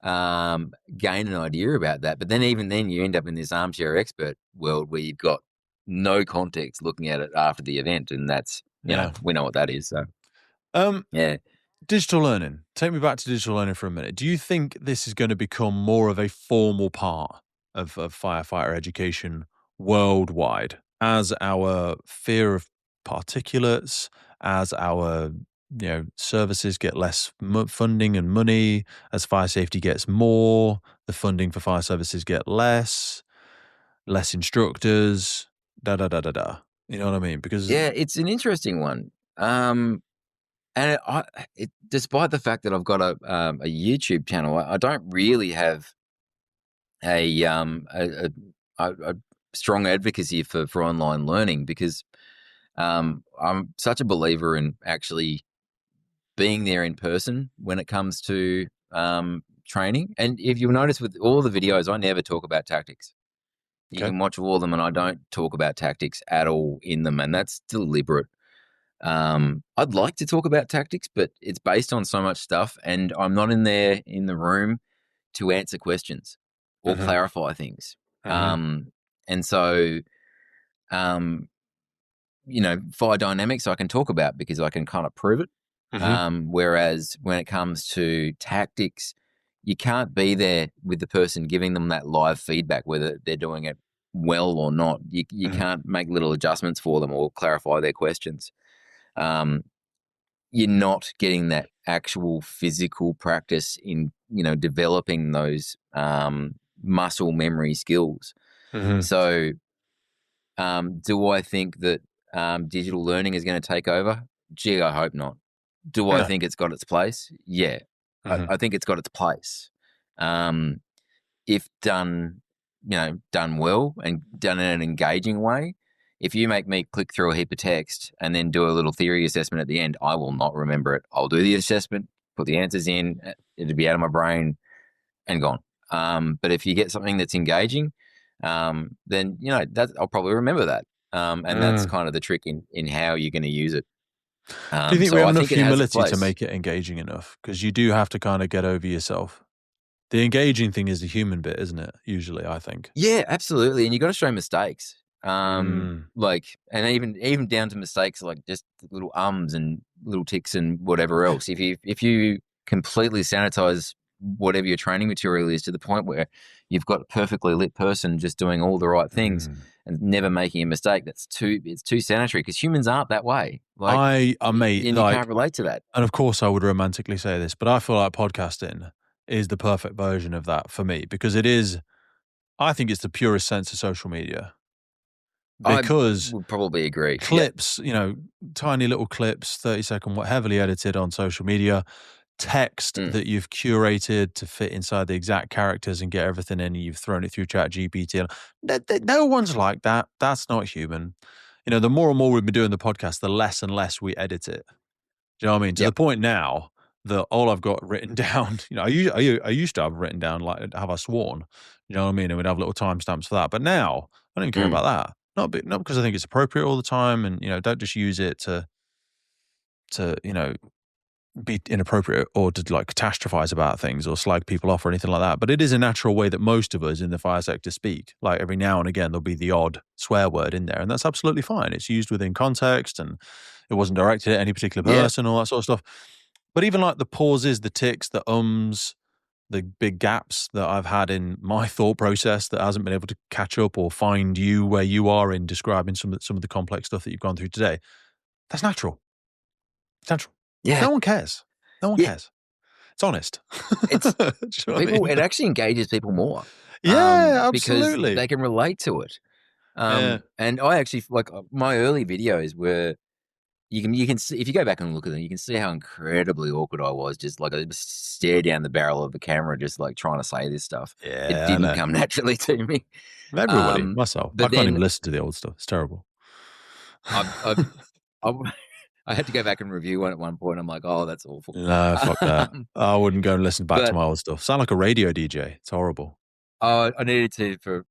gain an idea about that. But then even then, you end up in this armchair expert world where you've got no context looking at it after the event, and that's you know we know what that is. So yeah. Digital learning. Take me back to digital learning for a minute. Do you think this is going to become more of a formal part of firefighter education worldwide as our fear of particulates, as our services get less funding and money, as fire safety gets more, the funding for fire services get less instructors, da da da da da. You know what I mean? Because It's an interesting one. And despite the fact that I've got a YouTube channel, I don't really have a strong advocacy for online learning, because I'm such a believer in actually being there in person when it comes to training. And if you'll notice with all the videos, I never talk about tactics. You can watch all of them, and I don't talk about tactics at all in them, and that's deliberate. I'd like to talk about tactics, but it's based on so much stuff, and I'm not in the room to answer questions or clarify things. And so, fire dynamics I can talk about because I can kind of prove it. Whereas when it comes to tactics, you can't be there with the person giving them that live feedback, whether they're doing it well or not. You can't make little adjustments for them or clarify their questions. You're not getting that actual physical practice in, developing those muscle memory skills. So do I think that digital learning is going to take over? Gee, I hope not. Do I think it's got its place? Yeah, Mhm. I think it's got its place. If done, done well and done in an engaging way. If you make me click through a heap of text and then do a little theory assessment at the end, I will not remember it. I'll do the assessment, put the answers in, it'll be out of my brain and gone. But if you get something that's engaging, then that I'll probably remember that. And that's kind of the trick in how you're going to use it. Do you think we So have I enough think it has its humility to place. make it engaging enough? Because you do have to kind of get over yourself. The engaging thing is the human bit, isn't it? Usually, I think. Yeah, absolutely. And you got to show mistakes. Mm. And even down to mistakes like just little ums and little ticks and whatever else. If you completely sanitize whatever your training material is to the point where you've got a perfectly lit person just doing all the right things and never making a mistake, it's too sanitary because humans aren't that way. Mate, and you can't relate to that. And of course, I would romantically say this, but I feel like podcasting is the perfect version of that for me because it is. I think it's the purest sense of social media because I would probably agree. clips, tiny little clips, 30-second, heavily edited on social media, text that you've curated to fit inside the exact characters and get everything in, and you've thrown it through ChatGPT. No one's like that. That's not human. The more and more we've been doing the podcast, the less and less we edit it. Do you know what I mean? To the point now that all I've got written down, I used to have written down, like, have I sworn? You know what I mean? And we'd have little timestamps for that. But now I don't even care about that. Not because I think it's appropriate all the time, and don't just use it to be inappropriate or to like catastrophize about things or slag people off or anything like that. But it is a natural way that most of us in the fire sector speak. Like every now and again, there'll be the odd swear word in there, and that's absolutely fine. It's used within context and it wasn't directed at any particular person, all that sort of stuff. But even like the pauses, the ticks, the ums, the big gaps that I've had in my thought process that hasn't been able to catch up or find you where you are in describing some of the complex stuff that you've gone through today, that's natural. It's natural. Yeah. No one cares. No one cares. It's honest. It's people. I mean? It actually engages people more. Yeah, absolutely. Because they can relate to it. And I actually like my early videos were. You can see if you go back and look at them, you can see how incredibly awkward I was. Just like I just stare down the barrel of the camera, just like trying to say this stuff. Yeah, it didn't come naturally to me. Everybody, myself, I can't even listen to the old stuff. It's terrible. I had to go back and review one at one point. I'm like, oh, that's awful. No, fuck that. I wouldn't go and listen back to my old stuff. Sound like a radio DJ. It's horrible. I needed to for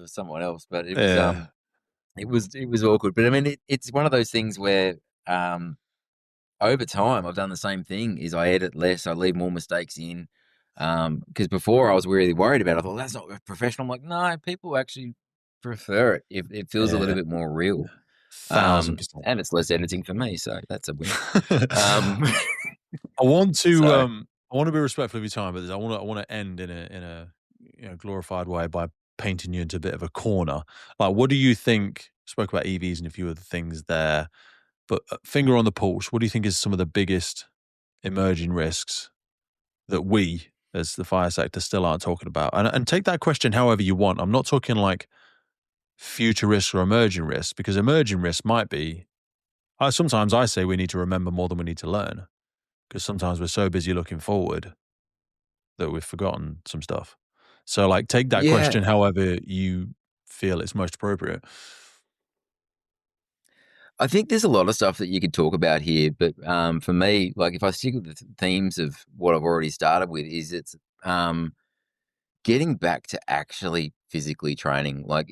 someone else, but it was it was awkward. But I mean, it's one of those things where over time I've done the same thing. Is I edit less, I leave more mistakes in. Because before I was really worried about it. I thought that's not professional. I'm like, no, people actually prefer it if it feels a little bit more real. 1,000%. And it's less editing for me, so that's a win. I want to be respectful of your time, but I want to end in a glorified way by painting you into a bit of a corner. Like, what do you think? Spoke about EVs and a few other things there, but finger on the pulse. What do you think is some of the biggest emerging risks that we, as the fire sector, still aren't talking about? And take that question however you want. I'm not talking like future risks or emerging risks, because emerging risks might be, sometimes I say we need to remember more than we need to learn, because sometimes we're so busy looking forward that we've forgotten some stuff. So like, take that question however you feel it's most appropriate. I think there's a lot of stuff that you could talk about here, but for me, like if I stick with the themes of what I've already started with, is it's getting back to actually physically training. Like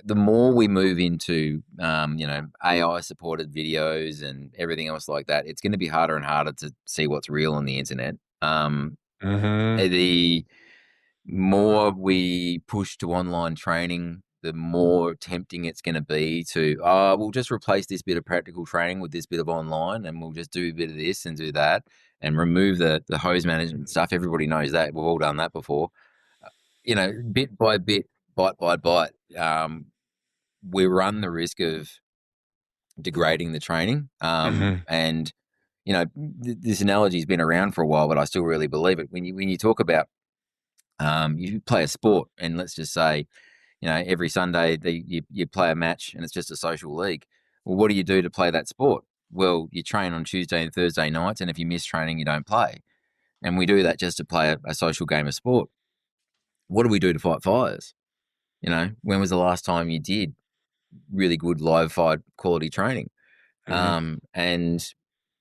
the more we move into, AI supported videos and everything else like that, it's going to be harder and harder to see what's real on the internet. The more we push to online training, the more tempting it's going to be to, we'll just replace this bit of practical training with this bit of online, and we'll just do a bit of this and do that and remove the hose management stuff. Everybody knows that. We've all done that before. Bit by bit, bite by bite, we run the risk of degrading the training. And, this analogy has been around for a while, but I still really believe it. When you talk about, you play a sport, and let's just say, every Sunday you play a match and it's just a social league. Well, what do you do to play that sport? well, you train on Tuesday and Thursday nights, and if you miss training, you don't play. And we do that just to play a social game of sport. What do we do to fight fires? You know, when was the last time you did really good live fire quality training? And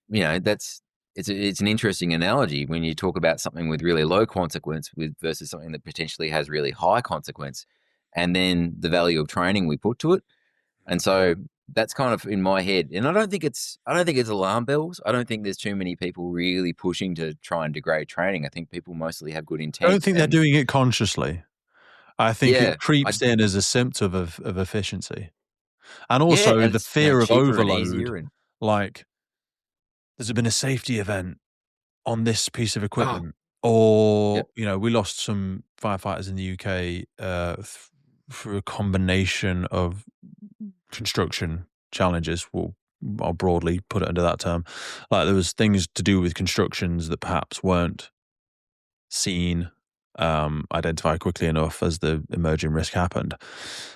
you know, it's an interesting analogy when you talk about something with really low consequence versus something that potentially has really high consequence, and then the value of training we put to it. And so that's kind of in my head. And I don't think it's alarm bells. I don't think there's too many people really pushing to try and degrade training. I think people mostly have good intent. I don't think they're doing it consciously. I think it creeps in as a symptom of efficiency. And also and the it's, fear of overload. easier. Like, there's been a safety event on this piece of equipment, or you know, we lost some firefighters in the UK through a combination of construction challenges. I'll broadly put it under that term. Like, there was things to do with constructions that perhaps weren't seen, identified quickly enough as the emerging risk happened.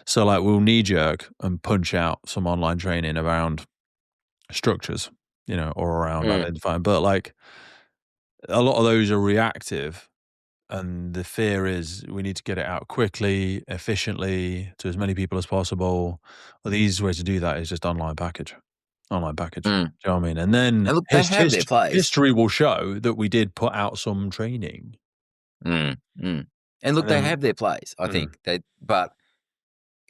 So, like, we'll knee jerk and punch out some online training around structures, you know, or around identifying. But like, a lot of those are reactive, and the fear is we need to get it out quickly, efficiently, to as many people as possible. Well, the easiest way to do that is just online package. Do you know what I mean? And then look, they have their place. History will show that we did put out some training. And look, they have their place, I think. But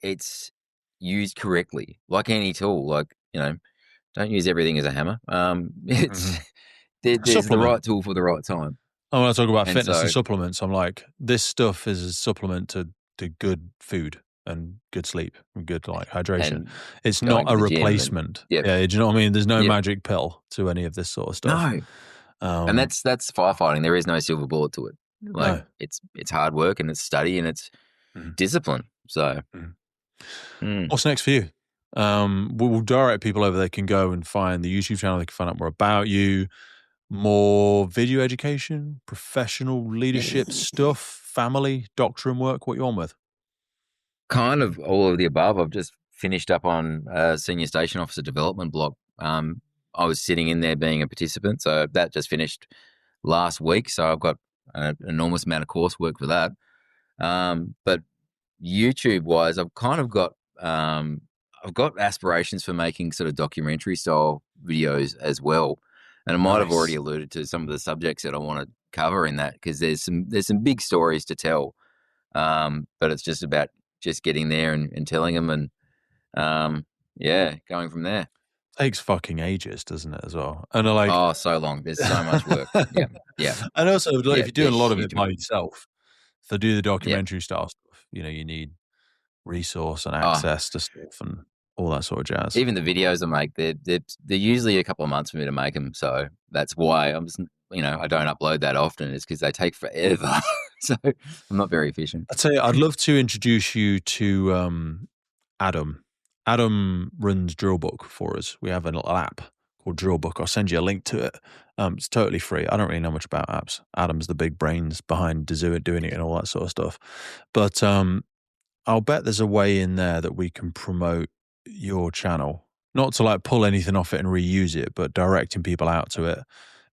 it's used correctly, like any tool. Like, you know, don't use everything as a hammer. There's the right tool for the right time. When I talk about fitness and supplements, I'm like, this stuff is a supplement to good food and good sleep and good, like, hydration. And it's not a replacement. Do you know what I mean? There's no magic pill to any of this sort of stuff. No. And that's firefighting. There is no silver bullet to it. Like, it's hard work, and it's study, and it's discipline. So what's next for you? We'll direct people over. They can go and find the YouTube channel. They can find out more about you, more video education, professional leadership stuff, family, doctrine work. What you on with? Kind of all of the above. I've just finished up on a senior station officer development block. I was sitting in there being a participant, so that just finished last week. So I've got an enormous amount of coursework for that. But YouTube wise, I've kind of got I've got aspirations for making sort of documentary style videos as well. And I might have already alluded to some of the subjects that I want to cover in that, because there's some big stories to tell. But it's just about just getting there and telling them, and going from there. Takes fucking ages, doesn't it, as well? And like, so long. There's so much work. Yeah. And also, like, if you're doing a lot of it by yourself, to do the documentary style stuff, you know, you need resource and access to stuff and all that sort of jazz. Even the videos I make, they're usually a couple of months for me to make them. So that's why I'm just, you know, I don't upload that often. It's because they take forever. So I'm not very efficient. I'd say I'd love to introduce you to Adam. Adam runs Drillbook for us. We have a little app called Drillbook. I'll send you a link to it. It's totally free. I don't really know much about apps. Adam's the big brains behind doing it and all that sort of stuff. But I'll bet there's a way in there that we can promote your channel. Not to like pull anything off it and reuse it, but directing people out to it.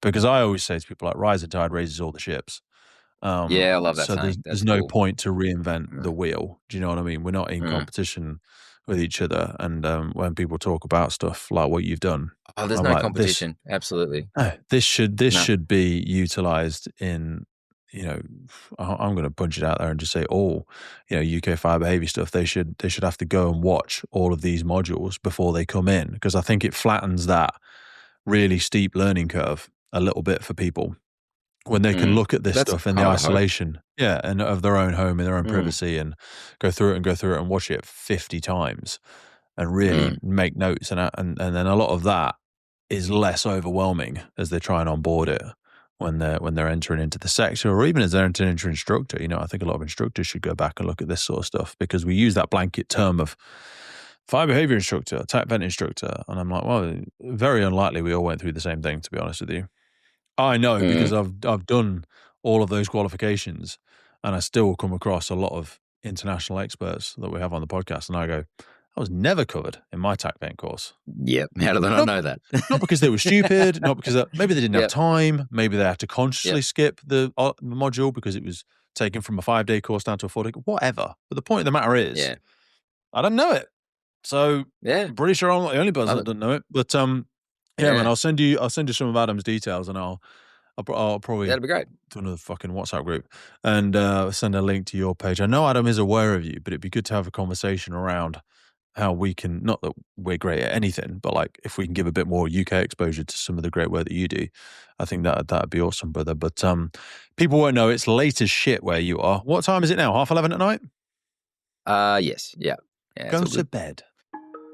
Because I always say to people, like, rising tide raises all the ships. I love that. So there's no point to reinvent the wheel. Do you know what I mean? We're not in competition with each other. And when people talk about stuff like what you've done, there's no competition. Absolutely. This should be utilized in, you know, I'm going to punch it out there and just say, you know, UK fire behaviour stuff, they should have to go and watch all of these modules before they come in, because I think it flattens that really steep learning curve a little bit for people when they can look at this stuff in the isolation, and of their own home, in their own privacy, and go through it and watch it 50 times and really make notes. And then a lot of that is less overwhelming as they try and onboard it when they're entering into the sector, or even as they're entering into instructor. You know, I think a lot of instructors should go back and look at this sort of stuff, because we use that blanket term of fire behaviour instructor, attack vent instructor. And I'm like, well, very unlikely we all went through the same thing, to be honest with you. I know because I've done all of those qualifications, and I still come across a lot of international experts that we have on the podcast, and I go, That was never covered in my TAC paint course. Yep. How do they not know that? Not because they were stupid, not because maybe they didn't have time, maybe they had to consciously skip the module because it was taken from a 5-day course down to a 4-day, whatever. But the point of the matter is, I don't know it. So I'm pretty sure I'm not the only person that doesn't know it. But man, I'll send you some of Adam's details, and I'll probably that'd be great. To another fucking WhatsApp group and send a link to your page. I know Adam is aware of you, but it'd be good to have a conversation around how we can, not that we're great at anything, but like if we can give a bit more UK exposure to some of the great work that you do, I think that'd be awesome, brother. But people won't know it's late as shit where you are. What time is it now? 11:30 at night? Yes. Yeah. Go to bed.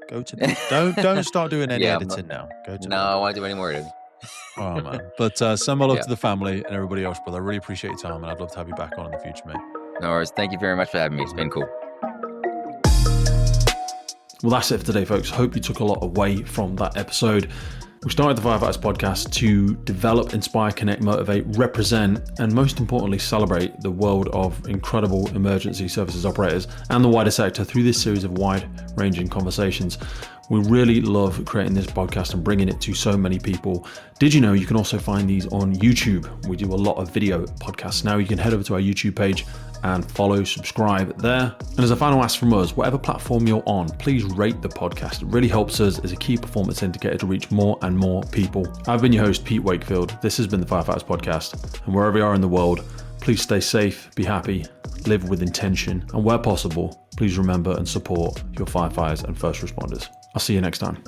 Go to bed. Don't start doing any editing now. Go to bed. I won't do any more editing. Oh man. But send my love to the family and everybody else, brother. I really appreciate your time, and I'd love to have you back on in the future, mate. No worries. Thank you very much for having me. It's been cool. Well, that's it for today, folks. Hope you took a lot away from that episode. We started the Firefighters podcast to develop, inspire, connect, motivate, represent, and most importantly, celebrate the world of incredible emergency services operators and the wider sector through this series of wide-ranging conversations. We really love creating this podcast and bringing it to so many people. Did you know you can also find these on YouTube? We do a lot of video podcasts now. You can head over to our YouTube page and follow, subscribe there. And as a final ask from us, whatever platform you're on, please rate the podcast. It really helps us as a key performance indicator to reach more and more people. I've been your host, Pete Wakefield. This has been the Firefighters Podcast. And wherever you are in the world, please stay safe, be happy, live with intention, and where possible, please remember and support your firefighters and first responders. I'll see you next time.